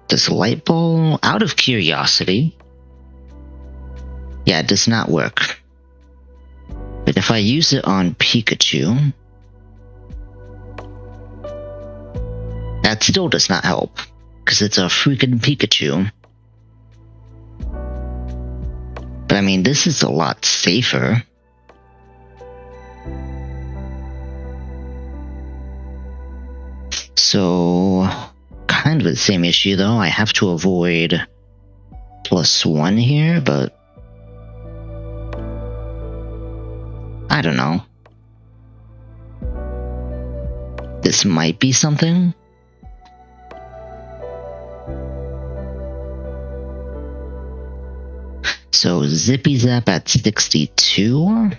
S1: Does Light Ball, out of curiosity... Yeah, it does not work. But if I use it on Pikachu... That still does not help. Because it's a freaking Pikachu. But I mean, this is a lot safer. So, kind of the same issue though. I have to avoid +1 here, but I don't know. This might be something. So, Zippy Zap at 62.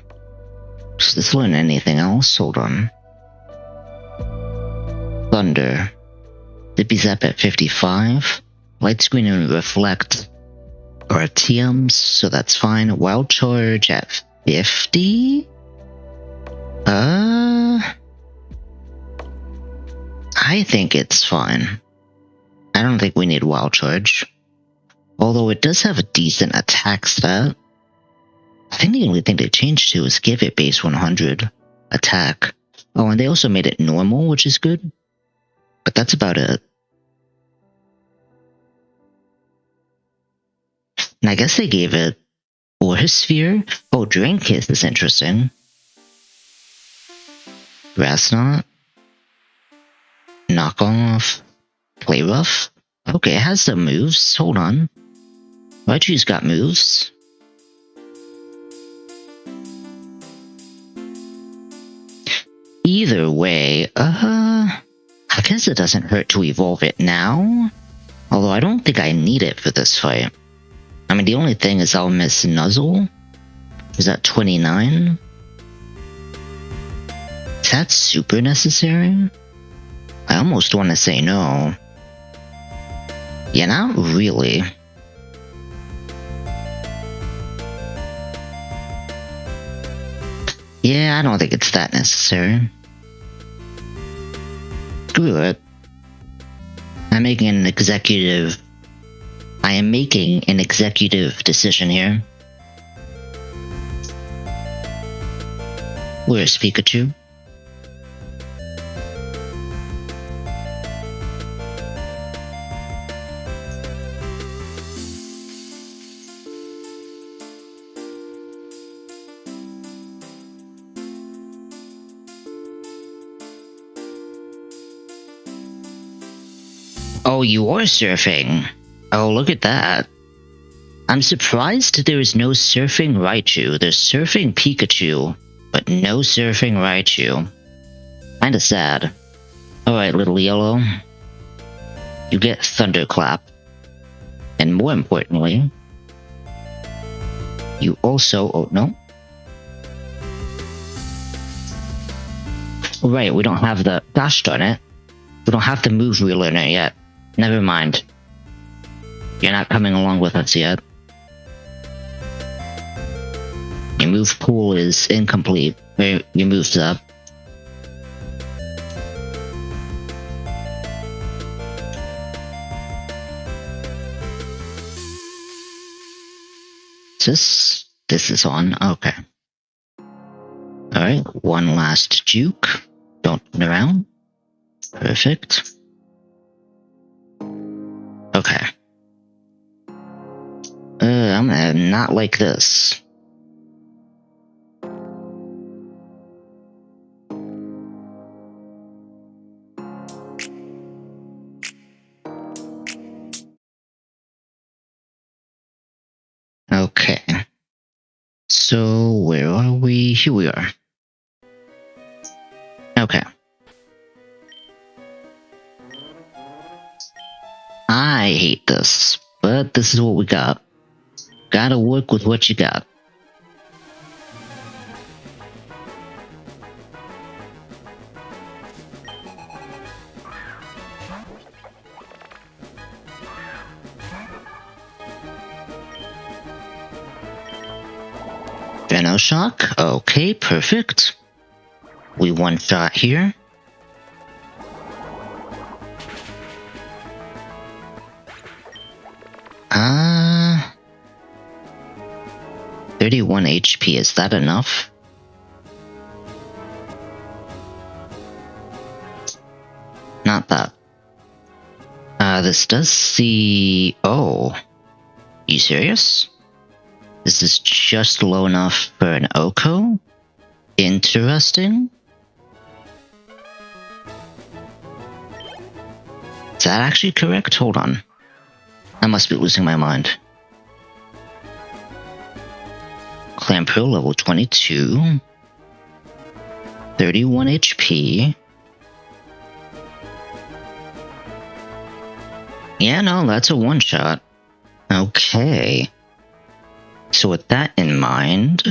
S1: Does this learn anything else? Hold on. Thunder. Zippy Zap at 55. Light Screen and Reflect are TMs, so that's fine. Wild Charge at 50? I think it's fine. I don't think we need Wild Charge. Although it does have a decent attack stat. I think the only thing they changed to is give it base 100 attack. Oh, and they also made it normal, which is good. But that's about it. And I guess they gave it Aura Sphere. Oh, Drain Kiss is interesting. Grass Knot. Knock Off. Play Rough. Okay, it has some moves. Hold on. Raichu's got moves. Either way, I guess it doesn't hurt to evolve it now. Although I don't think I need it for this fight. I mean, the only thing is I'll miss Nuzzle. Is that 29? Is that super necessary? I almost want to say no. Yeah, not really. Yeah, I don't think it's that necessary. Screw it. I am making an executive decision here. Where's Pikachu? Oh, you are surfing. Oh, look at that. I'm surprised there is no surfing Raichu. There's surfing Pikachu, but no surfing Raichu. Kinda sad. Alright, little yellow. You get Thunderclap. And more importantly, you also... Oh, no. Right, we don't have the... Gosh darn it. We don't have the move relearner yet. Never mind. You're not coming along with us yet. Your move pool is incomplete. Your move's up. This is on? Okay. Alright, one last juke. Don't turn around. Perfect. Okay. I'm gonna not like this. Okay. So, where are we? Here we are. Okay. I hate this, but this is what we got. Gotta work with what you got. Venoshock? Okay, perfect. We one shot here. Ah. 31 HP, is that enough? Not that. This does see... Oh. You serious? This is just low enough for an Oko? Interesting. Is that actually correct? Hold on. I must be losing my mind. Clamperl level 22. 31 HP. Yeah, no, that's a one-shot. Okay. So with that in mind...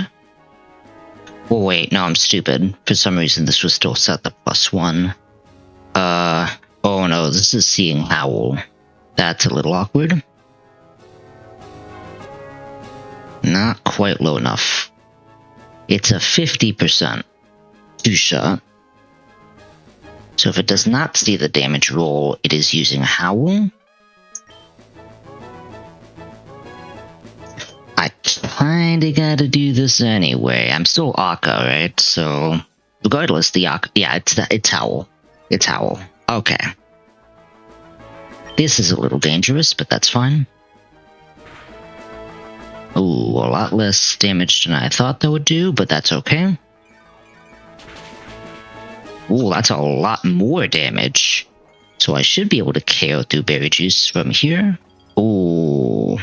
S1: Oh wait, no, I'm stupid. For some reason this was still set the +1. Oh no, this is seeing Howl. That's a little awkward. Not quite low enough. It's a 50% two-shot. So if it does not see the damage roll, it is using Howl. I kinda gotta do this anyway. I'm still Akka, right? So, regardless, the Akka... Yeah, it's Howl. It's Howl. Okay. This is a little dangerous, but that's fine. Ooh, a lot less damage than I thought that would do, but that's okay. Ooh, that's a lot more damage. So I should be able to KO through Berry Juice from here. Ooh.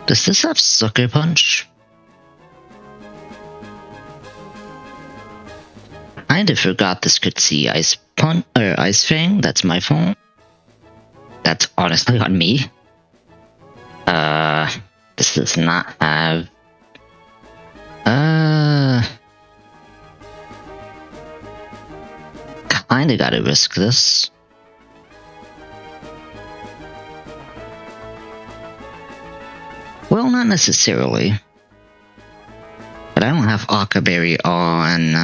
S1: Does this have Sucker Punch? kinda forgot this could see Ice Punch or Ice Fang. That's my fault. That's honestly on me. This does not have. Kinda gotta risk this. Well, not necessarily. But I don't have Ockaberry on.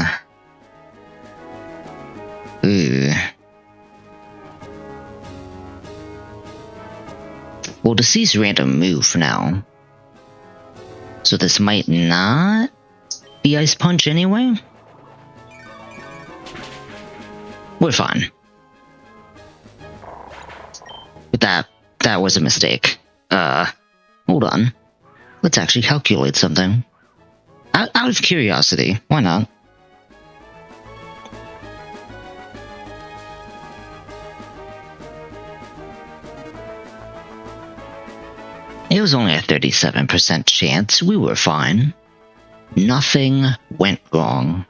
S1: Ooh. Well, the C's random move now. So this might not be Ice Punch anyway? We're fine. But that was a mistake. Hold on. Let's actually calculate something. Out of curiosity, why not? It was only a 37% chance. We were fine. Nothing went wrong.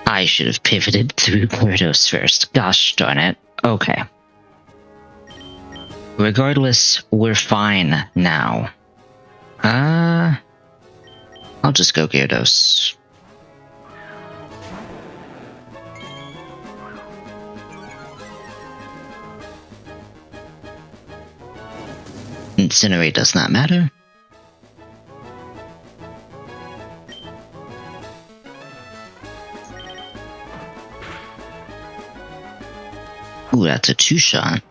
S1: I should have pivoted through Gyarados first. Gosh darn it. Okay. Regardless, we're fine now. I'll just go Gyarados. Incinerate does not matter. Ooh, that's a 2-shot.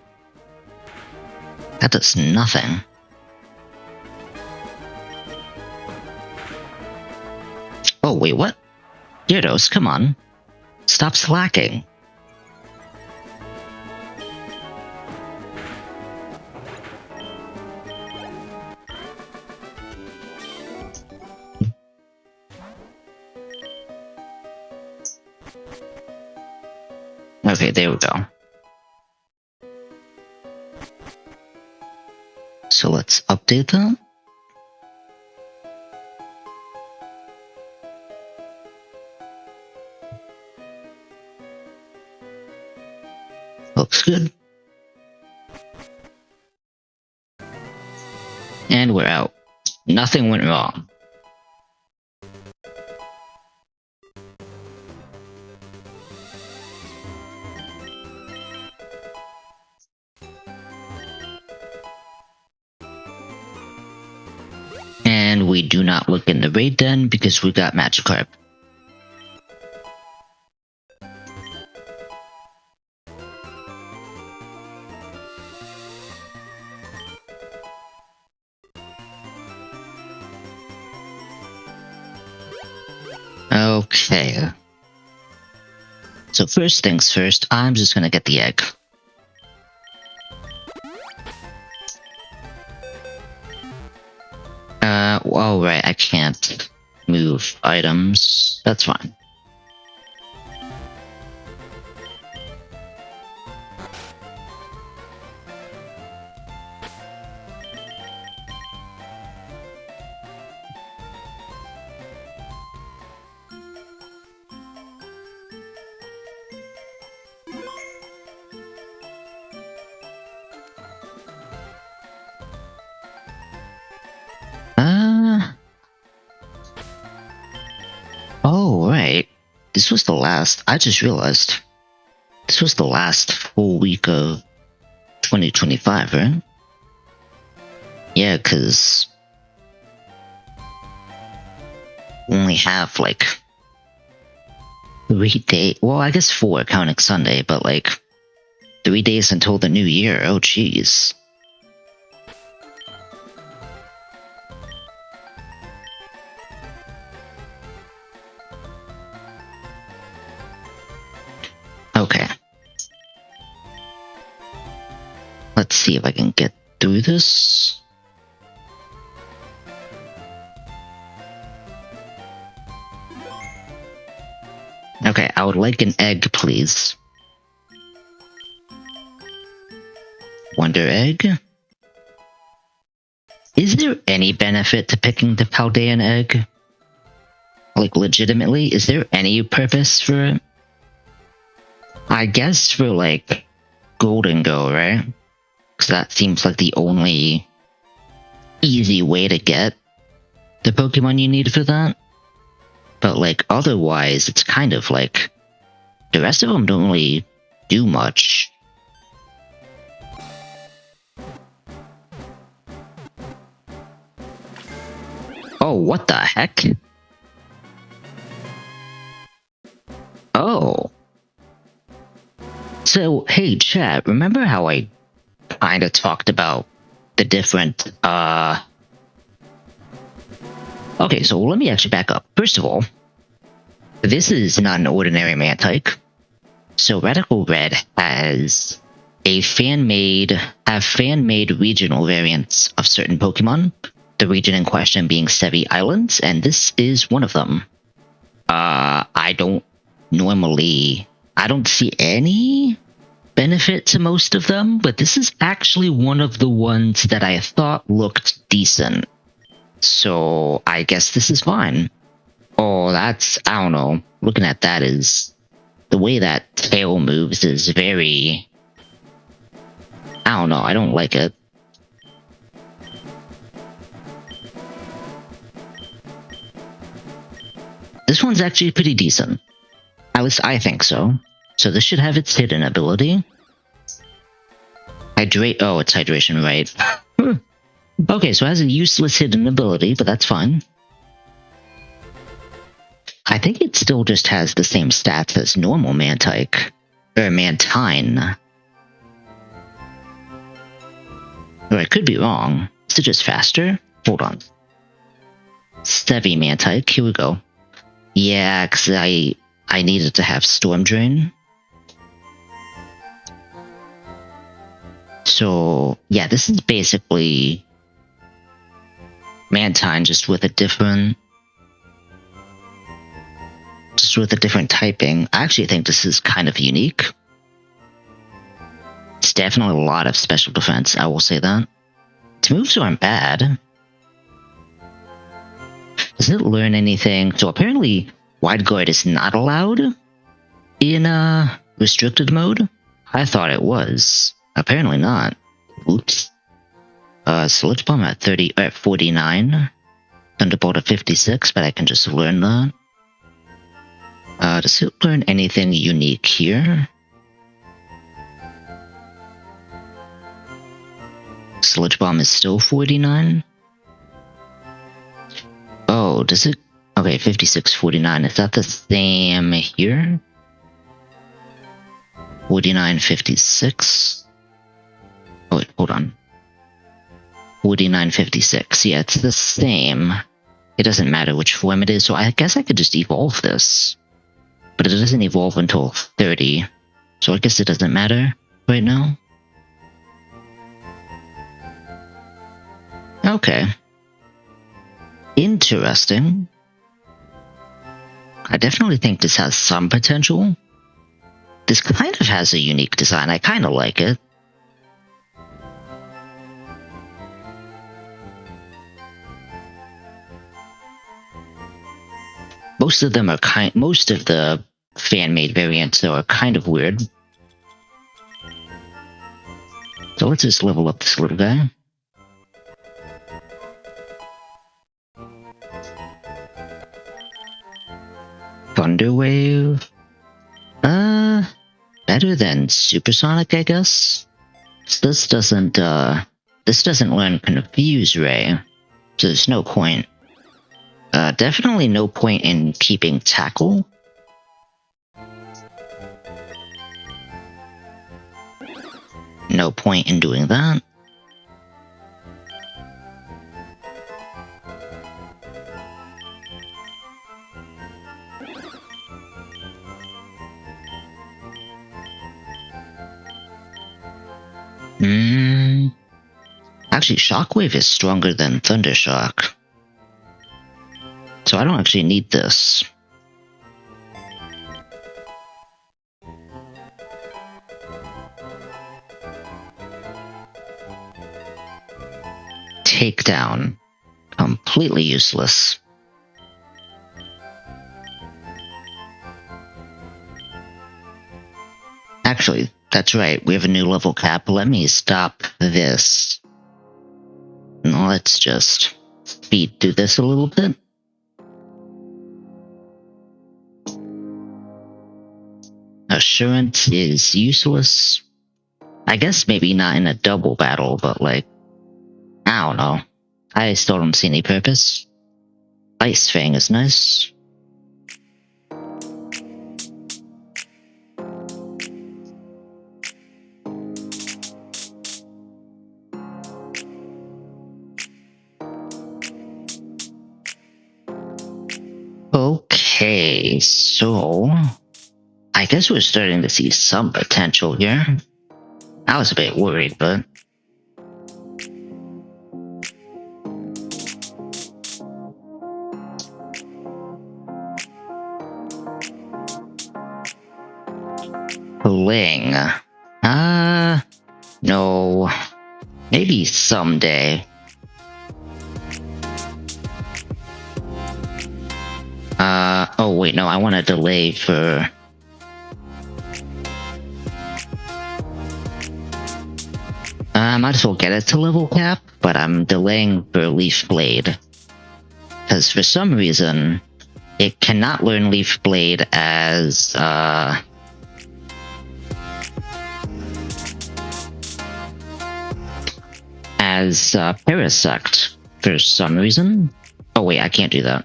S1: That does nothing. Oh, wait, what? Gyarados, come on. Stop slacking. Okay, there we go. So let's update them. Looks good. And we're out. Nothing went wrong. And we do not look in the raid den because we got Magikarp. Okay. So first things first, I'm just gonna get the egg. Oh right, I can't move items. That's fine. Oh, right. This was the last. I just realized. This was the last full week of 2025, right? Yeah, because we only have like 3 days. Well, I guess 4 counting Sunday, but like 3 days until the new year. Oh, jeez. Okay. Let's see if I can get through this. Okay, I would like an egg, please. Wonder Egg? Is there any benefit to picking the Paldean egg? Like, legitimately, is there any purpose for it? I guess for, like, Golden Go, right? Because that seems like the only easy way to get the Pokemon you need for that. But, like, otherwise, it's kind of like, the rest of them don't really do much. Oh, what the heck? Oh. So, hey, chat, remember how I kinda talked about the different, Okay, so let me actually back up. First of all, this is not an ordinary Mantike. So Radical Red has fan-made regional variants of certain Pokemon, the region in question being Sevi Islands, and this is one of them. I don't see any benefit to most of them, but this is actually one of the ones that I thought looked decent. So I guess this is fine. Oh, I don't know. Looking at that is, the way that tail moves is very, I don't know, I don't like it. This one's actually pretty decent. At least I think so. So this should have its hidden ability. Oh, it's hydration, right. Okay, so it has a useless hidden ability, but that's fine. I think it still just has the same stats as normal Mantike. Or Mantine. Or I could be wrong. Is it just faster? Hold on. Sevi Mantike, here we go. Yeah, because I needed to have Storm Drain. So, yeah, this is basically Mantine just with a different typing. I actually think this is kind of unique. It's definitely a lot of special defense, I will say that. Its moves aren't bad. Does it learn anything? So apparently, Wide Guard is not allowed in restricted mode. I thought it was. Apparently not. Oops. Sludge Bomb at 49. Thunderbolt at 56, but I can just learn that. Does it learn anything unique here? Sludge Bomb is still 49. Oh, does it? Okay, 56, 49. Is that the same here? 49, 56. Oh, wait, hold on. 49, 56. Yeah, it's the same. It doesn't matter which form it is, so I guess I could just evolve this. But it doesn't evolve until 30. So I guess it doesn't matter right now. Okay. Interesting. I definitely think this has some potential. This kind of has a unique design. I kind of like it. Most of the fan-made variants though are kind of weird. So let's just level up this little guy. Thunder Wave. Better than Supersonic, I guess. This doesn't learn Confuse Ray, so there's no point. Definitely no point in keeping Tackle. No point in doing that. Actually, Shockwave is stronger than Thundershock. So I don't actually need this. Takedown. Completely useless. Actually, that's right. We have a new level cap. Let me stop this. Let's just speed through this a little bit. Assurance is useless. I guess maybe not in a double battle, but like, I don't know. I still don't see any purpose. Ice Fang is nice. Okay, so I guess we're starting to see some potential here. I was a bit worried, but Bling. No. Maybe someday. Oh wait, no, I want to delay for... I might as well get it to level cap, but I'm delaying for Leaf Blade. Because for some reason, it cannot learn Leaf Blade as, Parasect for some reason. Oh wait, I can't do that.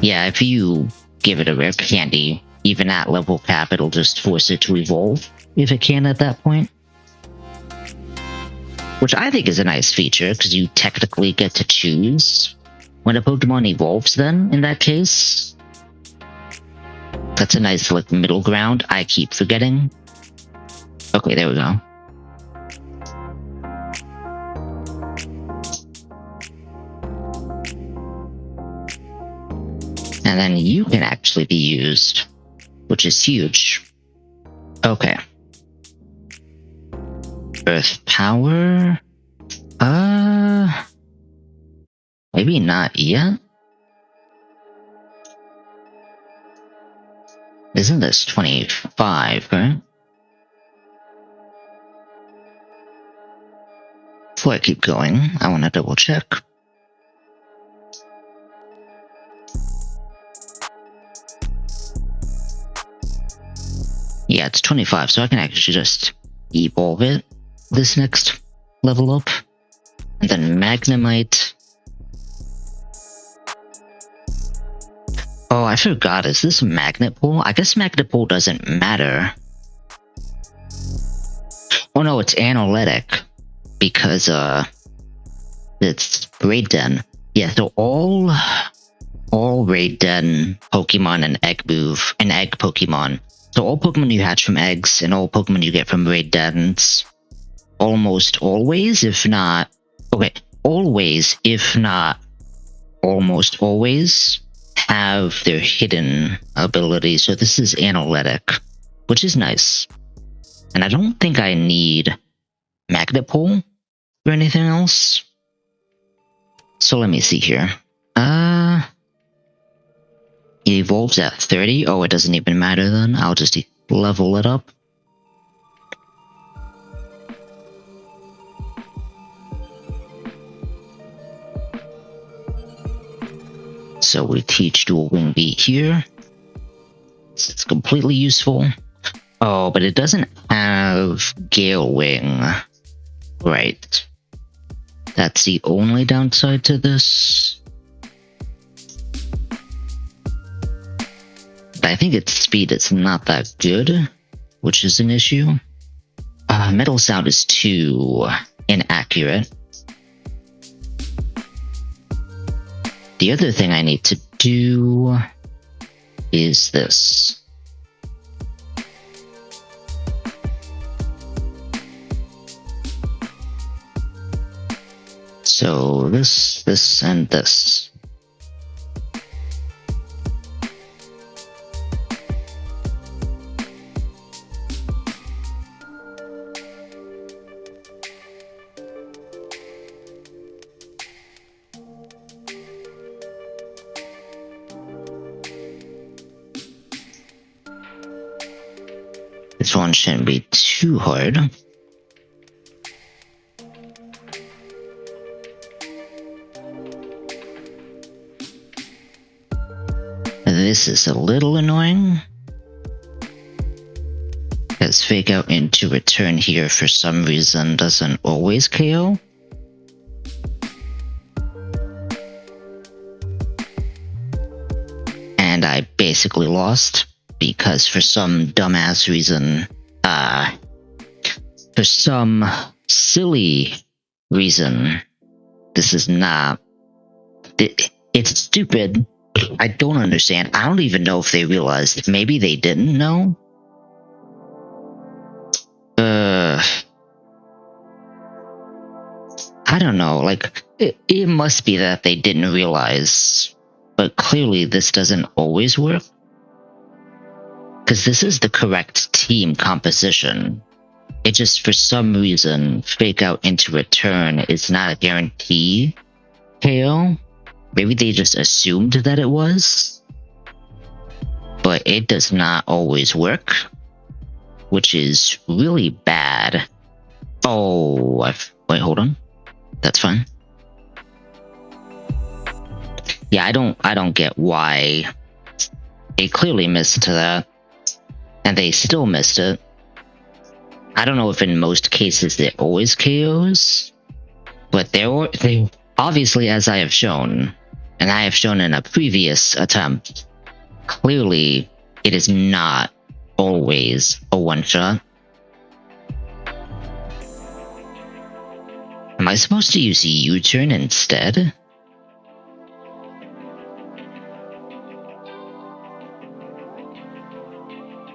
S1: Yeah, if you give it a rare candy, even at level cap, it'll just force it to evolve, if it can at that point. Which I think is a nice feature, because you technically get to choose when a Pokemon evolves then, in that case. That's a nice, like, middle ground I keep forgetting. Okay, there we go. And then you can actually be used, which is huge. Okay. Earth Power? Maybe not yet? Isn't this 25, right? Before I keep going, I want to double check. Yeah, it's 25, so I can actually just evolve it this next level up. And then Magnemite. Oh, I forgot, is this Magnet Pull? I guess Magnet Pull doesn't matter. Oh no, it's Analytic. Because, it's Raid Den. Yeah, so all Raid Den Pokemon and Egg Pokemon. So all Pokemon you hatch from eggs and all Pokemon you get from Raid Dens, almost always, if not... Okay, always, if not almost always, have their hidden abilities. So this is Analytic, which is nice. And I don't think I need Magnet Pull or anything else. So let me see here. It evolves at 30. Oh, it doesn't even matter then. I'll just level it up. So we teach Dual Wing Beat here. It's completely useful. Oh, but it doesn't have Gale Wing. Right. That's the only downside to this. I think its speed is not that good, which is an issue. Metal Sound is too inaccurate. The other thing I need to do is this. So this, and this. This one shouldn't be too hard. This is a little annoying, because fake out into return here for some reason doesn't always KO. And I basically lost because for some dumbass reason, for some silly reason, this is not. It's stupid. I don't understand. I don't even know if they realized. Maybe they didn't know. I don't know. Like, it must be that they didn't realize. But clearly this doesn't always work. Because this is the correct team composition. It just, for some reason, fake out into return is not a guarantee KO. Maybe they just assumed that it was. But it does not always work. Which is really bad. Oh, wait, hold on. That's fine. Yeah, I don't get why they clearly missed that, and they still missed it. I don't know if in most cases it always KOs, but they obviously, as I have shown, and I have shown in a previous attempt, clearly it is not always a one-shot. Am I supposed to use U-turn instead?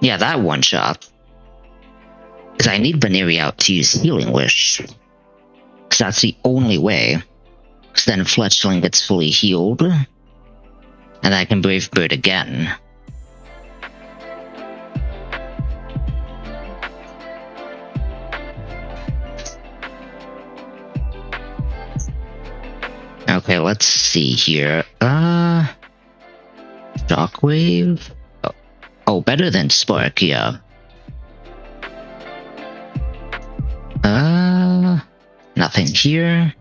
S1: Yeah, that one shot. Because I need Baneri out to use Healing Wish. Because that's the only way. Because then Fletchling gets fully healed. And I can Brave Bird again. Okay, let's see here. Shockwave? Oh, better than Spark, yeah. Nothing here.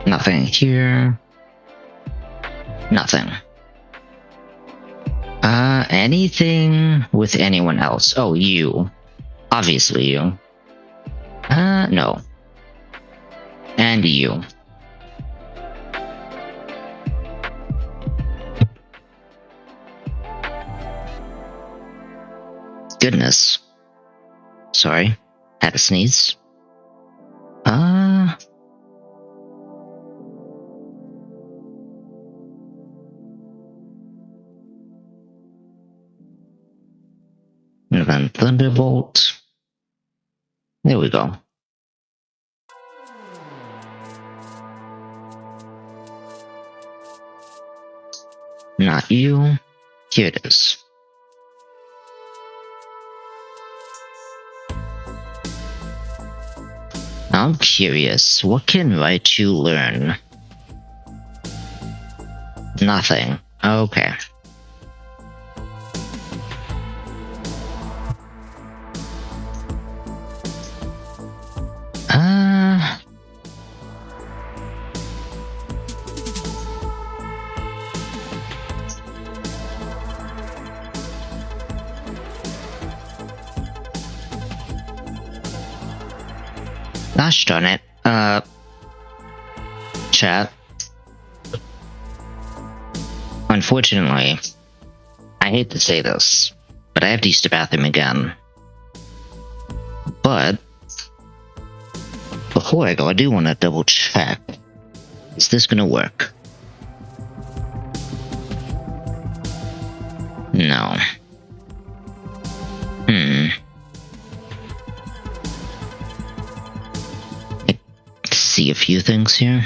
S1: Nothing here. Nothing. Anything with anyone else? Oh, you. Obviously you. No. And you. Goodness. Sorry. Had to sneeze. And then Thunderbolt. There we go. Not you. Here it is. I'm curious, what can Raichu learn? Nothing. Okay. Gosh darn it. Chat. Unfortunately, I hate to say this, but I have to use the bathroom again. But before I go, I do want to double check. Is this gonna work? No. See a few things here.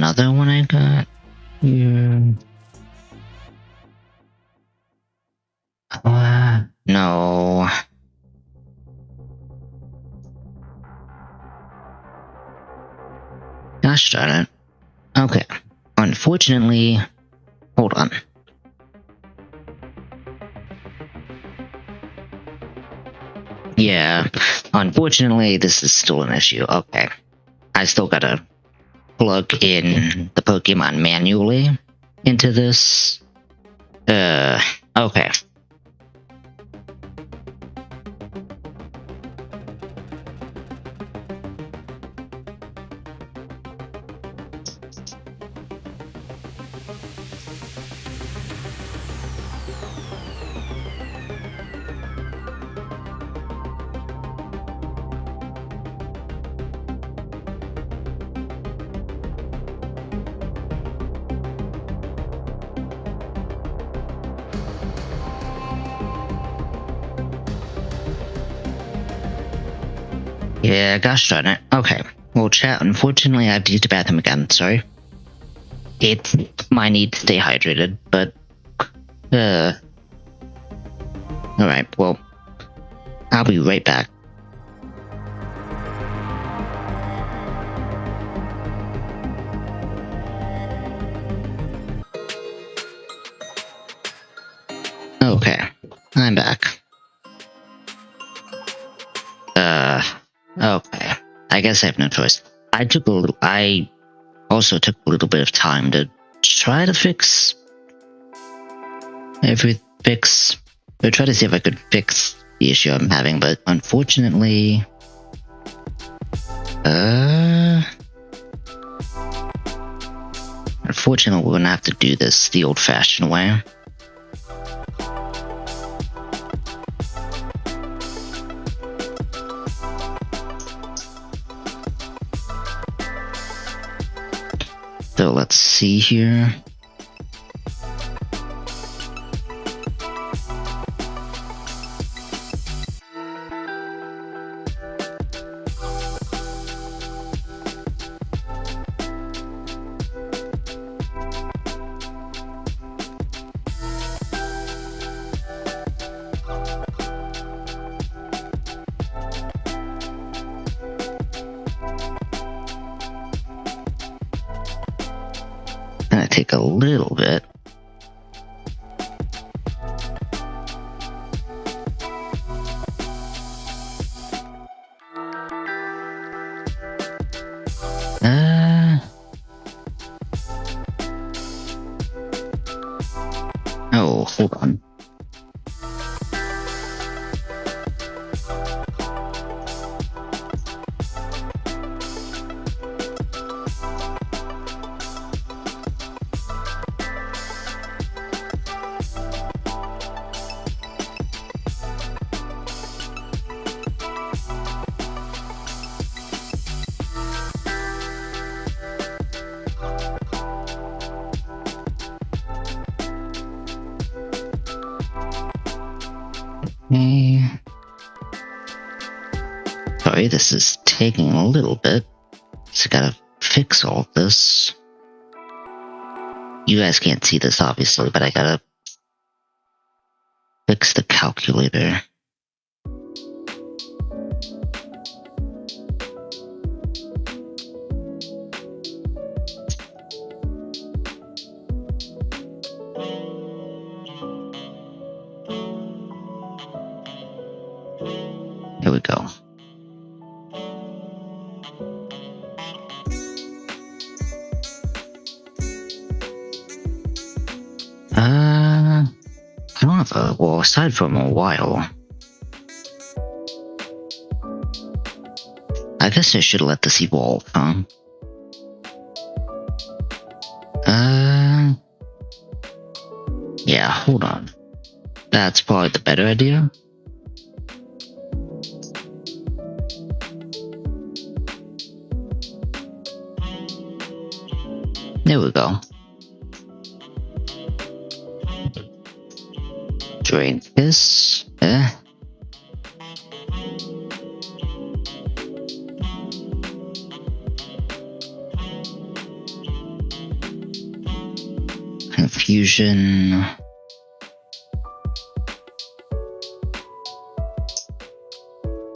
S1: another one I got here? No. Gosh darn it. Okay. Unfortunately, hold on. Yeah, unfortunately, this is still an issue. Okay. I still gotta plug in the Pokemon manually into this. Okay. Yeah, gosh darn it. Okay. Well, chat, unfortunately, I have to use the bathroom again. Sorry. It's my need to stay hydrated, but, alright, well, I'll be right back. Okay, I'm back. Okay. I guess I have no choice. I also took a little bit of time to try to try to see if I could fix the issue I'm having, but unfortunately, we're gonna have to do this the old-fashioned way. So let's see here. Gonna take a little bit. Oh, hold on. Okay. Sorry, this is taking a little bit. So I gotta fix all of this. You guys can't see this obviously, but I gotta fix the calculator. Here we go. I don't have a, well, aside from a while. I guess I should let this evolve, huh? Yeah, hold on. That's probably the better idea. There we go. Drain this. Explosion.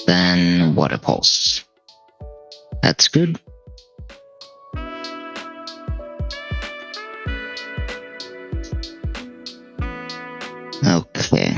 S1: Then Water Pulse. That's good. Okay.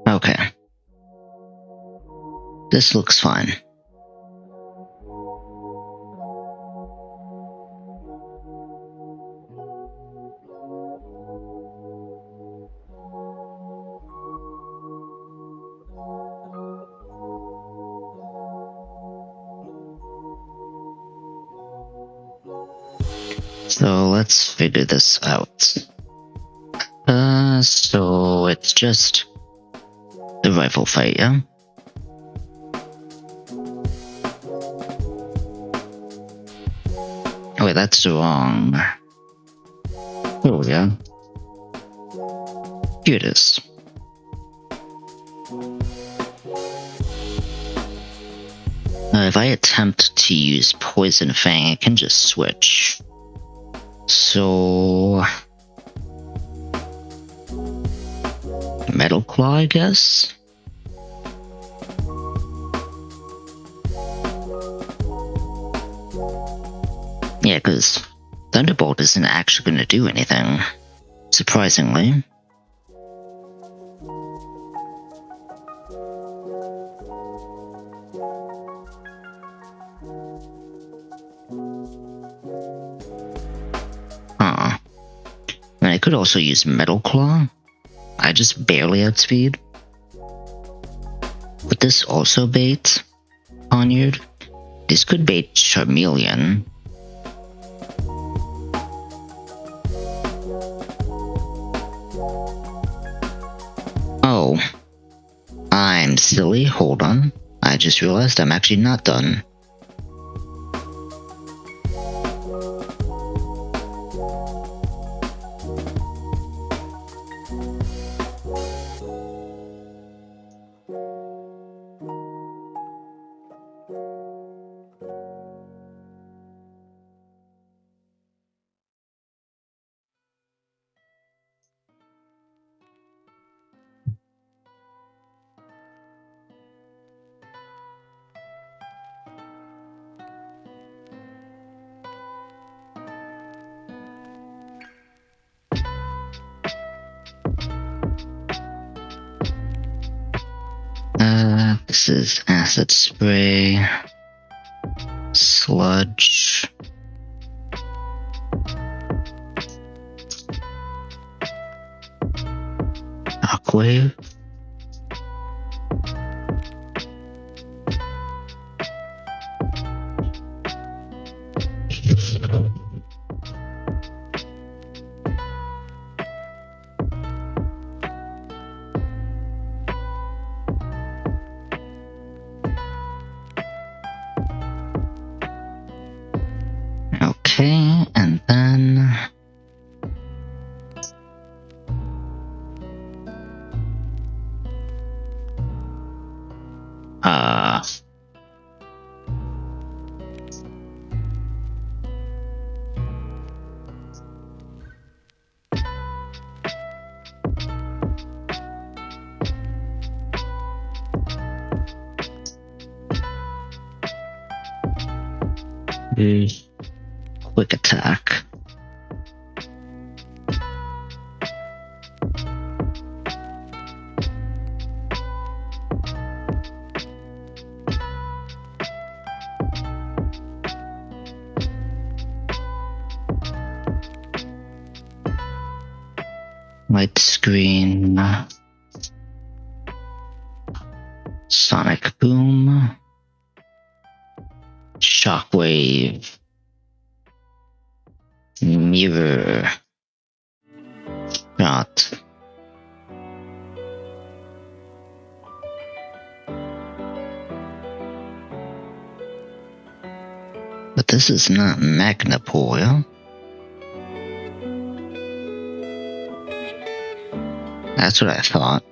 S1: Okay. This looks fine. So let's figure this out. So it's just the rifle fight, yeah? Oh, wait, that's wrong. Oh, yeah. Here it is. If I attempt to use Poison Fang, I can just switch. So... Metal Claw, I guess? Yeah, because Thunderbolt isn't actually going to do anything, surprisingly. Huh. I could also use Metal Claw. I just barely outspeed. Would this also bait Poniard? This could bait Charmeleon. Oh. I'm silly, hold on. I just realized I'm actually not done. This is Acid Spray, Sludge, Shockwave, okay, and then Quick Attack. Light screen. Sonic boom. Shockwave. Mirror. Shot. But this is not Magnapoil. That's what I thought.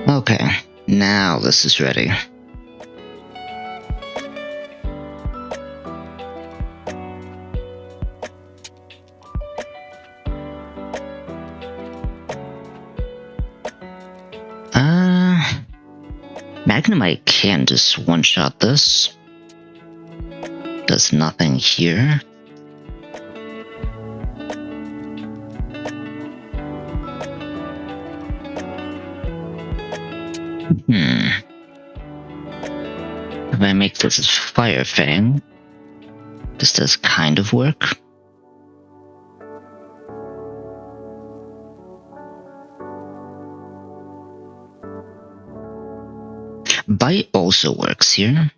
S1: Okay, now this is ready. Magnemite can just one-shot this. Does nothing here. If I make this Fire Fang, this does kind of work. Bite also works here.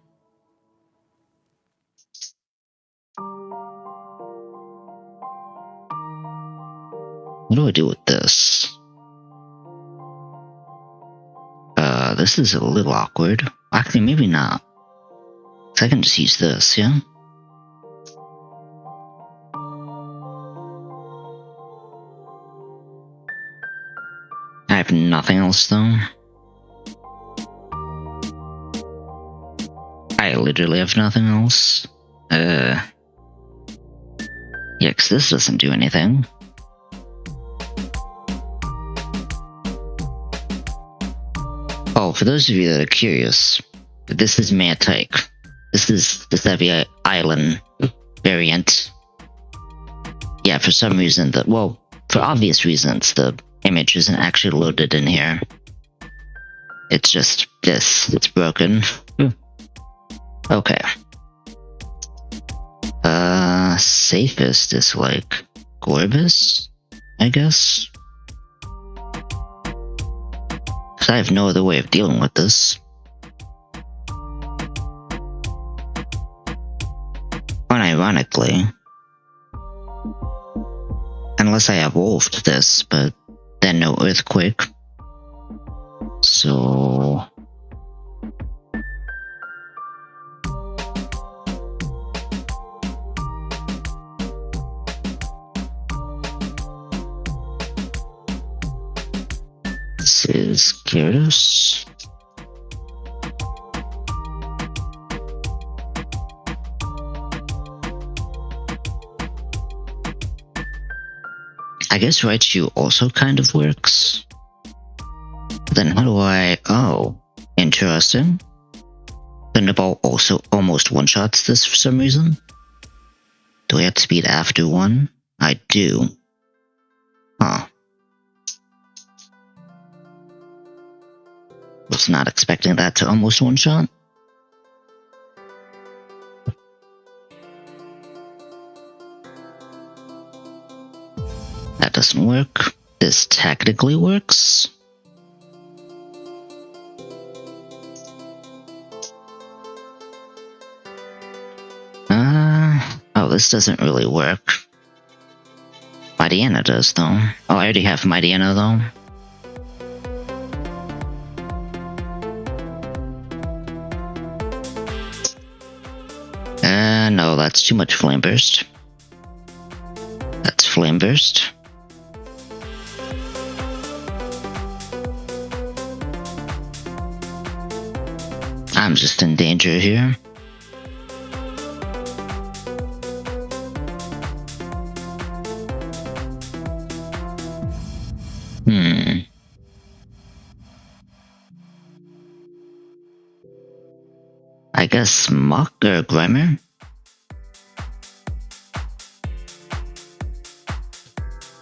S1: What do I do with this? This is a little awkward. Actually, maybe not. So I can just use this, yeah? I have nothing else, though. I literally have nothing else. Yeah, because this doesn't do anything. Oh, for those of you that are curious, this is Mantike. This is the Sevi Island variant. Yeah, for some reason, for obvious reasons, the image isn't actually loaded in here. It's just this. It's broken. Okay. Safest is like Gorbis, I guess. Because I have no other way of dealing with this. Unironically. Unless I evolved this, but then no Earthquake. So... this is Gyarados. I guess Raichu also kind of works. But then how do I... Oh, interesting. Thunderbolt also almost one-shots this for some reason. Do I have to speed after one? I do. Huh. Was not expecting that to almost one-shot. That doesn't work. This technically works. Oh, this doesn't really work. Mightyena does, though. Oh, I already have Mightyena, though. No, that's too much Flame Burst. That's Flame Burst. I'm just in danger here. I guess Muck or Grimer?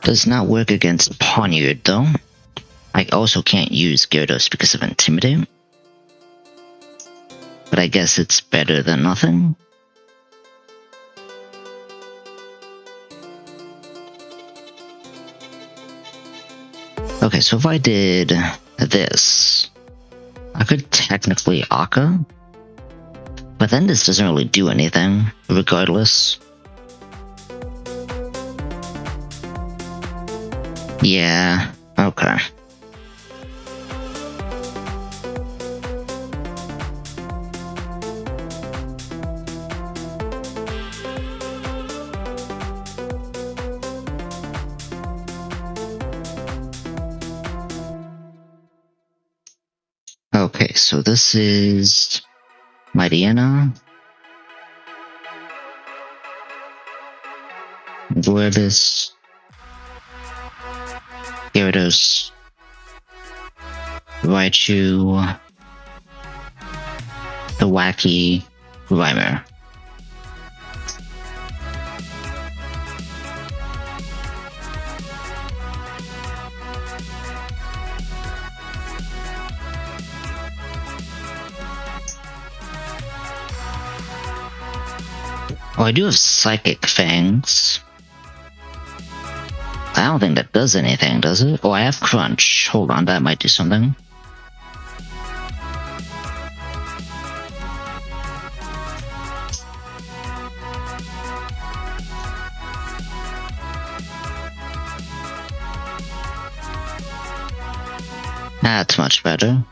S1: Does not work against Pngtuber though. I also can't use Gyarados because of Intimidate. But I guess it's better than nothing. Okay, so if I did this, I could technically Akka, but then this doesn't really do anything, regardless. Yeah, okay. Okay, so this is Mariana, Vorbis, Gyarados, Raichu, the Wacky Rhymer. Oh, I do have Psychic Fangs. I don't think that does anything, does it? Oh, I have Crunch. Hold on, that might do something. That's much better.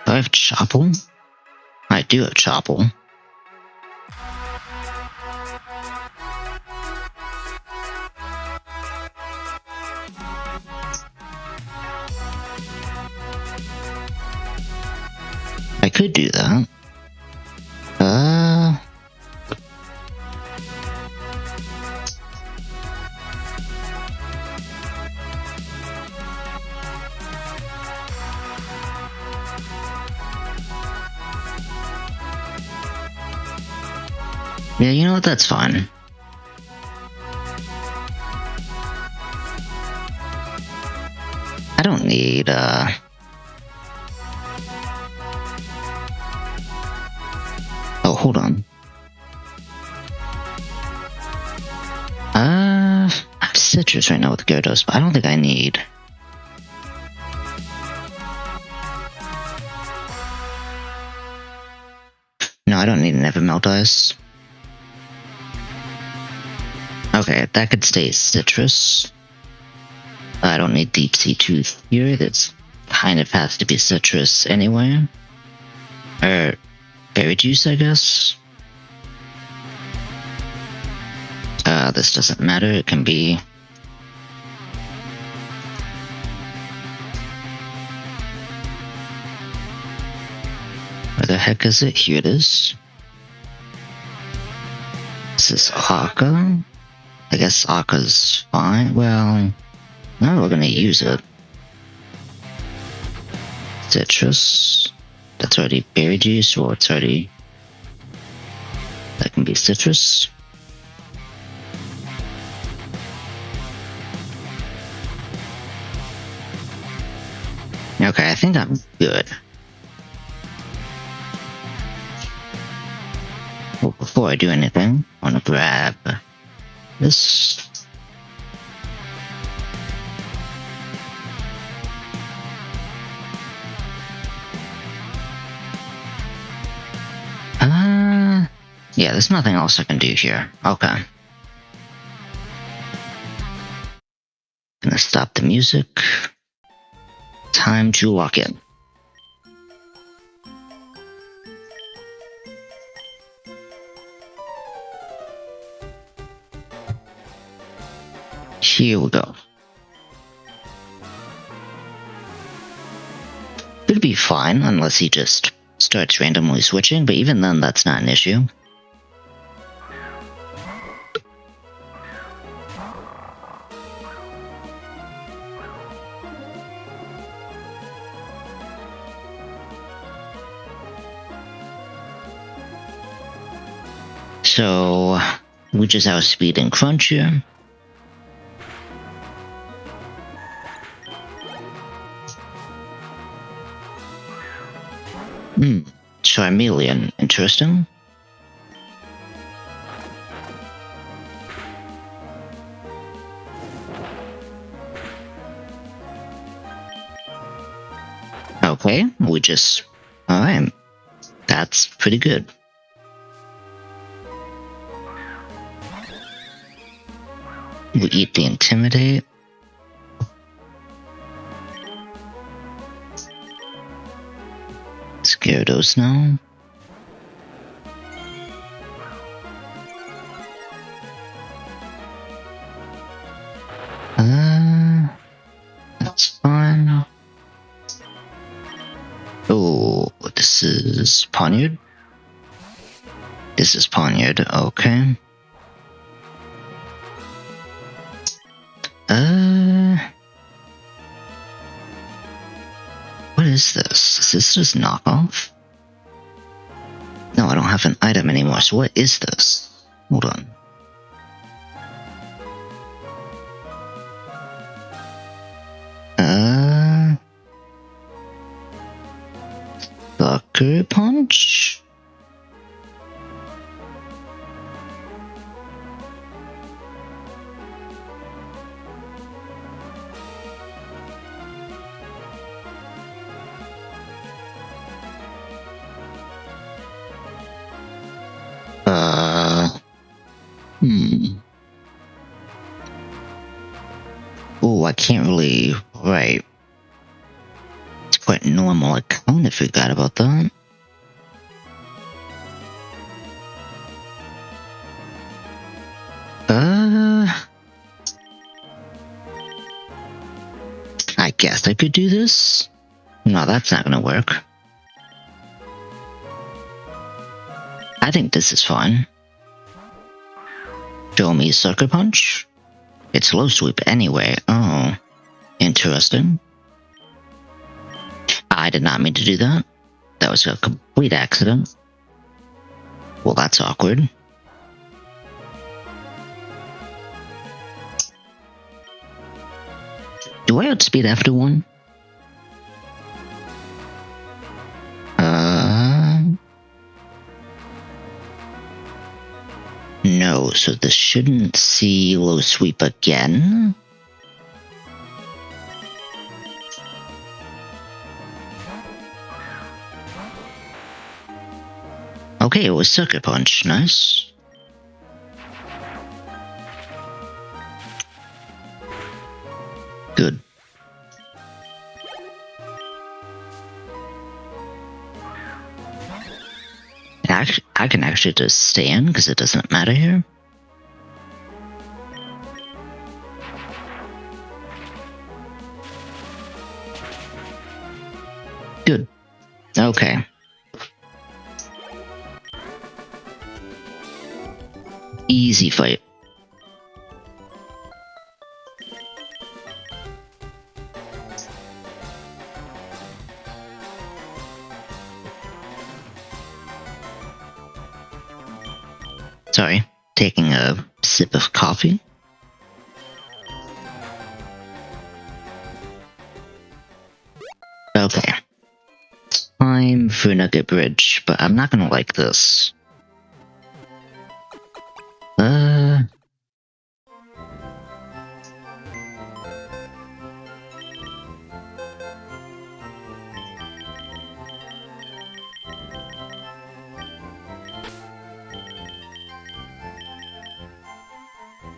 S1: Do I have Chople? I do have Chople. I could do that. Yeah, you know what? That's fine. I don't need, Oh, hold on. I have Citrus right now with Gyarados, but I don't think I need... No, I don't need an Evermelt Ice. Okay, that could stay Citrus. I don't need Deep Sea Tooth here. That's kind of has to be Citrus anyway. Or Berry Juice, I guess. This doesn't matter. It can be... Where the heck is it? Here it is. This is Akka. I guess Akka's fine. Well, now we're gonna use it. Citrus. That's already Berry Juice, or it's already... That can be Citrus. Okay, I think I'm good. Well, before I do anything, I want to grab this. Yeah, there's nothing else I can do here. Okay. Gonna stop the music. Time to lock in. Here we go. Should be fine unless he just starts randomly switching, but even then that's not an issue. So we just outspeed and crunch here. Charmeleon, interesting. Okay, we just... Alright, that's pretty good. We eat the Intimidate. Gyarados now. That's fine. Oh, this is Ponyard? This is Ponyard, okay. What is this? Is this just knockoff? No, I don't have an item anymore, so what is this? Hold on. Sucker Punch? Oh, I can't really... Right. It's quite normal. I kind of forgot about that. I guess I could do this? No, that's not gonna work. I think this is fine. Show me Sucker Punch. It's low sweep anyway. Oh, interesting. I did not mean to do that. That was a complete accident. Well, that's awkward. Do I outspeed after one? No, so this shouldn't see low sweep again. Okay, it was Sucker Punch, nice. Good. I can actually just stay in because it doesn't matter here. Good. Okay. Easy fight. Sorry, taking a sip of coffee. Okay. Time for Nugget Bridge, but I'm not gonna like this.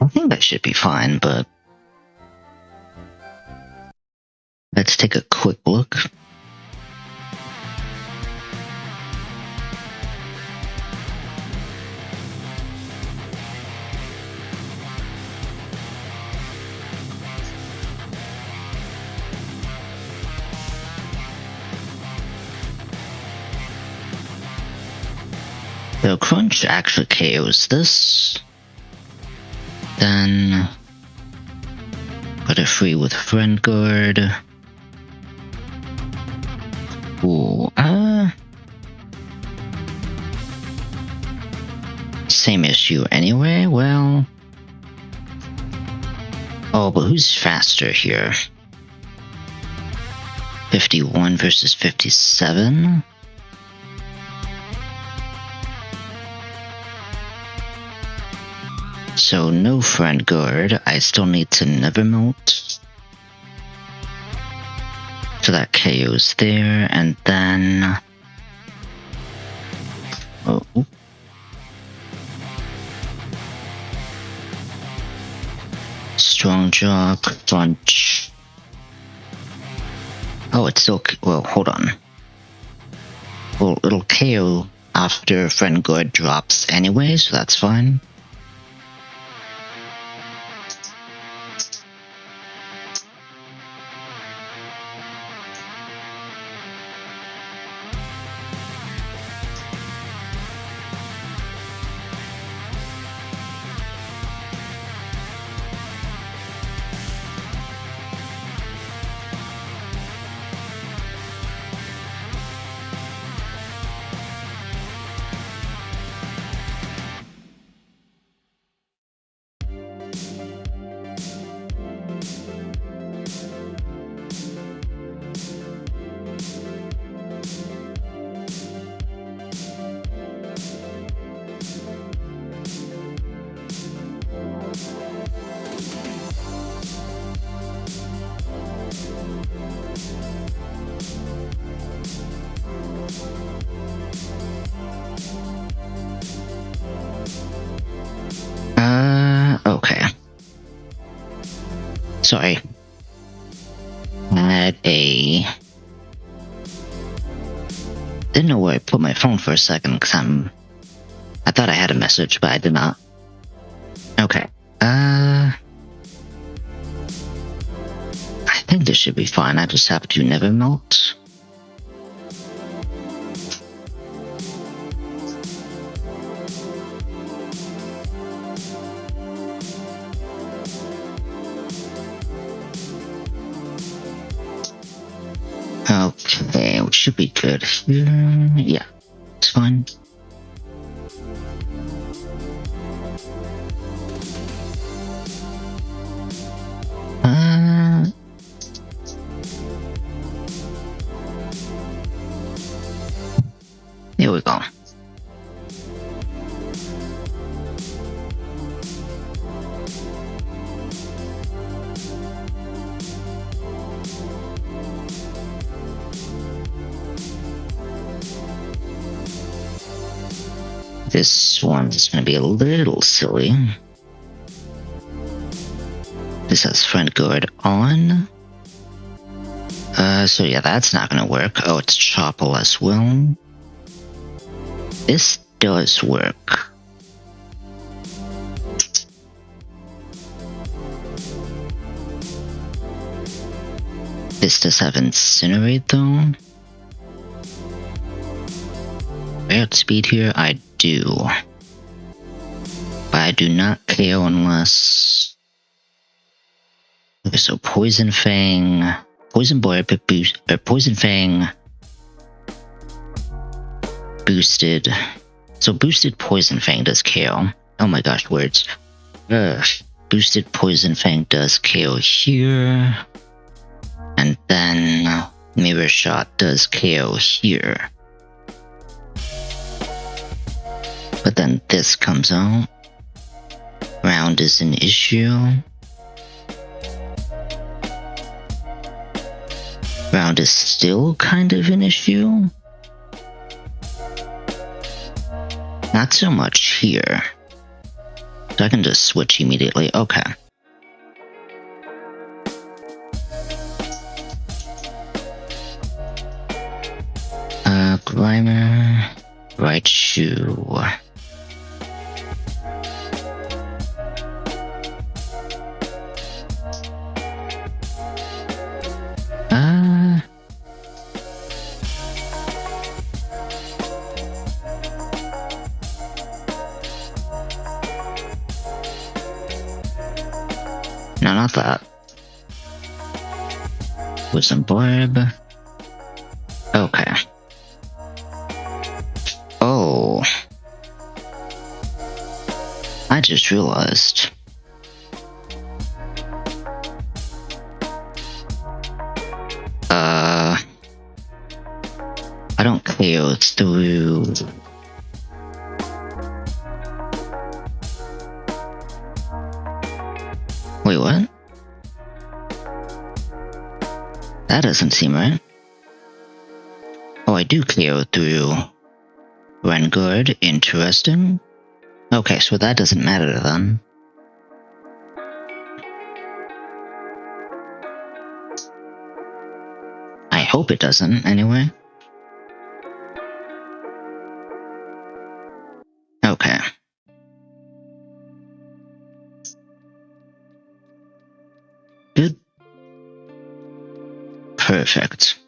S1: I think that should be fine, but let's take a quick look. So Crunch actually KOs this. Then put it free with Friend Guard. Ooh, same issue anyway. Well, oh, but who's faster here? 51 versus 57? So no friend guard. I still need to never melt. So that KO's there, and then... Oh. Strong jaw, crunch. Oh, it's still... Well, hold on. Well, it'll KO after friend guard drops anyway, so that's fine. Okay. Sorry. Didn't know where I put my phone for a second, because I thought I had a message, but I did not. Okay. I think this should be fine. I just have to never melt. Okay, we should be good here. Yeah, it's fine. Here we go. This one's gonna be a little silly. This has friend guard on. So yeah, that's not gonna work. Oh, it's choppable as well. This does work. This does have incinerate though. Outspeed here, I do. But I do not KO unless... Okay, so Poison Fang... Poison Boy, but Poison Fang... Boosted... So boosted Poison Fang does KO. Oh my gosh, words. Boosted Poison Fang does KO here. And then... Mirror Shot does KO here. But then this comes out. Round is an issue. Round is still kind of an issue. Not so much here. So I can just switch immediately. Okay. Grimer. Right shoe. No, not that. With some barb. Okay. Oh. just realized. I don't KO through. Wait, what? That doesn't seem right. Oh, I do KO through Vanguard. Interesting. Okay, so that doesn't matter then. I hope it doesn't, anyway. Okay. Good. Perfect.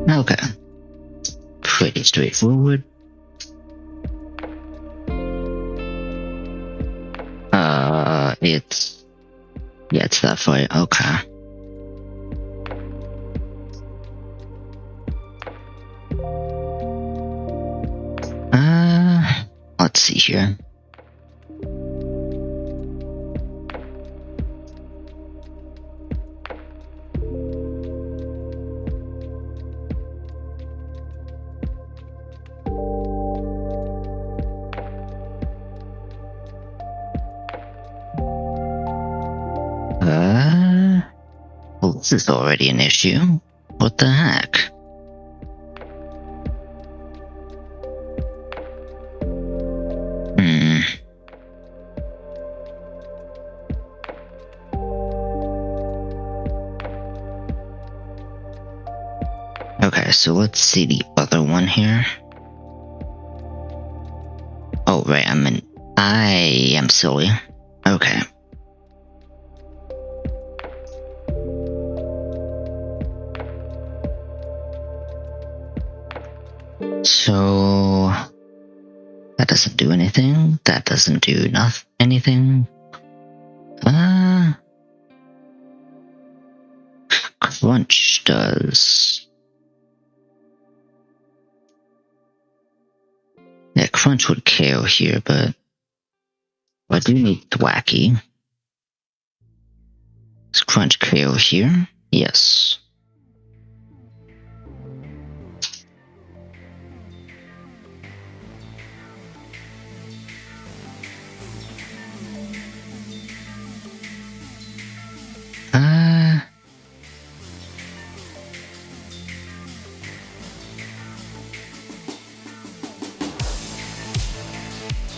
S1: Okay. Pretty straightforward. It's that fight. Okay. Let's see here. Well, this is already an issue. What the heck? Okay, so let's see the other one here. Oh, right, I am silly. Okay. So that doesn't do anything. That doesn't do anything. Crunch does. Yeah, Crunch would KO here, but I do need Thwacky. Is Crunch KO here? Yes.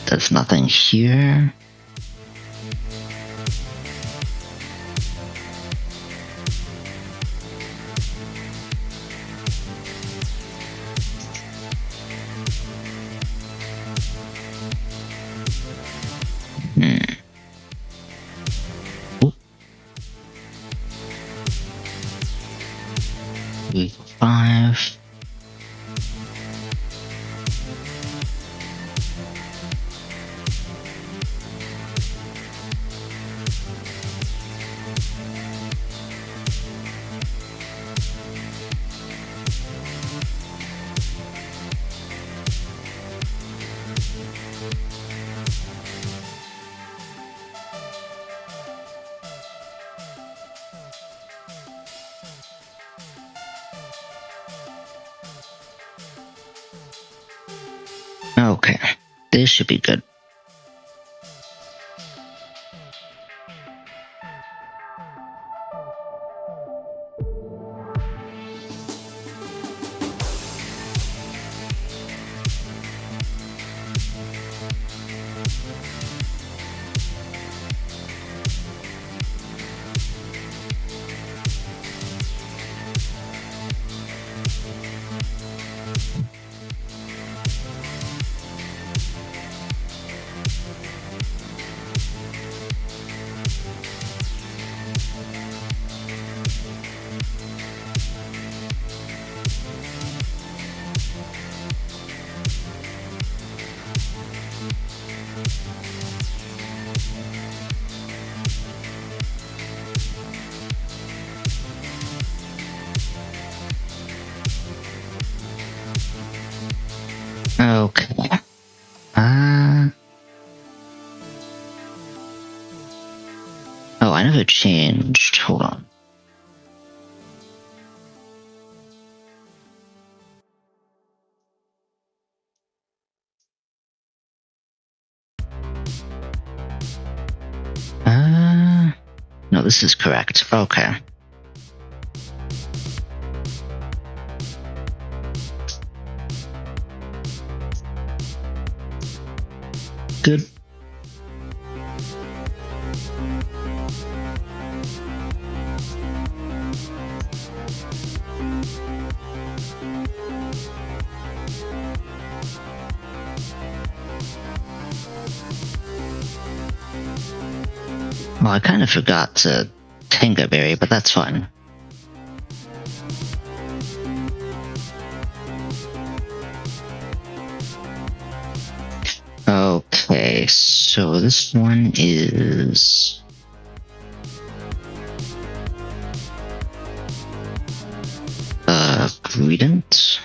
S1: There's nothing here. Ooh. 3, 5. Okay, this should be good. have it changed? Hold on. No, this is correct. Okay. Good. Well, I kind of forgot to Pngtuber, but that's fine. Okay, so this one is... Greedent?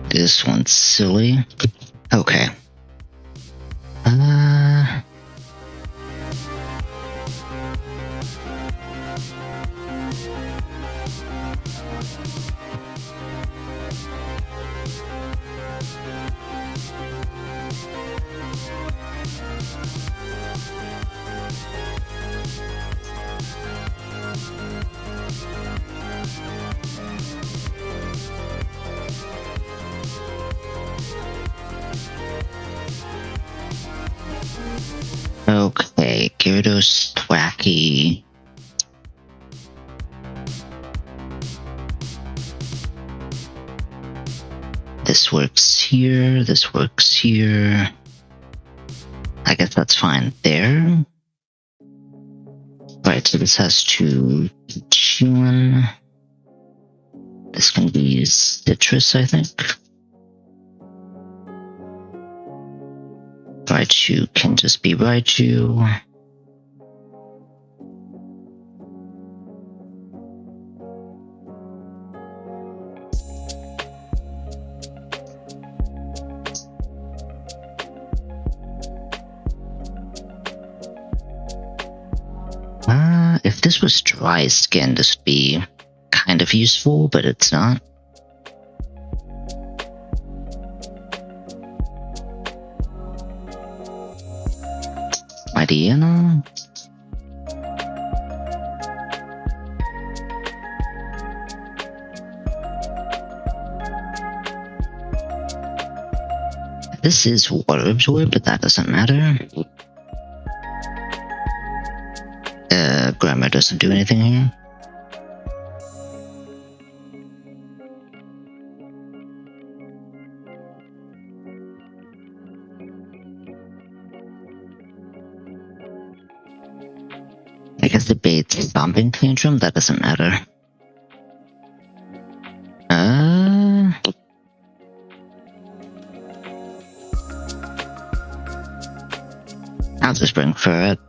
S1: This one's silly. Okay. Okay, Gyarados, Thwacky. This works here, this works here. I guess that's fine there. Right, so this has to Chewin. This can be Citrus, I think. Raichu can just be Raichu. If this was dry skin, this would be kind of useful, but it's not. Diana. This is water absorb, but that doesn't matter. Grammar doesn't do anything here. I guess the bait's stomping tantrum, that doesn't matter. I'll just bring for it.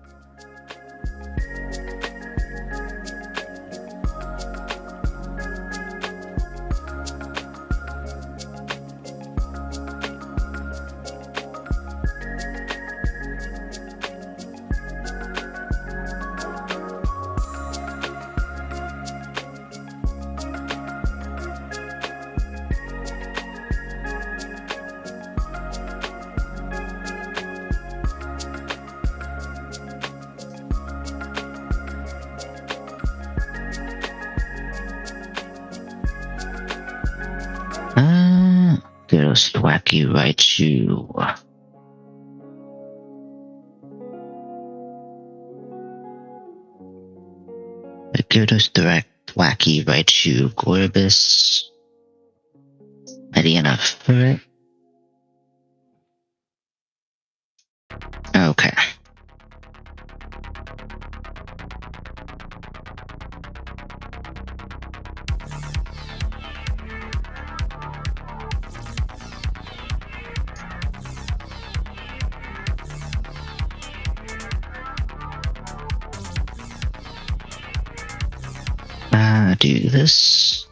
S1: There's Wacky Raichu. Gyarados Direct, Wacky Raichu, Gorbis, Mediana Ferret. Okay. do this.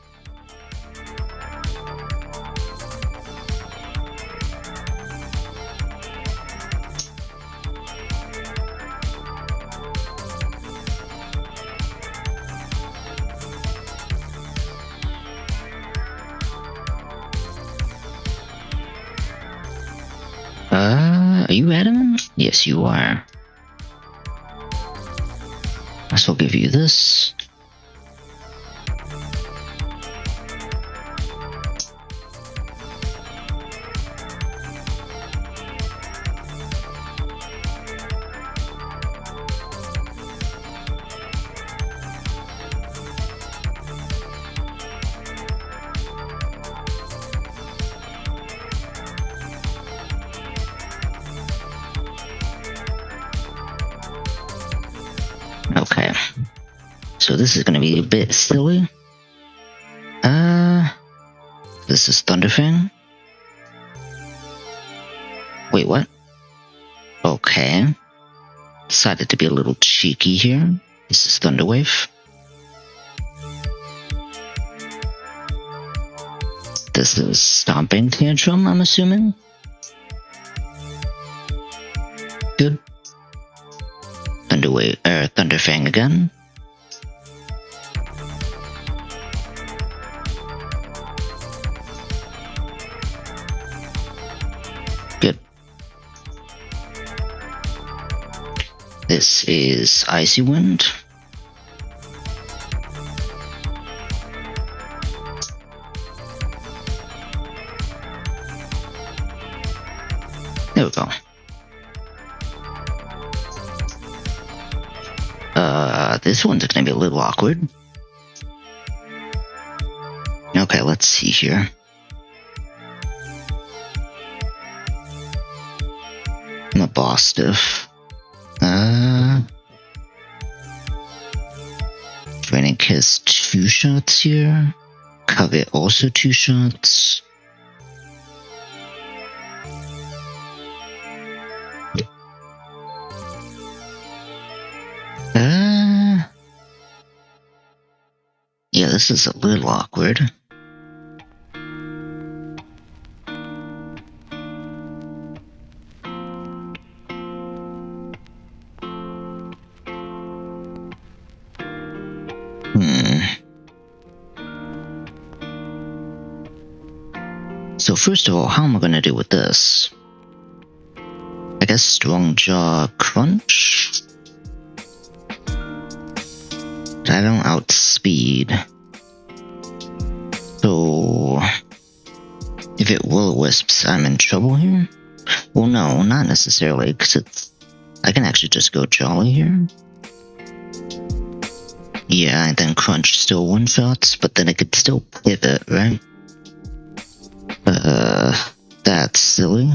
S1: Are you adamant? Yes, you are. So I'll give you this. Okay. So this is gonna be a bit silly. This is Thunderfang. Wait, what? Okay. Decided to be a little cheeky here. This is Thunderwave. This is Stomping Tantrum, I'm assuming. Good. Thunderfang again. Good. This is Icy Wind. There we go. This one's gonna be a little awkward. Okay, let's see here. Mabostiff. Draining has 2 shots here. Covet also 2 shots. Yeah, this is a little awkward. So first of all, how am I gonna do with this? I guess Strong Jaw Crunch? I don't outspeed. So if it Will-O-Wisps, I'm in trouble here? Well, no, not necessarily, because I can actually just go Jolly here. Yeah, and then Crunch still one-shots, but then it could still pivot, right? That's silly.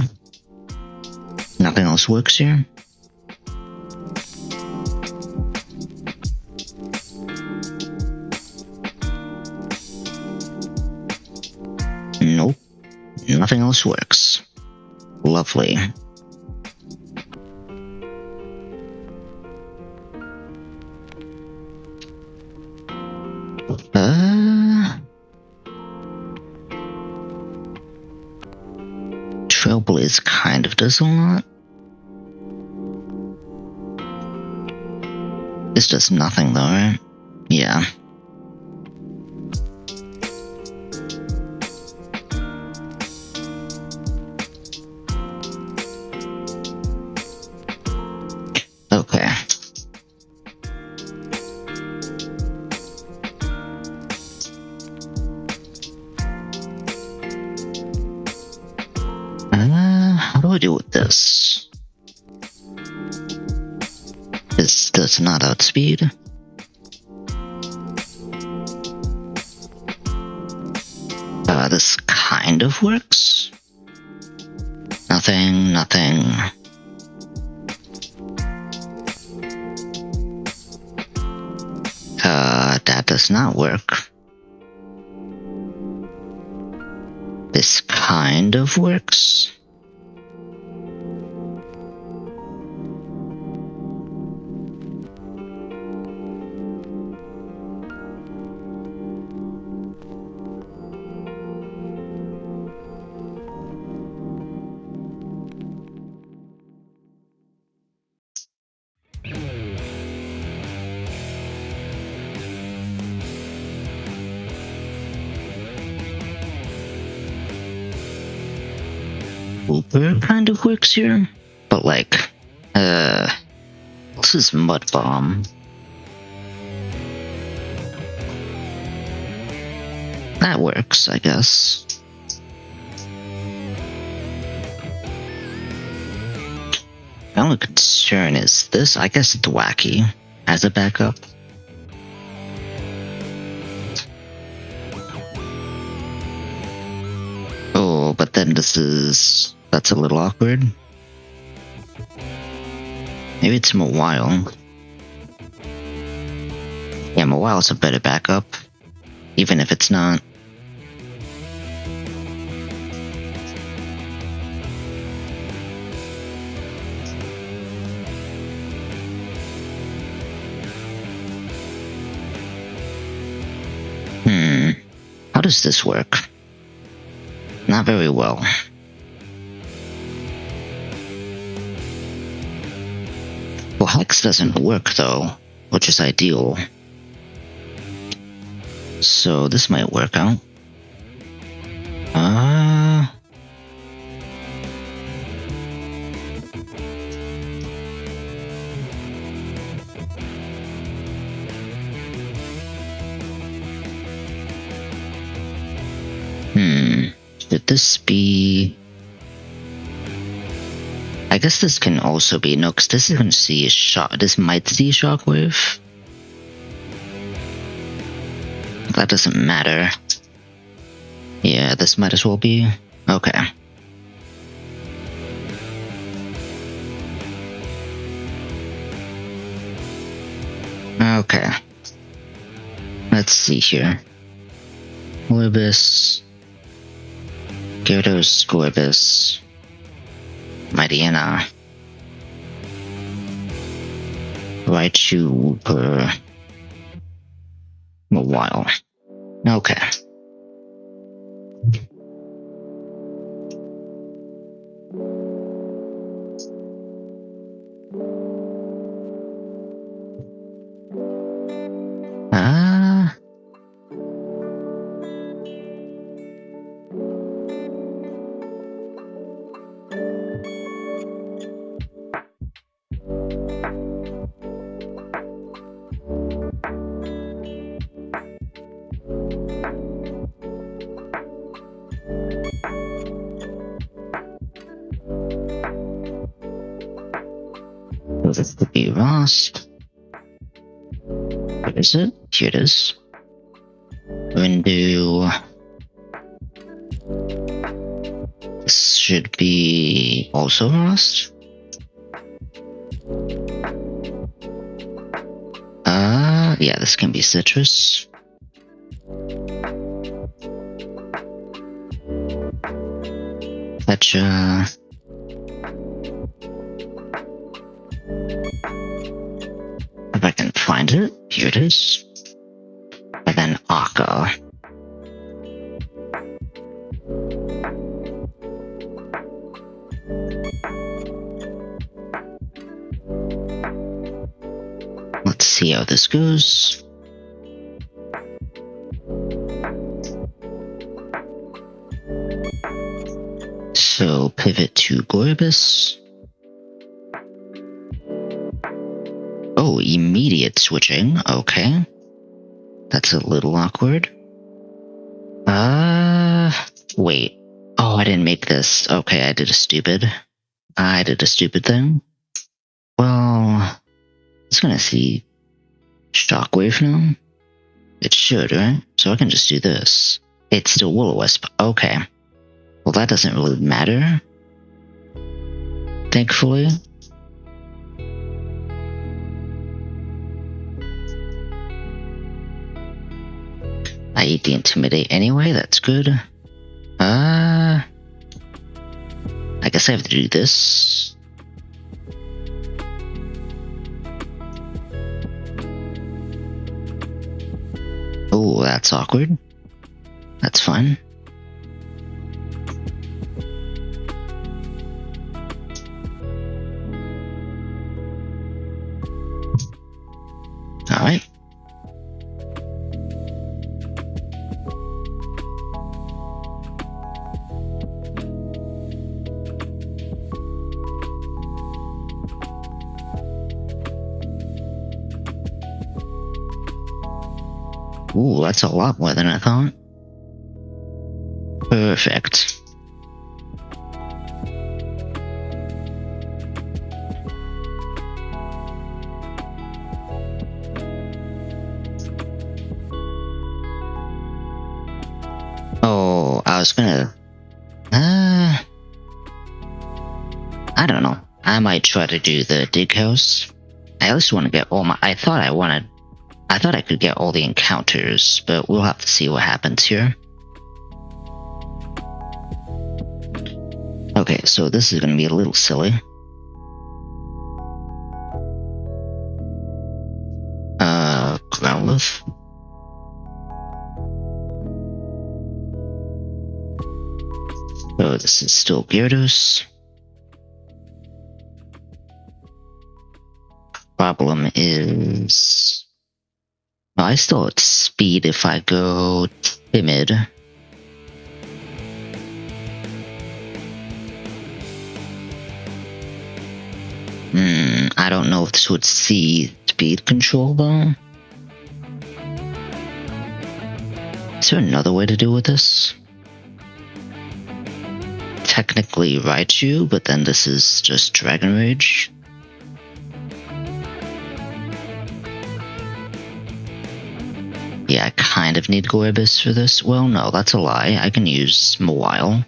S1: Nothing else works here. Nope. Nothing else works. Lovely. Trailblaze kind of does a lot. This does nothing though, right? Yeah. Okay. How do I deal with this? This does not outspeed. This kind of works. Nothing. That does not work. This kind of works. Pngtuber kind of works here, but like, this is Mud Bomb. That works, I guess. My only concern is this. I guess it's wacky as a backup. Oh, but then that's a little awkward. Maybe it's Mawile. Yeah, Mawile's a better backup, even if it's not. How does this work? Not very well. Well, Hex doesn't work though, which is ideal. So this might work out. Should this be... I guess this can also be... No, because this is going to see a shock... This might see a shockwave. That doesn't matter. Yeah, this might as well be. Okay. Okay. Let's see here. Orbis. Gyarados, Scorbus. Mightyena. Raichu, Wooper. Mawile. Okay. This could be Rust. What is it? Here it is. We're gonna do... This should be also Rust. Yeah, this can be Citrus. Fetcha. If I can find it, here it is. And then Akka. Let's see how this goes. So pivot to Gorbis. Oh, immediate switching. Okay. That's a little awkward. Wait. Oh, I didn't make this. Okay, I did a stupid thing. Well, it's gonna see Shockwave now. It should, right? So I can just do this. It's still Will-O-Wisp. Okay. Well, that doesn't really matter. Thankfully. I eat the Intimidate anyway, that's good. I guess I have to do this. Oh, that's awkward. That's fine. Alright. Ooh, that's a lot more than I thought. Perfect. Oh, I was gonna... I don't know. I might try to do the dig house. I at least want to get all my... I thought I could get all the encounters, but we'll have to see what happens here. Okay, so this is gonna be a little silly. Growlithe. So this is still Gyarados. Problem is... Well, I still have speed if I go timid. I don't know if this would see speed control though. Is there another way to deal with this? Technically Raichu, but then this is just Dragon Rage. Yeah, I kind of need Goebis for this. Well, no, that's a lie. I can use Mawile.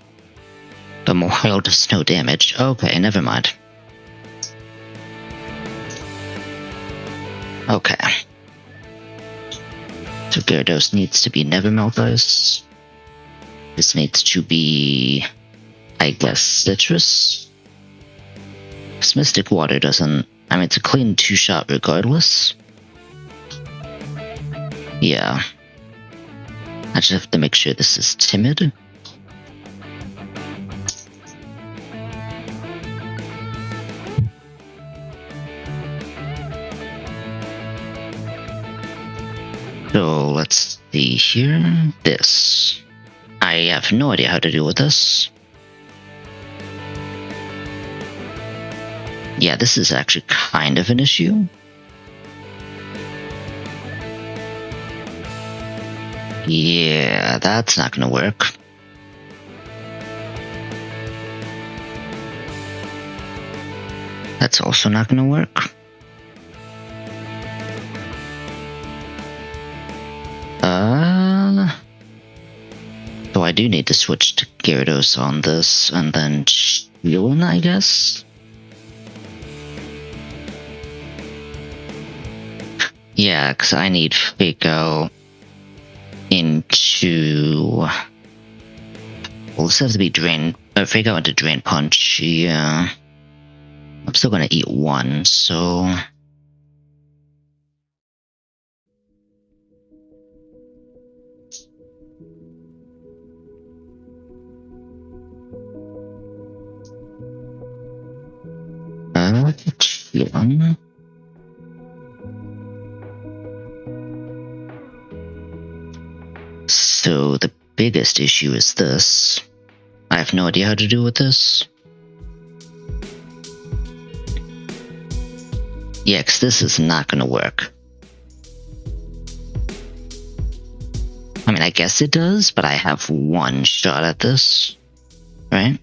S1: But Mawile does no damage. Okay, never mind. Okay. So Gyarados needs to be Never Melt Ice. This needs to be... I guess Citrus? Because Mystic Water doesn't... I mean, it's a clean 2-shot regardless. Yeah. I just have to make sure this is timid. So let's see here. This. I have no idea how to deal with this. Yeah, this is actually kind of an issue. Yeah, that's not gonna work. That's also not gonna work. So I do need to switch to Gyarados on this, and then Shieldon, I guess? Yeah, because I need Fake Out into... Well, this has to be Drain... Fake Out into Drain Punch, yeah. I'm still gonna eat one, so... Yeah. So the biggest issue is this. I have no idea how to deal with this. Yeah, because this is not going to work. I mean, I guess it does, but I have one shot at this. Right?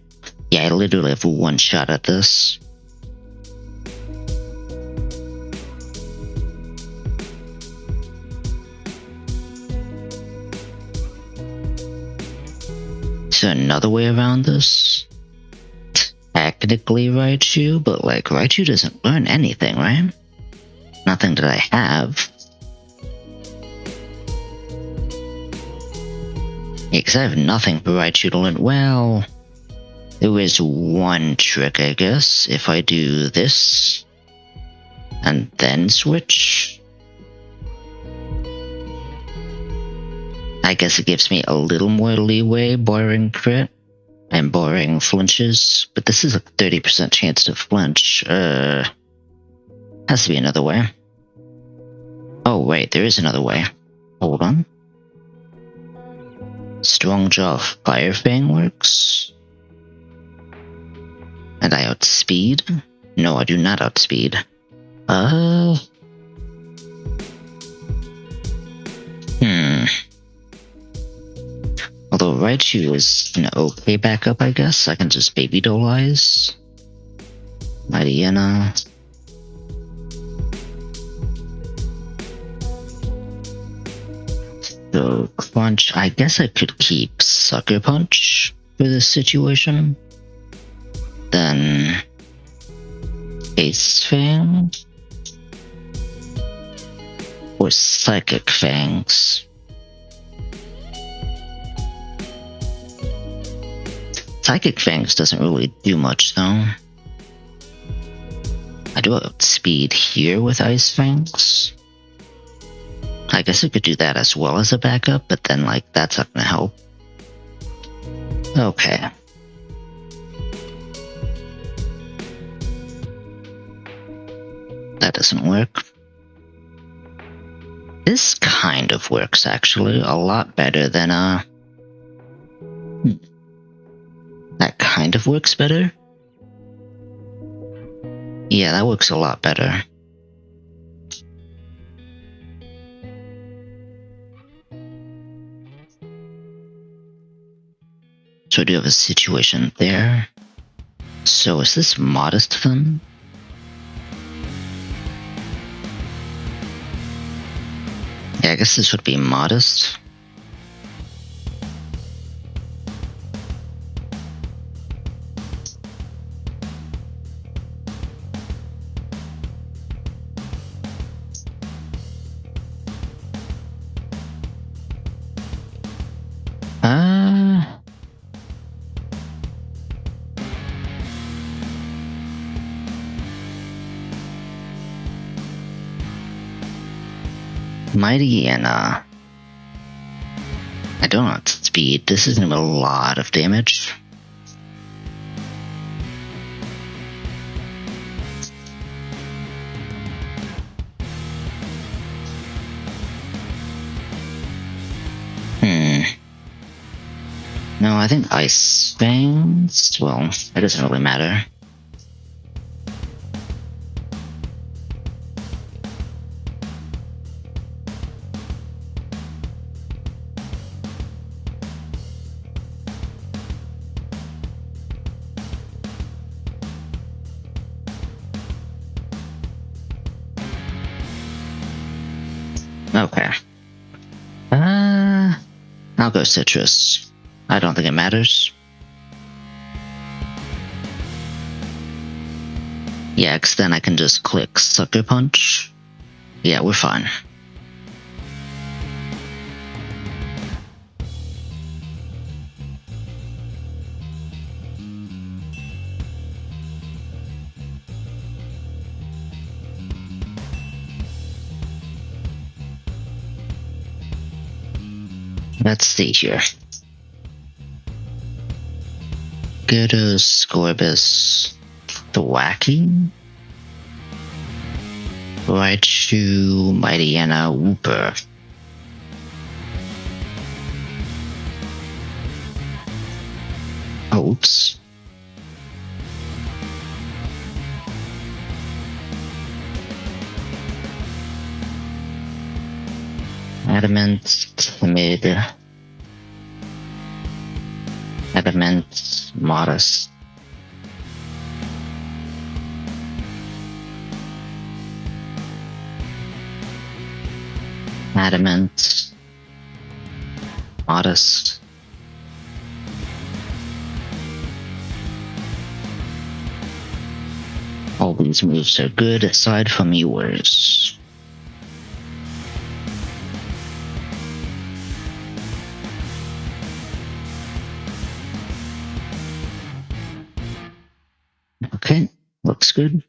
S1: Yeah, I literally have one shot at this. Is there another way around this? Technically Raichu, but like Raichu doesn't learn anything, right? Nothing that I have. Yeah, because I have nothing for Raichu to learn. Well, there is one trick, I guess. If I do this, and then switch. I guess it gives me a little more leeway barring crit and barring flinches, but this is a 30% chance to flinch. Has to be another way. Oh wait, there is another way. Hold on. Strong Jaw Fire Fang works. And I outspeed? No, I do not outspeed. Although Raichu is an okay backup, I guess. I can just baby dollize. Mightyena. So Crunch, I guess I could keep Sucker Punch for this situation. Then Ace Fang or Psychic Fangs. Psychic Fangs doesn't really do much though. I do have speed here with Ice Fangs. I guess I could do that as well as a backup, but then like that's not gonna help. Okay. That doesn't work. This kind of works actually a lot better than that kind of works better. Yeah, that works a lot better. So I do have a situation there. So is this modest then? Yeah, I guess this would be modest. Mightyena. I don't know its speed. This is gonna be a lot of damage. No, I think Ice Fangs. Well, it doesn't really matter. Okay. I'll go Citrus. I don't think it matters. Yeah, because then I can just click Sucker Punch. Yeah, we're fine. Let's see here. Gyarados, Scorbus, Thwackey, Raichu, Mightyena, Wooper. Oh, oops. Adamant, Timid, Adamant, Modest. Adamant, Modest. All these moves are good aside from yours. Okay, looks good.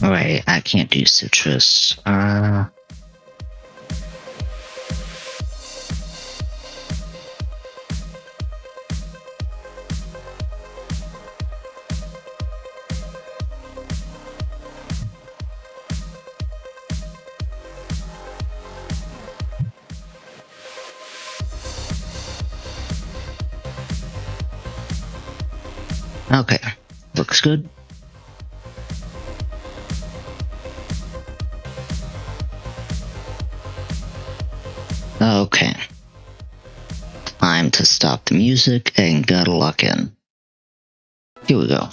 S1: Alright, I can't do Citrus. Okay, looks good. Okay. Time to stop the music and gotta lock in. Here we go.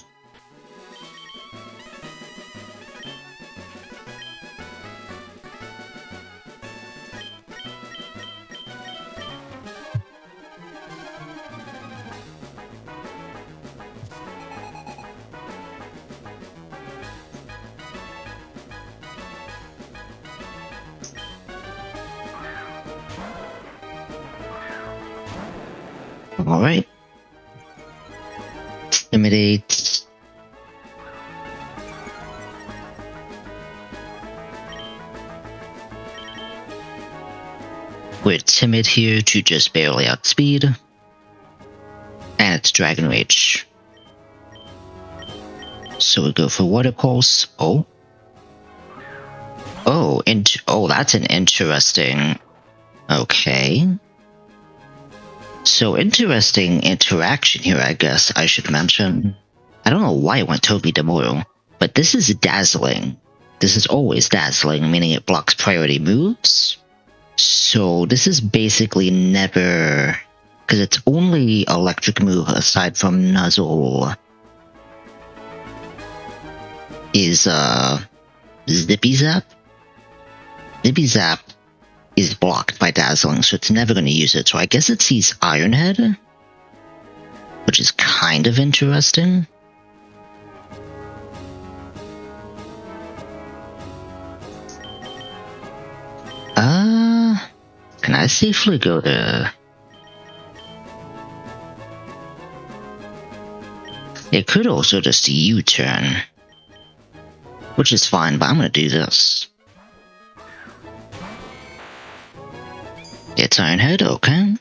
S1: Alright. Intimidate. We're timid here to just barely outspeed. And it's Dragon Rage. So we go for Water Pulse. Oh. Oh, that's an interesting... Okay. So interesting interaction here, I guess I should mention. I don't know why it went Pngtuber, but this is dazzling. This is always dazzling, meaning it blocks priority moves. So this is basically never... Because it's only electric move aside from Nuzzle. Is, Zippy Zap? Zippy Zap is blocked by dazzling, so it's never going to use it. So I guess it sees Iron Head, which is kind of interesting. Can I safely go to... It could also just U-turn, which is fine, but I'm going to do this. It's Iron Head, okay.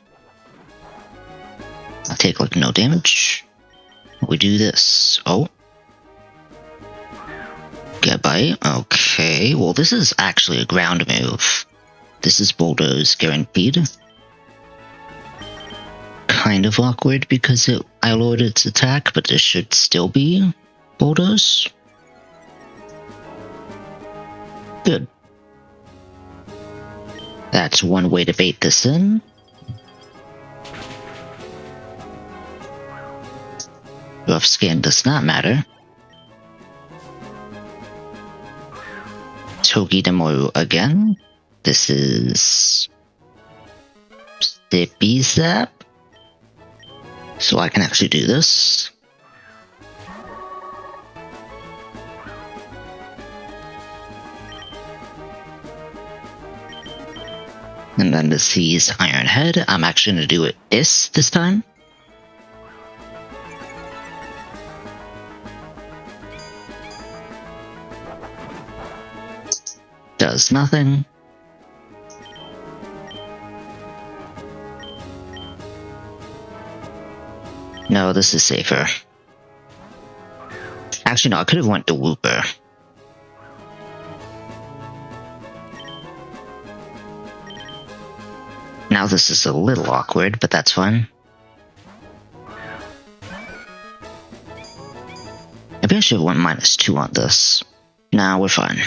S1: I'll take like no damage. We do this. Oh. Goodbye. Okay, well this is actually a ground move. This is Bulldoze guaranteed. Kind of awkward because I lowered its attack, but this should still be Bulldoze. Good. That's one way to bait this in. Rough skin does not matter. Pngtuber again. This is... Zippy Zap. So I can actually do this. And then to seize Iron Head, I'm actually going to do it this time. Does nothing. No, this is safer. Actually, no, I could have went to Wooper. Now this is a little awkward, but that's fine. Maybe I should have went -2 on this. Nah, we're fine.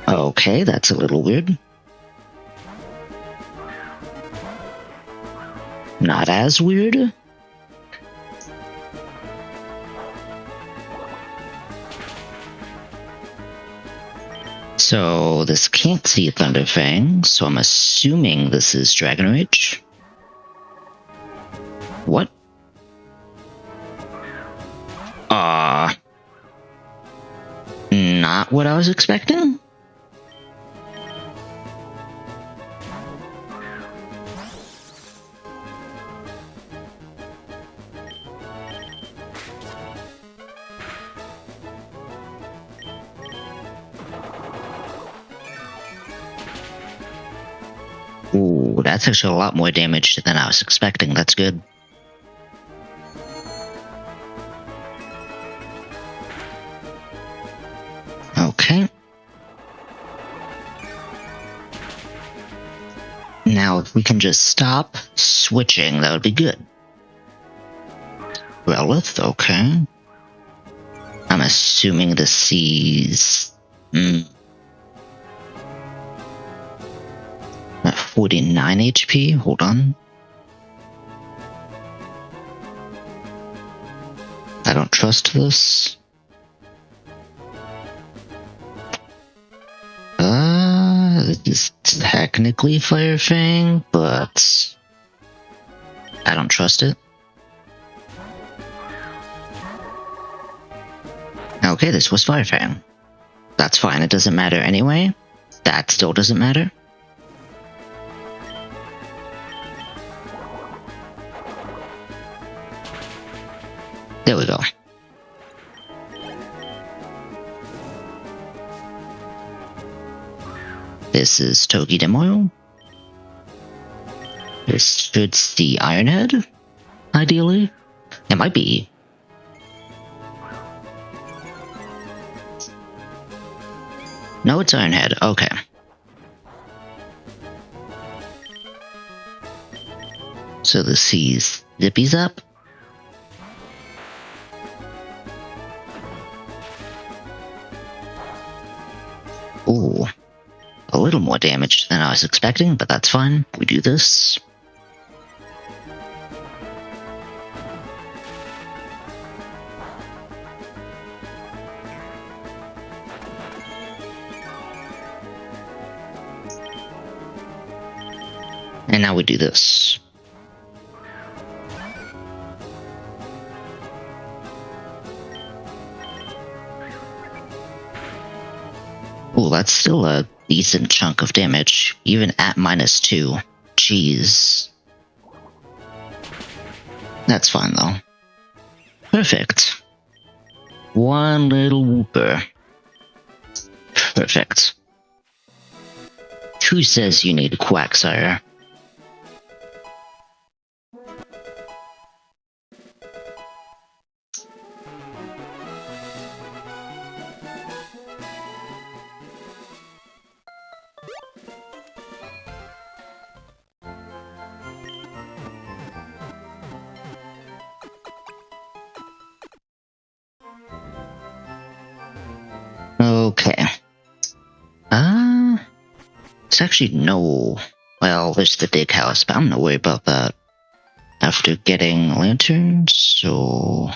S1: Okay, that's a little weird. Not as weird. So this can't see Thunderfang, so I'm assuming this is Dragon Rage. What? Not what I was expecting? Ooh, that's actually a lot more damage than I was expecting. That's good. Okay. Now, if we can just stop switching, that would be good. Relith, okay. I'm assuming the C's... At 49 HP, hold on. I don't trust this. This is technically Fire Fang, but I don't trust it. Okay, this was Fire Fang. That's fine, it doesn't matter anyway. That still doesn't matter. There we go. This is Togi Demoil. This should see Ironhead, ideally. It might be. No, it's Ironhead. Okay. So the C's Zippy's up. Ooh. A little more damage than I was expecting, but that's fine. We do this. And now we do this. Ooh, that's still a decent chunk of damage, even at -2. Jeez. That's fine, though. Perfect. One little whooper. Perfect. Who says you need a Quagsire? Okay. There's actually no... Well, there's the dig house, but I'm gonna worry about that after getting lanterns, so...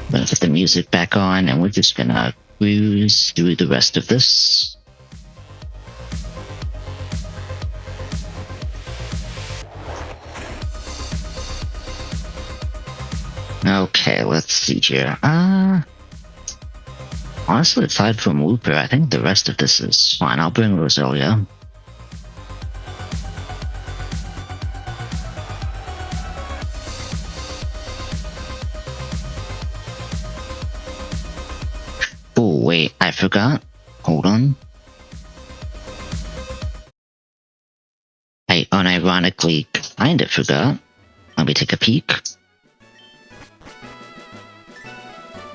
S1: I'm gonna put the music back on, and we're just gonna cruise through the rest of this. Okay, let's see here. Honestly, aside from Wooper, I think the rest of this is fine. I'll bring Roselia. Oh, wait, I forgot. Hold on. I unironically kinda forgot. Let me take a peek.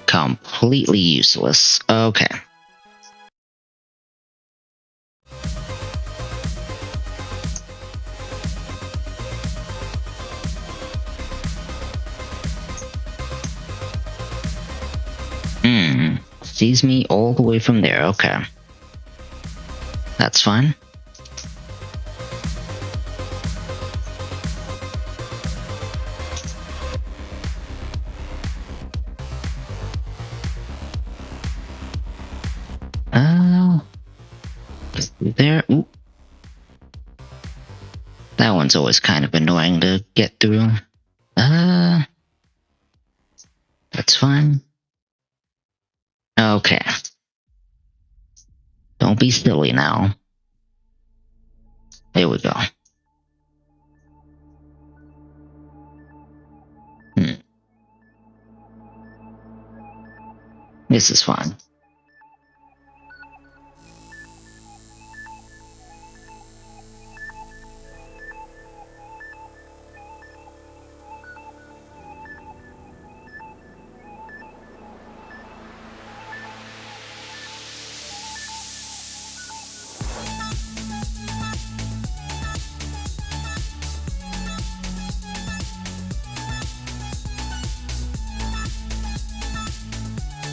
S1: Completely useless. Okay. Sees me all the way from there. Okay. That's fine. There. Ooh. That one's always kind of annoying to get through. That's fine. Okay. Don't be silly now. There we go. This is fine.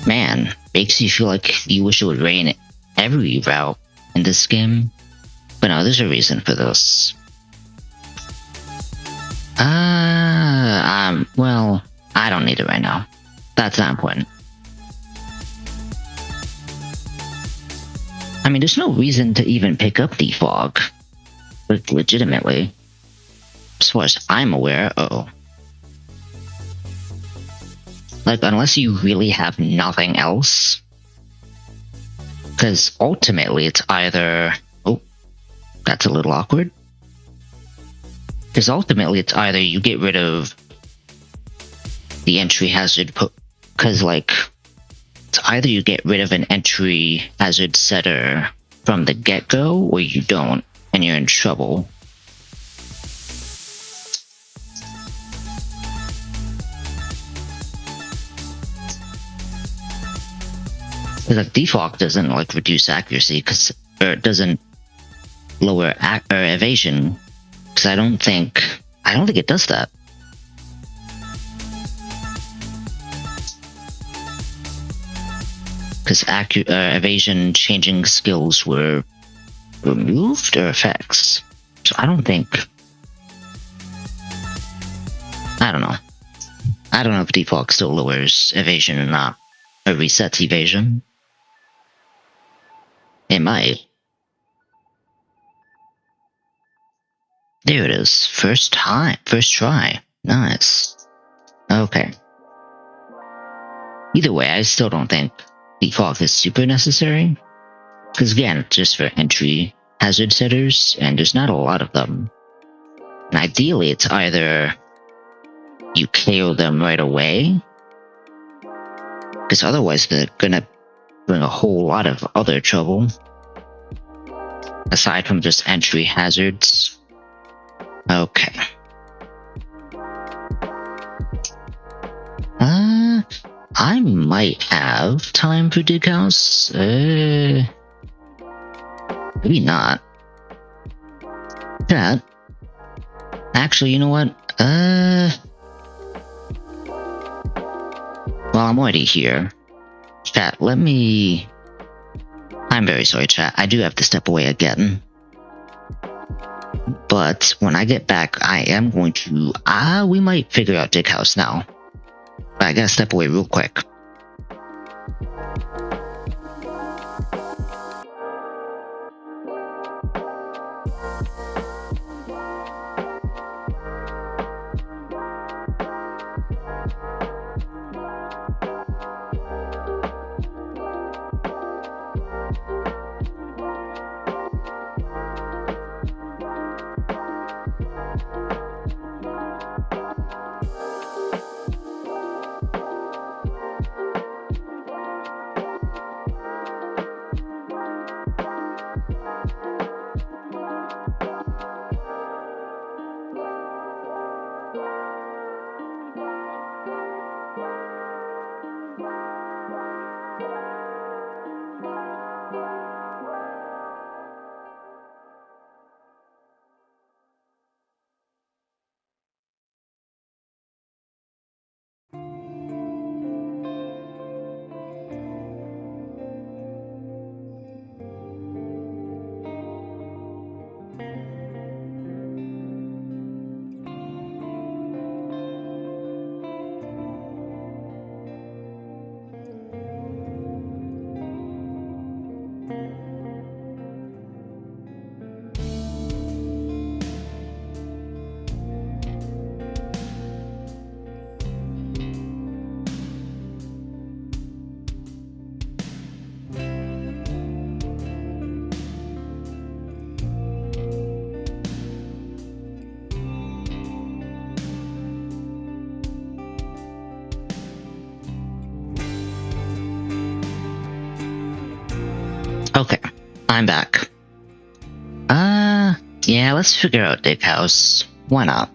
S1: Man, makes you feel like you wish it would rain every route in this game. But no, there's a reason for this. Well, I don't need it right now. That's not important. I mean, there's no reason to even pick up defog. Like, legitimately. As far as I'm aware, like, unless you really have nothing else. Because ultimately, it's either... Oh, that's a little awkward. Because ultimately, it's either you get rid of the entry hazard... Because, like, it's either you get rid of an entry hazard setter from the get-go, or you don't, and you're in trouble. Like, defog doesn't like reduce accuracy or it doesn't lower evasion, because I don't think it does that. Because evasion changing skills were removed or effects, so I don't know. I don't know if defog still lowers evasion or not, or resets evasion. It might. There it is. First try. Nice. Okay. Either way, I still don't think defog is super necessary. Because again, it's just for entry hazard setters, and there's not a lot of them. And ideally, it's either you KO them right away, because otherwise they're gonna bring a whole lot of other trouble. Aside from just entry hazards. Okay. I might have time for Dig House. Maybe not. Chat. Actually, you know what? Well, I'm already here. Chat, I'm very sorry, chat. I do have to step away again. But when I get back, I am going to... we might figure out Dig House now. But I gotta step away real quick. Okay, I'm back. Yeah, let's figure out Dig House. Why not?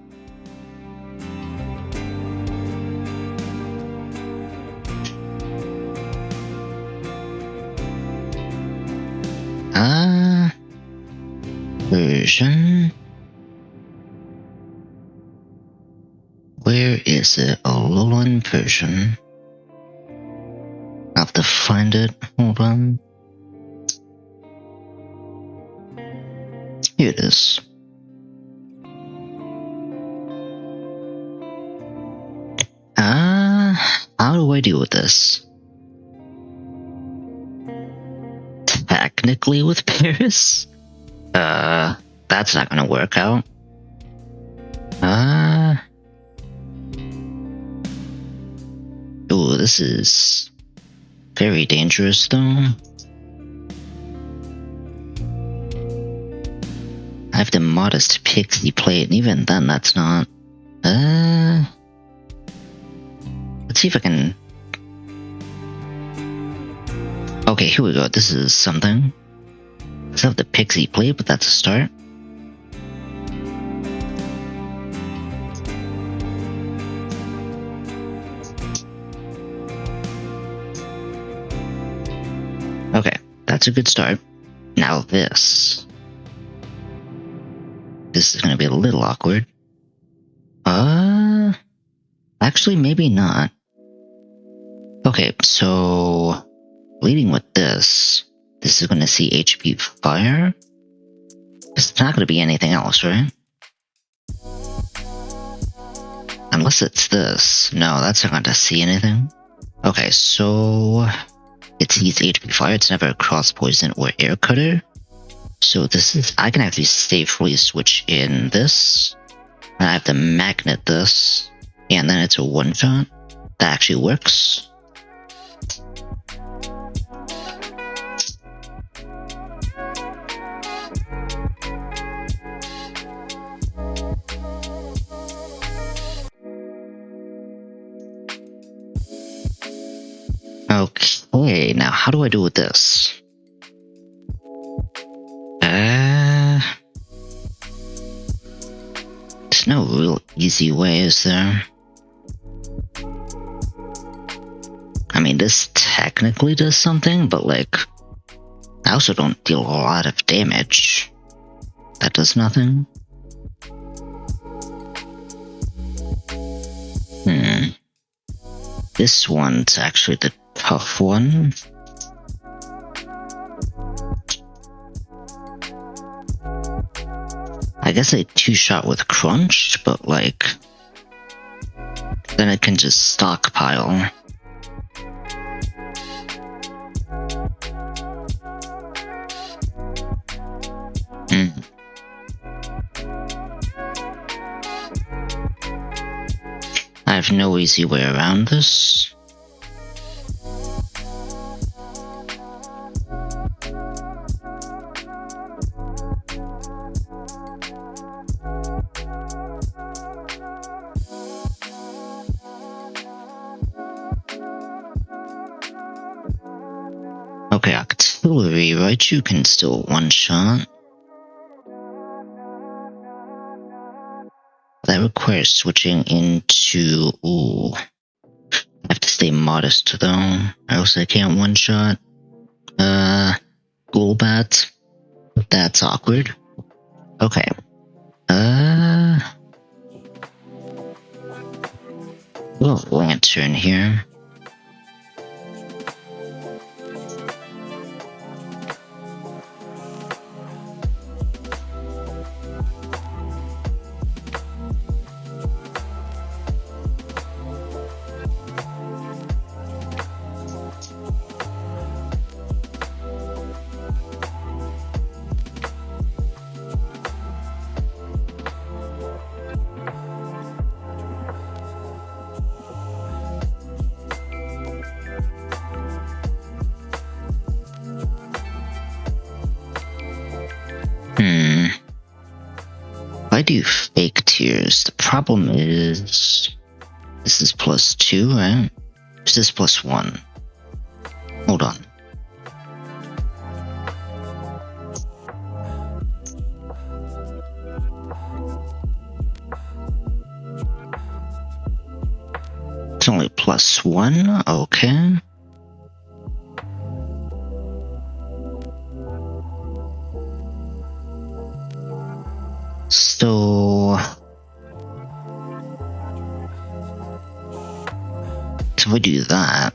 S1: Version. Where is it? Alolan version. have to find it. Hold on. Here it is. How do I deal with this? Technically with Paris? That's not gonna work out. Ooh, this is very dangerous though. I have the modest pixie plate, and even then that's not... Let's see if I can... Okay, here we go. This is something. Let's have the pixie plate, but that's a start. Okay, that's a good start. Now this. This is gonna be a little awkward. Actually, maybe not. Okay, so leading with this is gonna see HP fire. It's not gonna be anything else, right? Unless it's this. No, that's not gonna see anything. Okay, so it sees HP fire. It's never a cross poison or air cutter. So this is, I can actually safely switch in this. And I have to magnet this. And then it's a one shot. That actually works. Okay, now how do I do with this? There's no real easy way, is there? I mean, this technically does something, but like, I also don't deal a lot of damage. That does nothing. This one's actually the tough one. I guess I two-shot with crunch, but like, then I can just stockpile. I have no easy way around this. Okay, artillery, right? You can still one-shot. That requires switching into... Ooh. I have to stay modest though, or else I can't one-shot. Ghoulbat. That's awkward. Okay. We'll have Lantern here. I do fake tears. The problem is this is +2, right? This is +1. Hold on. It's only +1, okay. So if I do that,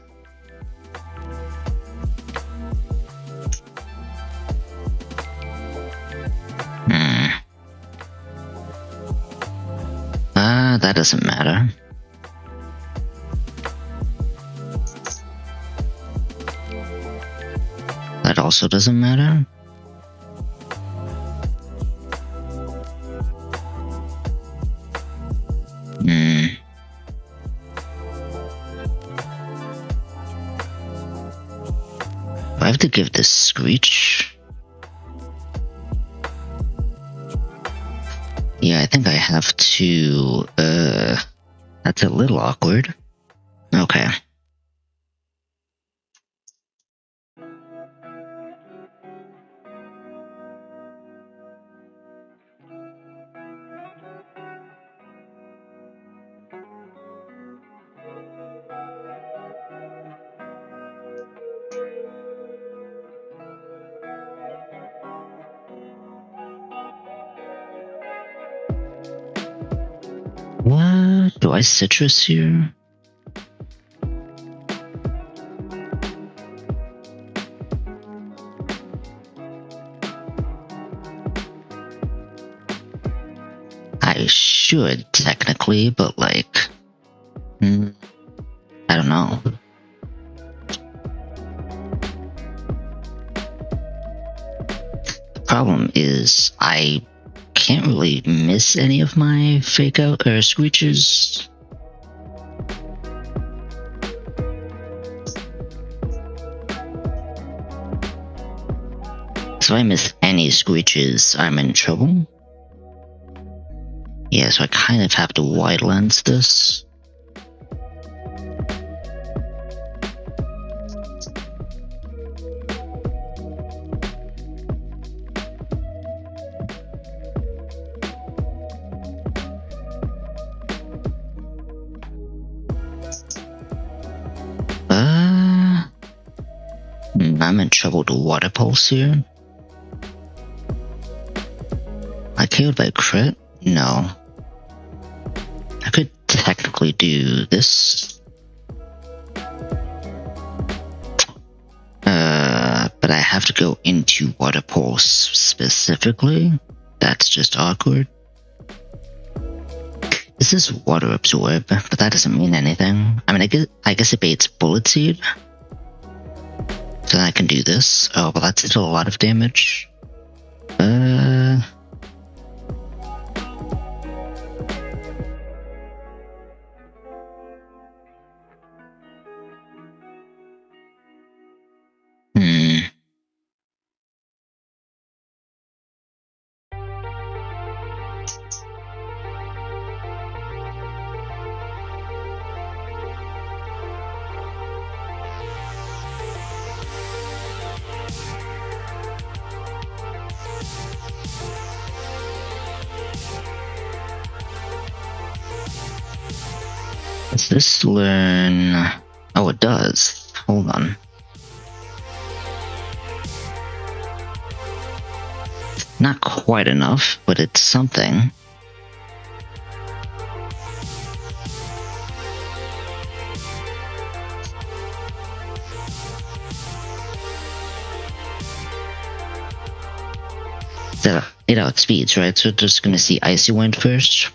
S1: that doesn't matter. That also doesn't matter. I have to give this Screech. Yeah, I think I have to, that's a little awkward. Okay. What? Do I citrus here? I should, technically, but like... I don't know. The problem is, I can't really miss any of my fake out or screeches. So if I miss any screeches, I'm in trouble. Yeah, so I kind of have to wide lens this. I'm in trouble to water pulse here. I killed by crit? No. I could technically do this. But I have to go into water pulse specifically. That's just awkward. This is water absorb, but that doesn't mean anything. I mean, I guess it baits bullet seed. So I can do this. Oh, but that's still a lot of damage. Does this learn... Oh, it does. Hold on. Not quite enough, but it's something. So, 8 out speeds, right? So just gonna see Icy Wind first.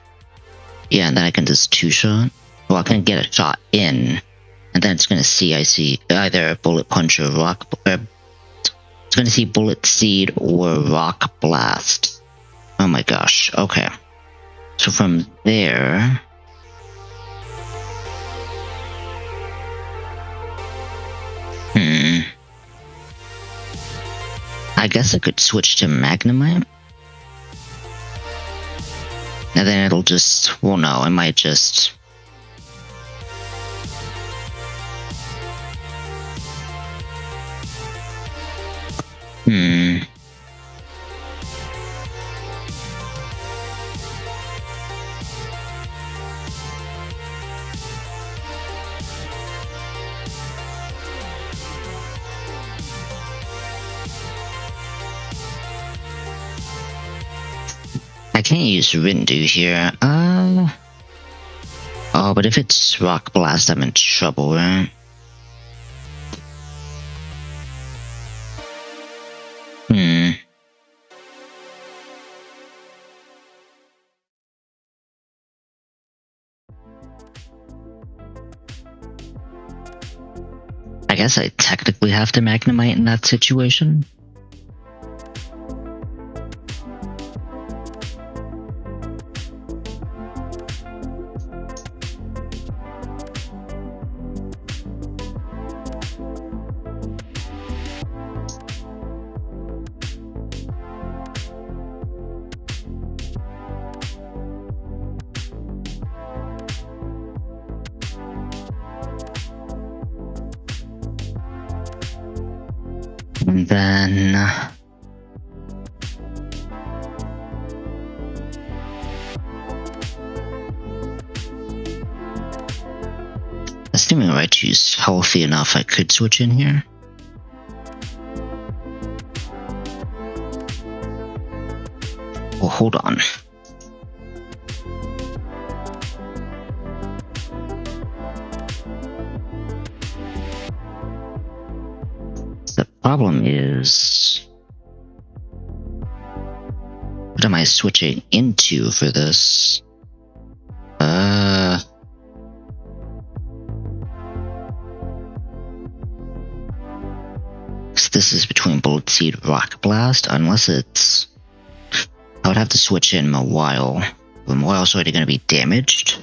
S1: Yeah, and then I can just 2-shot. Well, I can get a shot in, and then it's gonna see Icy, either Bullet Punch or Rock... it's gonna see Bullet Seed or Rock Blast. Oh my gosh, okay. So from there... I guess I could switch to Magnemite. And then it'll just... Well, no, I might just... I can't use Rindu here. Oh, but if it's Rock Blast, I'm in trouble, right? guess I technically have to Magnemite in that situation. And then assuming Raichu's healthy enough, I could switch in here. Well, hold on. The problem is, what am I switching into for this? This is between Bullet Seed, Rock Blast, unless it's... I would have to switch in Mawile. But Mawile's already going to be damaged.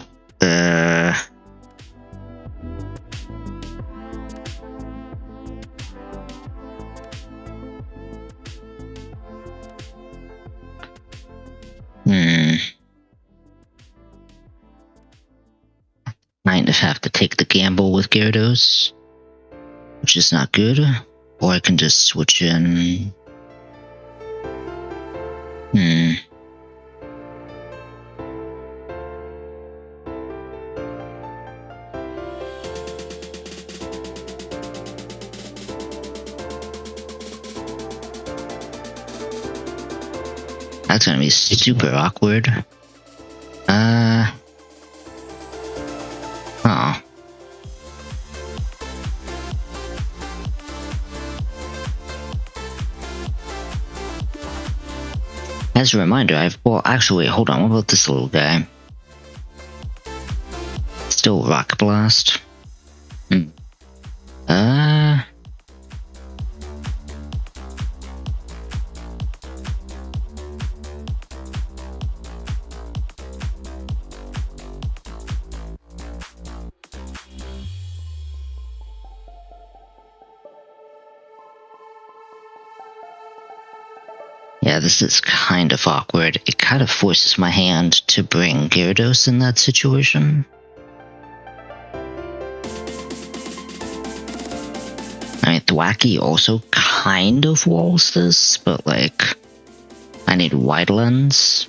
S1: Might have to take the gamble with Gyarados, which is not good. Or I can just switch in. That's gonna be super awkward. Oh. As a reminder, well, actually, wait, hold on. What about this little guy? Still Rock Blast. Yeah, this is kind of awkward. It kind of forces my hand to bring Gyarados in that situation. I mean, Thwackey also kind of walls this, but like, I need wide lens.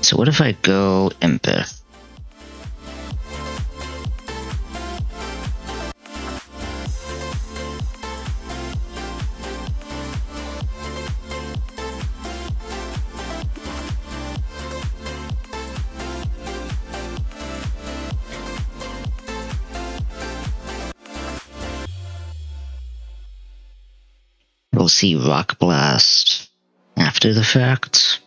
S1: So what if I go Empath? We'll see Rock Blast after the fact.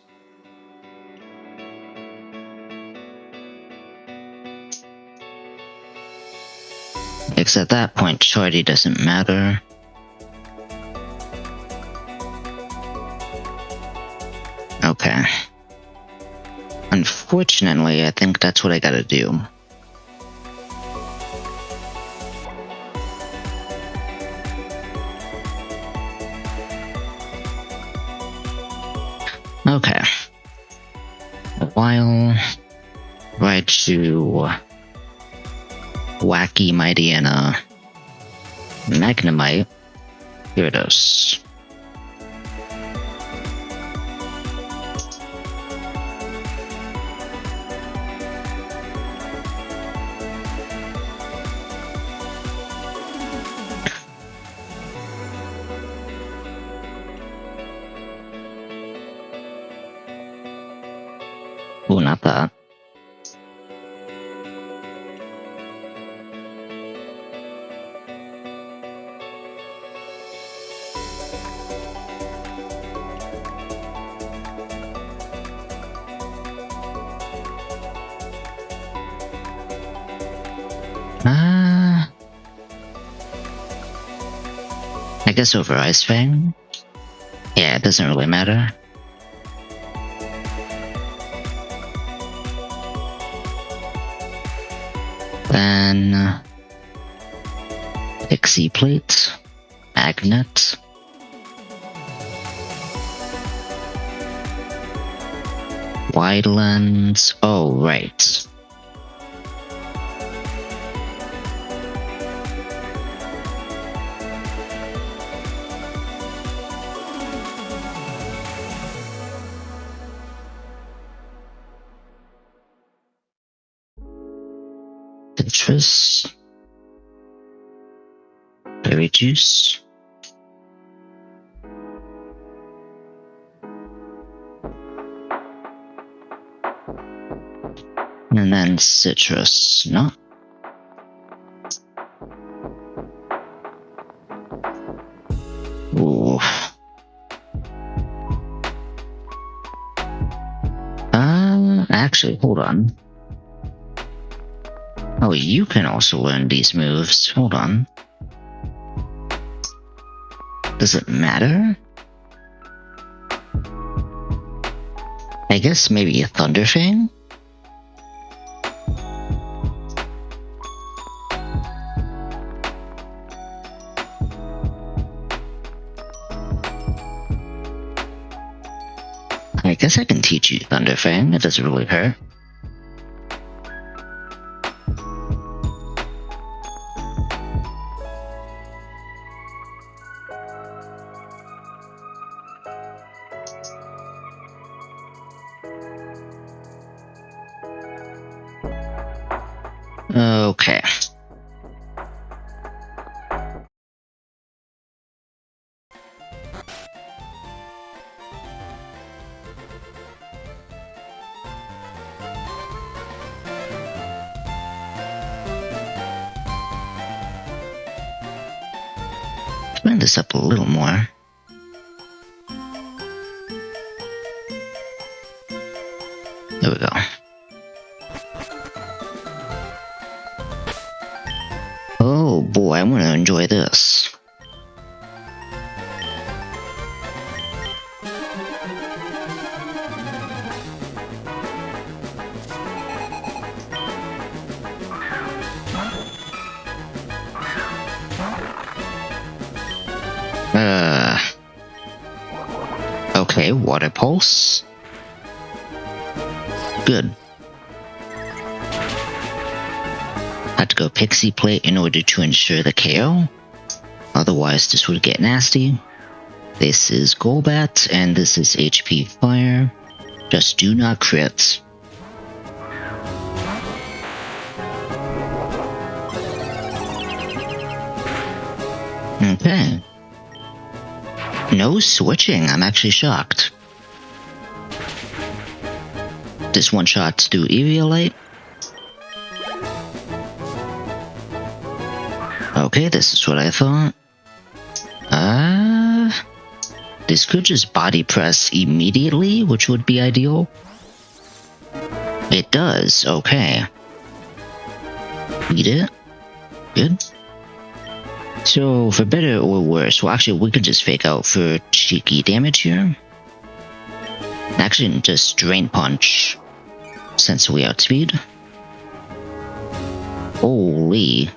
S1: Because at that point, Charity doesn't matter. Okay. Unfortunately, I think that's what I gotta do. Okay. While Raichu, Wacky Mightyena, Magnemite, Gyarados. Oh, not that. I guess over Ice Fang. Yeah, it doesn't really matter. Then Pixie Plate, Magnet. Wide lens. Oh, right. Citrus. Berry juice. And then citrus, no? Ooh. Actually, hold on. Oh, you can also learn these moves. Hold on. Does it matter? I guess maybe a Thunder Fang? I guess I can teach you Thunder Fang. It doesn't really hurt. Okay. Bring this up a little more. There we go. Oh boy, I'm gonna enjoy this. Okay, water pulse. Good. Had to go Pixie Plate in order to ensure the KO. Otherwise, this would get nasty. This is Golbat, and this is HP Fire. Just do not crit. Okay. No switching, I'm actually shocked. This one shot do Eviolite. Okay, this is what I thought. This could just body press immediately, which would be ideal. It does, okay. Eat it. Good. So, for better or worse, well actually we could just fake out for cheeky damage here. Actually, just Drain Punch, since we outspeed. Holy.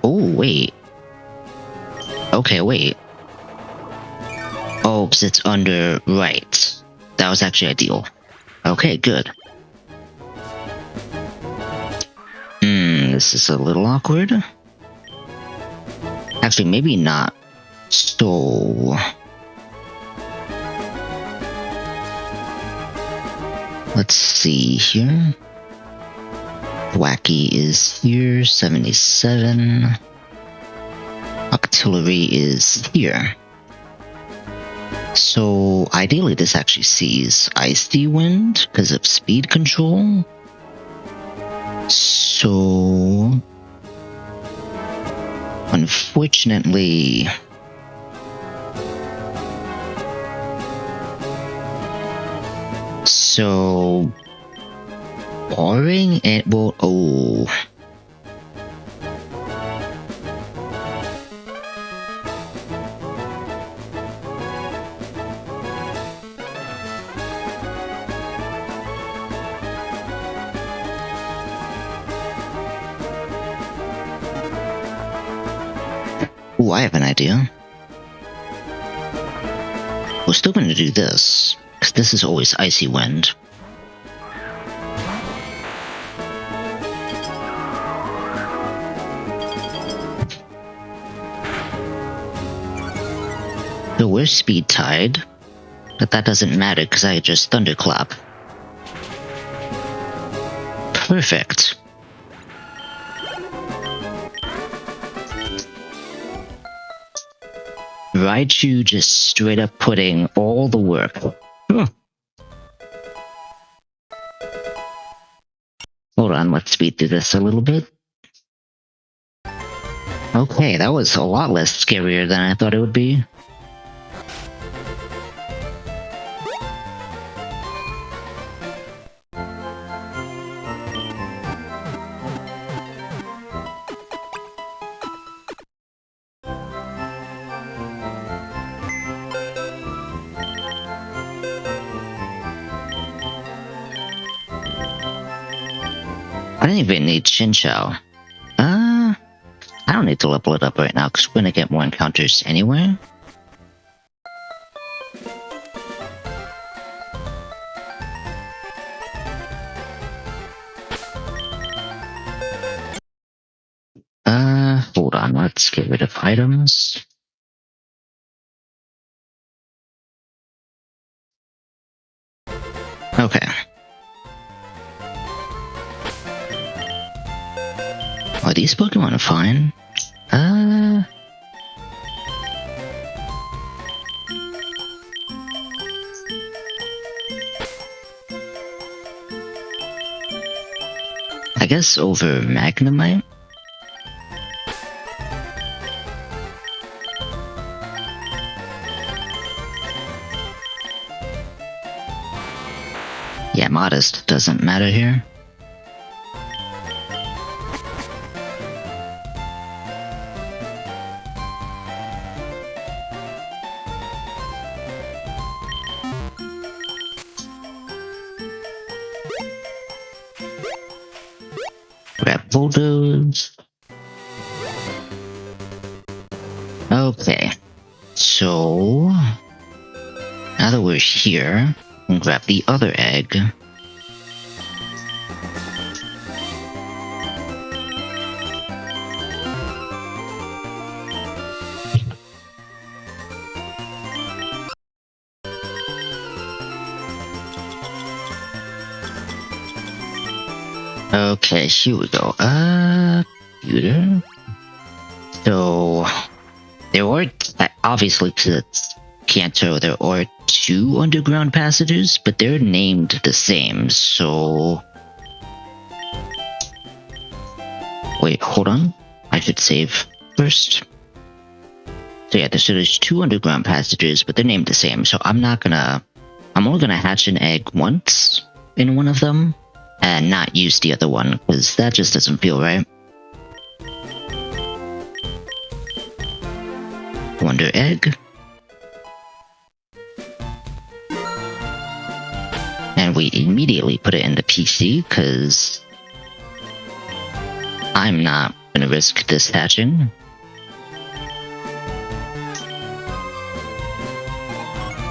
S1: Oh, wait. Okay, wait. Oh, because it's under right. That was actually ideal. Okay, good. This is a little awkward. Actually, maybe not. So... let's see here. Wacky is here, 77. Octillery is here. So, ideally this actually sees Icy Wind because of speed control. So... unfortunately... so... boring, it will. Oh. Ooh, I have an idea. We're still going to do this, because this is always Icy Wind. So we're Speed Tide, but that doesn't matter because I just Thunderclap. Perfect. Raichu just straight up putting all the work. Huh. Hold on, let's speed through this a little bit. Okay, that was a lot less scarier than I thought it would be. I didn't even need Chinchou. I don't need to level it up right now because we're gonna get more encounters anyway. Hold on, let's get rid of items. Okay. Are these Pokemon fine? I guess over Magnemite? Yeah, Modest doesn't matter here. Grab Bulldoze. Okay. So now that we're here, we'll grab the other egg. Okay, here we go. Computer. So there are obviously, because it's Kanto, there are 2 underground passages, but they're named the same. So wait, hold on. I should save first. So yeah, there's 2 underground passages, but they're named the same. So I'm only gonna hatch an egg once in one of them, and not use the other one, because that just doesn't feel right. Wonder Egg. And we immediately put it in the PC, because I'm not gonna risk this hatching.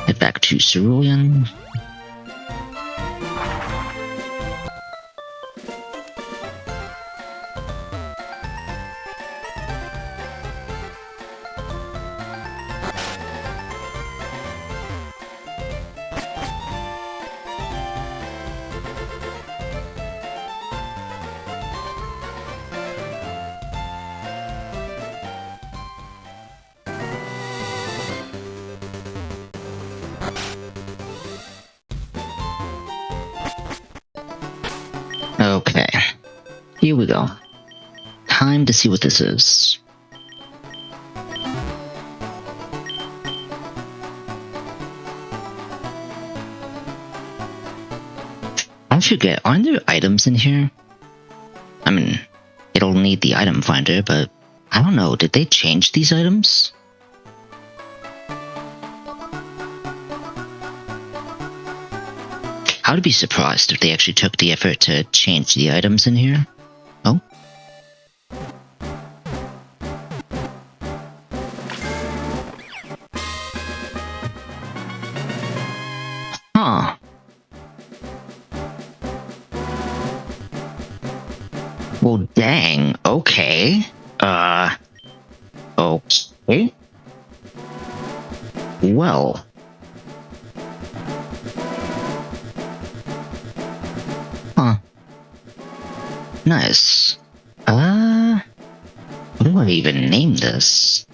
S1: Head back to Cerulean. Okay, here we go. Time to see what this is. I Don't forget, aren't there items in here? I mean, it'll need the item finder, but I don't know, did they change these items? I would be surprised if they actually took the effort to change the items in here. Oh? Huh. Well, dang, okay. Okay. Well. Huh. Nice. What do I even name this?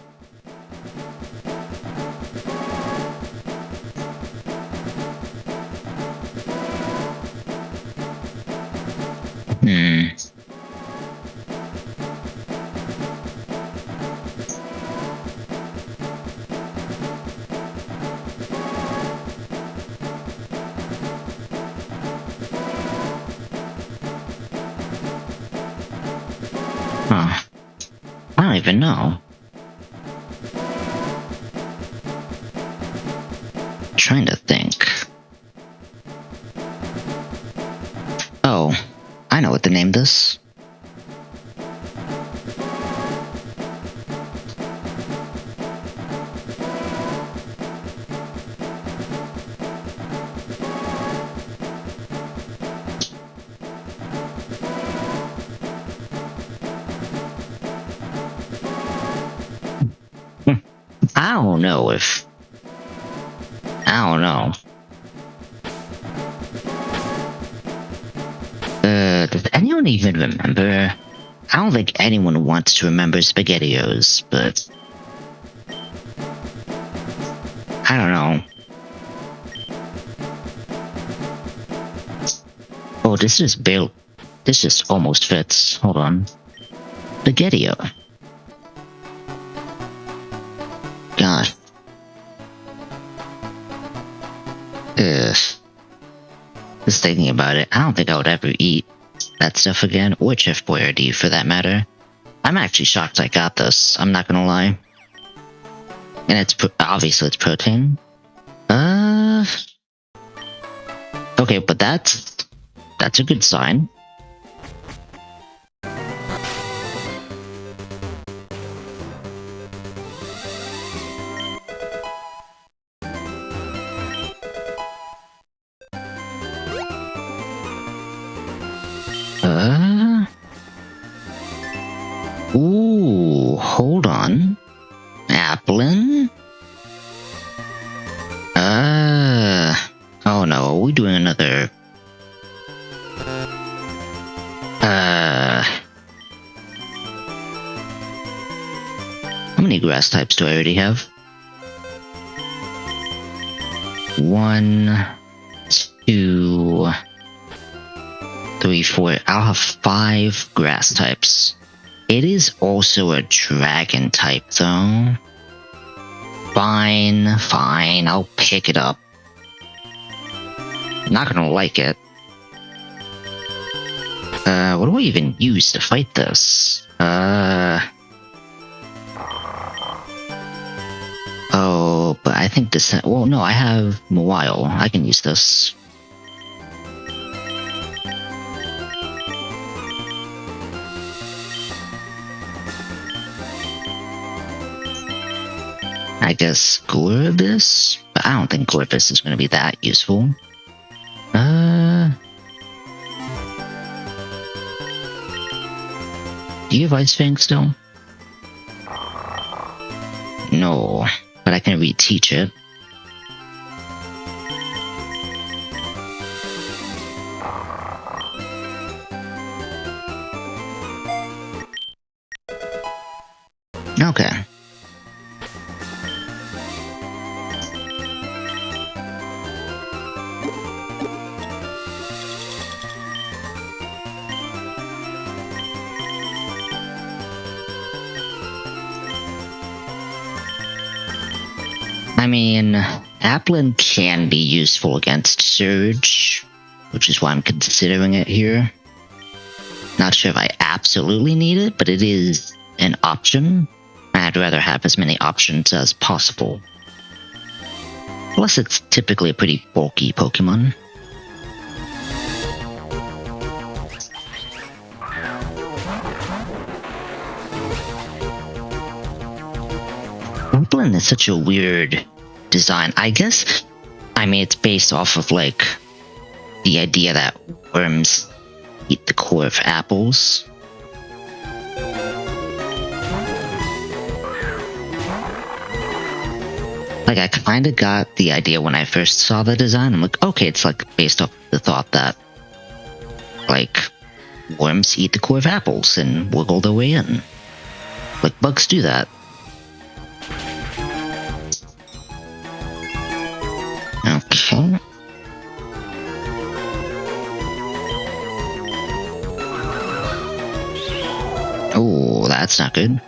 S1: Huh. I don't even know. Trying to think. Oh, I know what to name this. I don't know if... I don't know. Does anyone even remember? I don't think anyone wants to remember SpaghettiOs, but... I don't know. Oh, this just almost fits. Hold on. SpaghettiO. God. Ugh. Just thinking about it, I don't think I would ever eat that stuff again, or Chef Boyardee for that matter. I'm actually shocked I got this, I'm not gonna lie. And it's obviously it's protein. Okay, but that's a good sign. Ooh, hold on. Applin? Oh no, are we doing another... How many grass types do I already have? 1, 2, 3, 4. I'll have 5 grass types. It is also a dragon type, though. Fine, I'll pick it up. I'm not gonna like it. What do I even use to fight this? Oh, but I think this... Well, no, I have Mawile. I can use this. I guess Gorbis? But I don't think Gorbis is going to be that useful. Do you have Ice Fang still? No, but I can reteach it. Okay. I mean, Applin can be useful against Surge, which is why I'm considering it here. Not sure if I absolutely need it, but it is an option. I'd rather have as many options as possible. Plus, it's typically a pretty bulky Pokemon. Woodland is such a weird design. I guess, I mean, it's based off of, like, the idea that worms eat the core of apples. Like, I kinda got the idea when I first saw the design. I'm like, okay, it's like based off the thought that, like, worms eat the core of apples and wiggle their way in. Like, bugs do that. Okay. Oh, that's not good.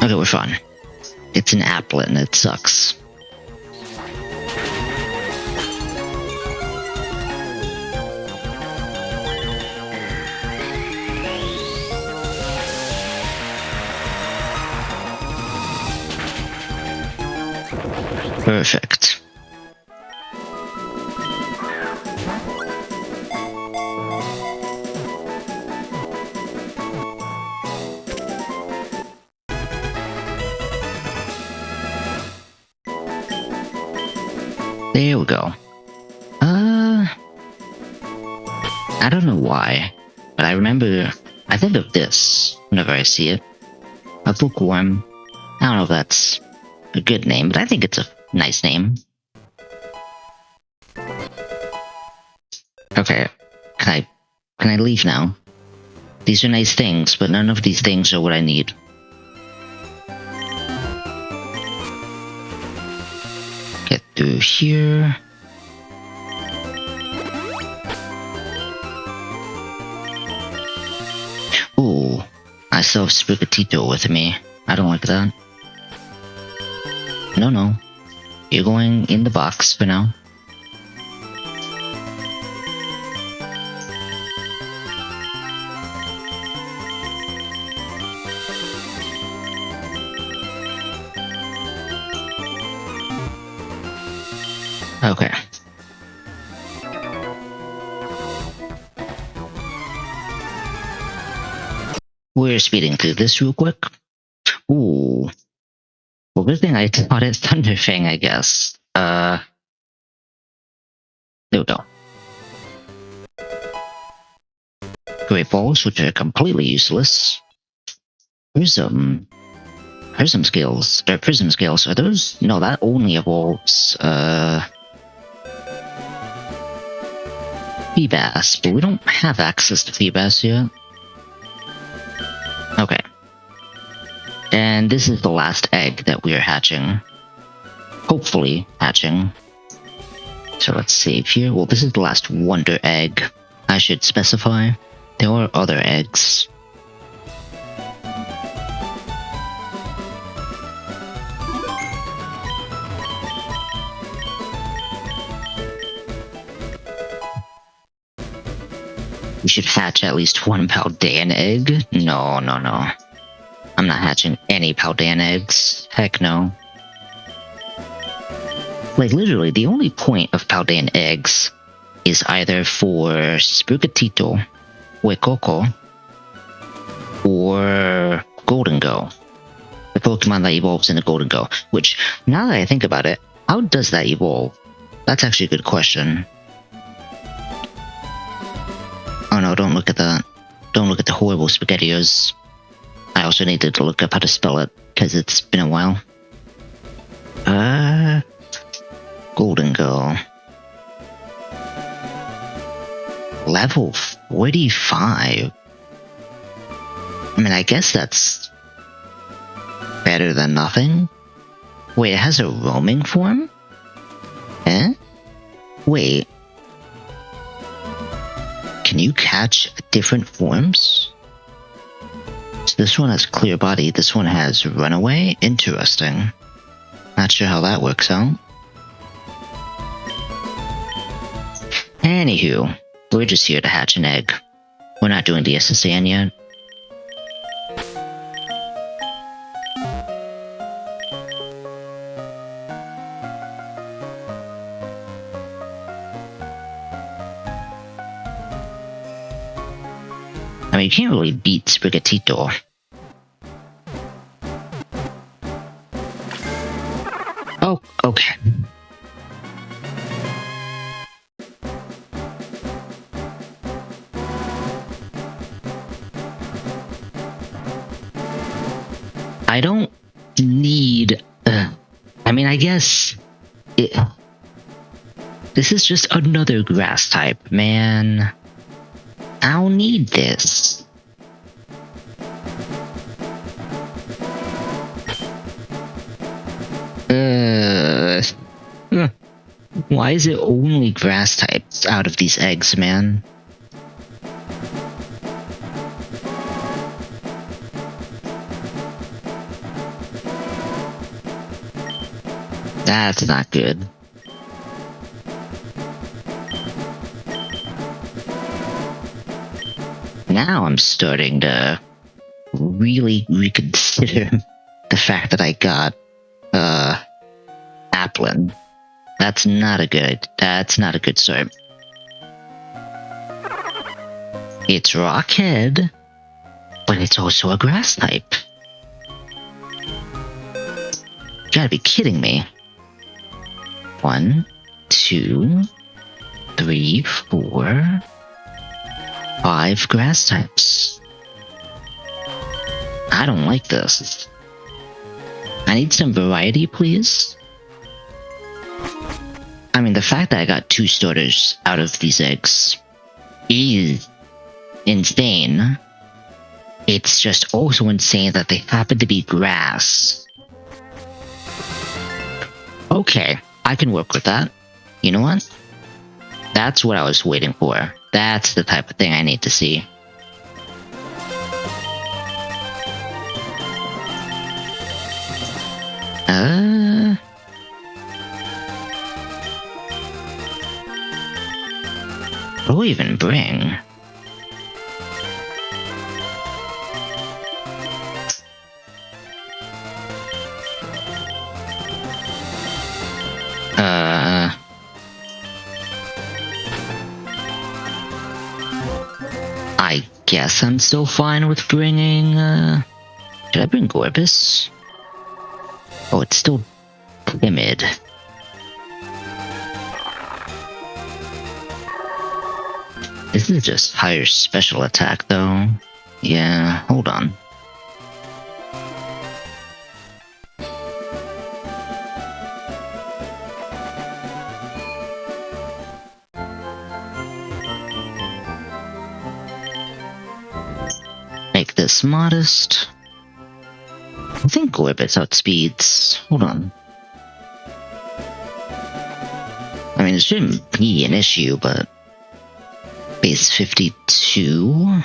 S1: Okay, we're fine. It's an applet and it sucks. Perfect. There we go. I don't know why, but I think of this whenever I see it. A bookworm. I don't know if that's a good name, but I think it's a nice name. Okay, can I leave now? These are nice things, but none of these things are what I need. Get through here. Ooh, I still have Pngtuber with me. I don't like that. No. You're going in the box for now. Okay. We're speeding through this real quick. Ooh. Well, good thing I taught it Thunderfang, I guess. There we go. Great balls, which are completely useless. Prism scales. Prism scales. Are those? No, that only evolves, Feebas, but we don't have access to Feebas yet. Okay. And this is the last egg that we are hatching. Hopefully hatching. So let's save here. Well, this is the last wonder egg. I should specify. There are other eggs. We should hatch at least one Paldean egg. No. I'm not hatching any Paldean eggs. Heck no. Like, literally, the only point of Paldean eggs is either for Sprigatito, Huecoco, or Golden Go. The Pokemon that evolves into Golden Go. Which, now that I think about it, how does that evolve? That's actually a good question. Oh no, don't look at that. Don't look at the horrible SpaghettiOs. I also needed to look up how to spell it, because it's been a while. Golden Go. Level 45? I mean, I guess that's better than nothing. Wait, it has a roaming form? Eh? Wait. Can you catch different forms? So this one has clear body, this one has runaway? Interesting. Not sure how that works out. Anywho, we're just here to hatch an egg. We're not doing the SSN yet. I mean, you can't really beat Sprigatito. Oh, okay. I don't need... I mean, I guess... This is just another grass type, man. I don't need this. Why is it only grass types out of these eggs, man? That's not good. Now I'm starting to really reconsider the fact that I got, Applin. That's not a good start. It's Rockhead, but it's also a grass type. You gotta be kidding me. 1, 2, 3, 4, 5 grass types. I don't like this. I need some variety, please. I mean, the fact that I got 2 starters out of these eggs is insane. It's just also insane that they happen to be grass. Okay, I can work with that. You know what? That's what I was waiting for. That's the type of thing I need to see. What do we even bring? I guess I'm still fine with bringing, should I bring Gorbis? Oh, it's still timid. This is just higher special attack, though. Yeah, hold on. Make this modest. I think Gorbis outspeeds. Hold on. I mean, it shouldn't be an issue, but... Base 52?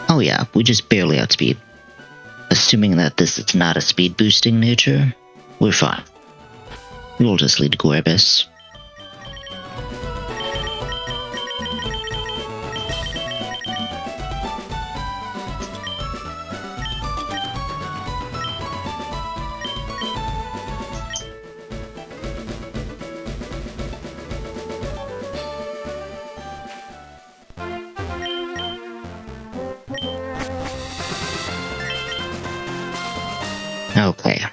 S1: Oh yeah, we just barely outspeed. Assuming that this is not a speed boosting nature, we're fine. We'll just lead Gorbis. Okay.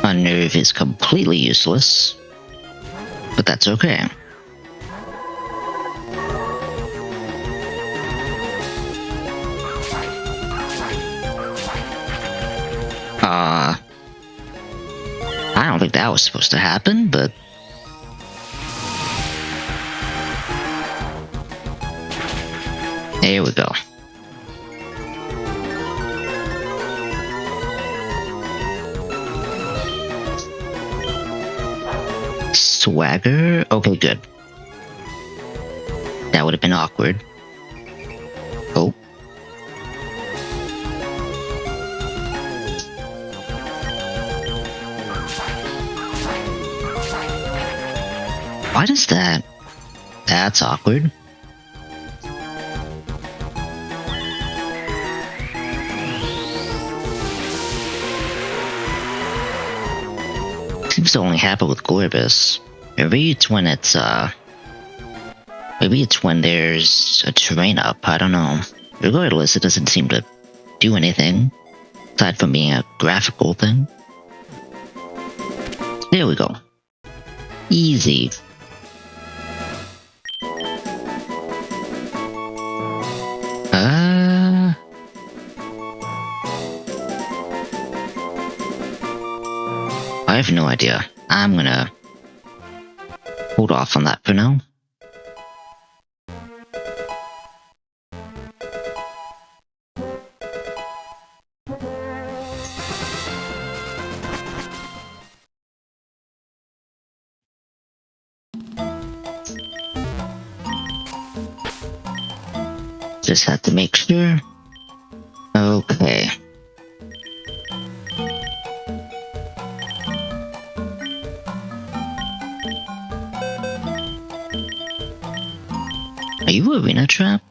S1: Unnerve is completely useless, but that's okay. I don't think that was supposed to happen, but... There we go. swagger? Okay, good. That would have been awkward. Oh. Why does that? That's awkward. Seems to only happen with Gorbis. Maybe it's when it's maybe it's when there's a terrain up, I don't know. Regardless, it doesn't seem to do anything, aside from being a graphical thing. There we go. Easy. I have no idea. I'm gonna hold off on that for now. Just have to make sure. Okay. Are you Arena Trap?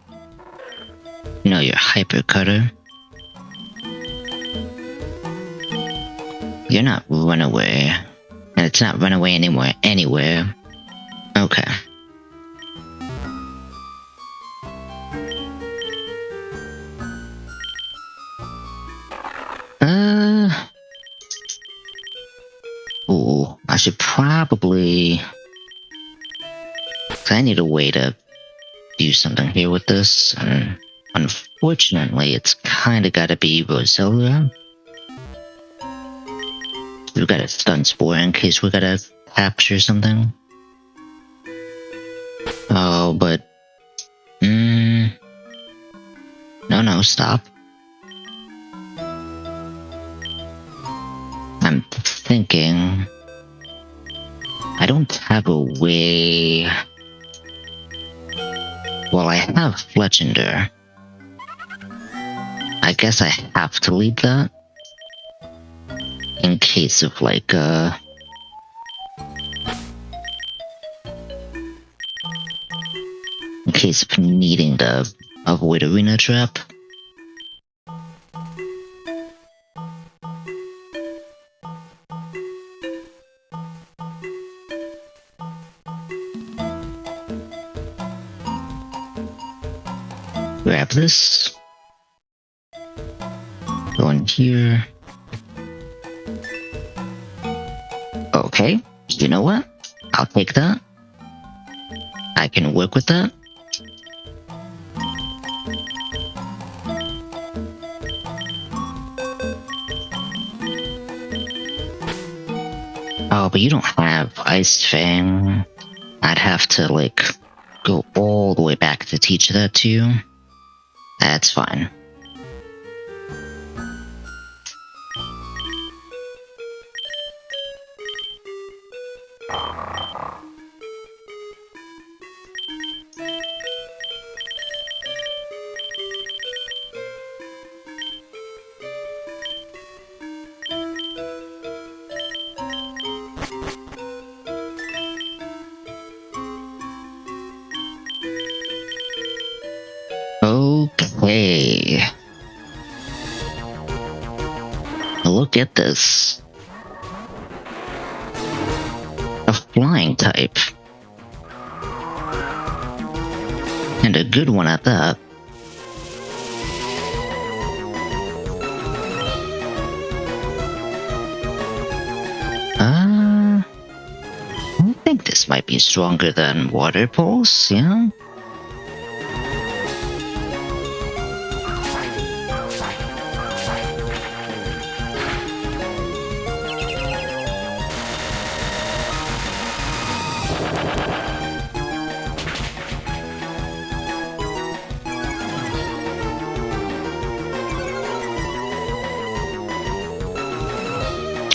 S1: No, you're Hyper Cutter. You're not Runaway. And it's not Runaway anywhere. Okay. Ooh, I should probably... I need a way to do something here with this, and unfortunately, it's kinda gotta be Roselia. We've got a stun spore in case we gotta capture something. Oh, but... No, stop. I'm thinking... I don't have a way... Well, I have Fletchender. I guess I have to lead that. In case of, like, in case of needing to avoid Arena Trap. Grab this. Go in here. Okay, you know what? I'll take that. I can work with that. Oh, but you don't have Ice Fang. I'd have to, like, go all the way back to teach that to you. That's fine. Okay. Look at this. A flying type. And a good one at that. I think this might be stronger than Water Pulse, yeah?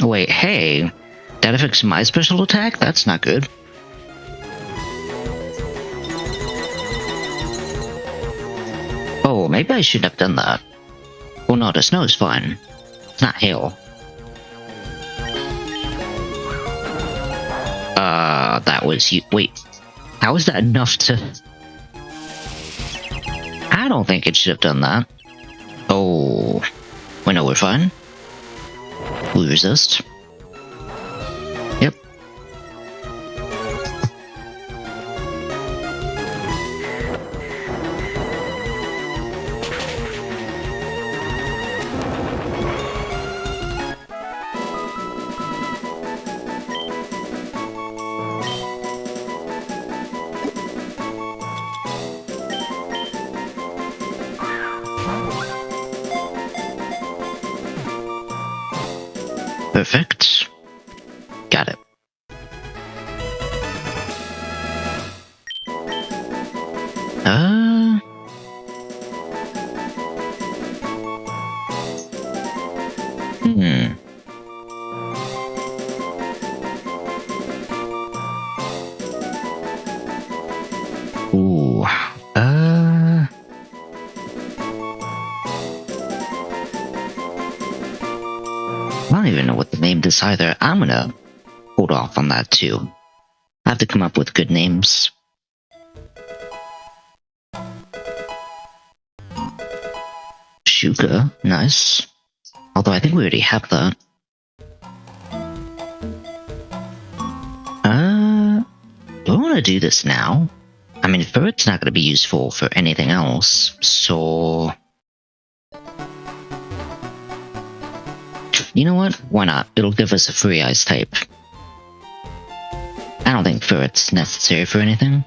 S1: Wait, hey, that affects my special attack? That's not good. Oh, maybe I shouldn't have done that. Well, no, the snow is fine. It's not hail. That was you. Wait, how is that enough to... I don't think it should have done that. Oh, wait, no, we're fine. We resist. Yep. Perfect. Got it. Ooh. I don't even know what to name this either. I'm gonna hold off on that too. I have to come up with good names. Shuka, nice. Although I think we already have that. Do I want to do this now? I mean, Ferret's not going to be useful for anything else, so... You know what? Why not? It'll give us a free ice type. I don't think Ferret's necessary for anything.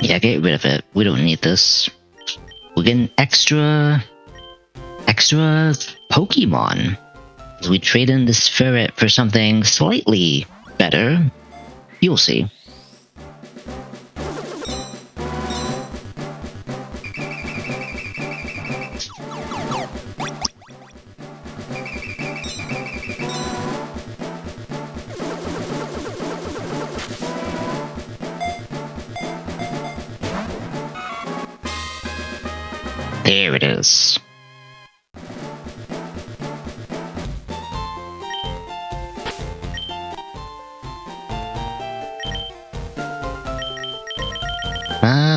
S1: Yeah, get rid of it. We don't need this. We're getting extra Pokemon. So we trade in this ferret for something slightly better. You'll see. There it is.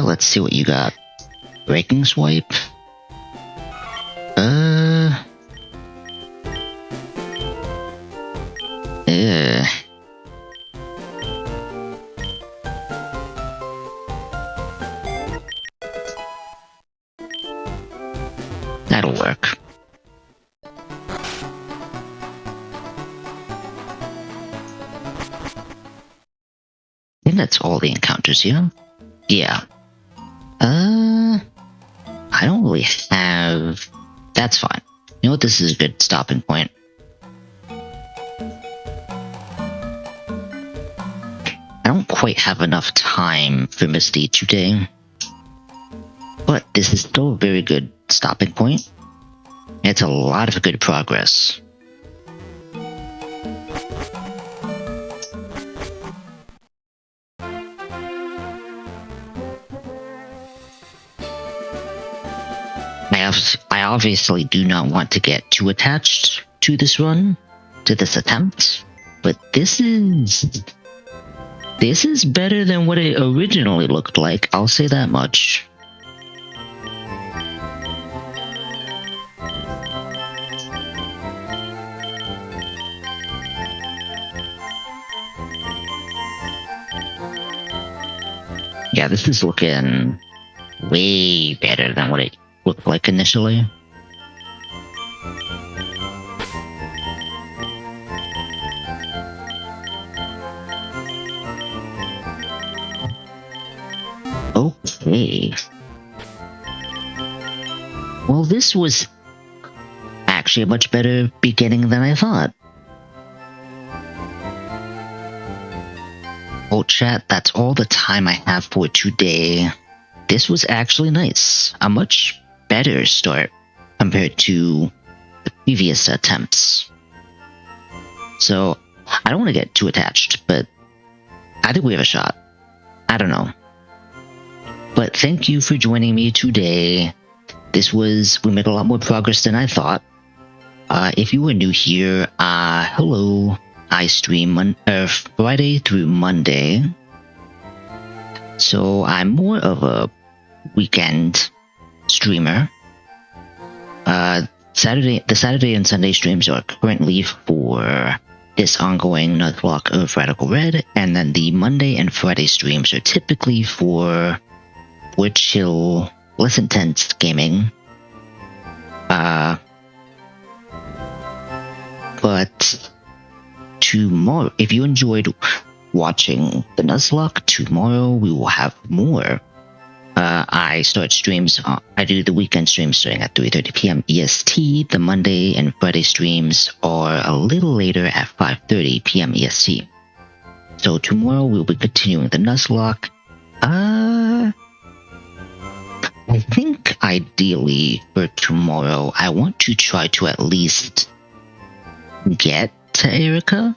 S1: Let's see what you got. Breaking Swipe? That'll work. I think that's all the encounters here. Yeah. I don't really have... That's fine. You know what? This is a good stopping point. I don't quite have enough time for Misty today. But this is still a very good stopping point. It's a lot of good progress. I obviously do not want to get too attached to this run, to this attempt, but this is better than what it originally looked like, I'll say that much. Yeah, this is looking way better than what it looked like initially. Okay. Well, this was actually a much better beginning than I thought. Well, chat, that's all the time I have for today. This was actually nice. A much better start compared to the previous attempts. So I don't want to get too attached, but I think we have a shot. I don't know. But thank you for joining me today. We made a lot more progress than I thought. If you were new here, hello. I stream Friday through Monday. So I'm more of a weekend streamer. The Saturday and Sunday streams are currently for this ongoing nuzlocke of Radical Red, and then the Monday and Friday streams are typically for chill, less intense gaming. But tomorrow, if you enjoyed watching the nuzlocke, tomorrow we will have more. I start streams. I do the weekend streams starting at 3:30 p.m. EST. The Monday and Friday streams are a little later at 5:30 p.m. EST. So tomorrow we'll be continuing the nuzlocke. I think ideally for tomorrow, I want to try to at least get to Erica.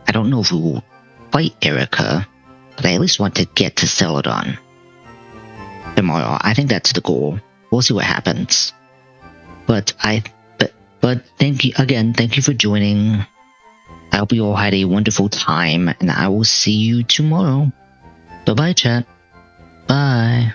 S1: I don't know if we will fight Erica, but I at least want to get to Celadon tomorrow. I think that's the goal. We'll see what happens. But thank you again. Thank you for joining. I hope you all had a wonderful time, and I will see you tomorrow. Bye-bye, chat. Bye.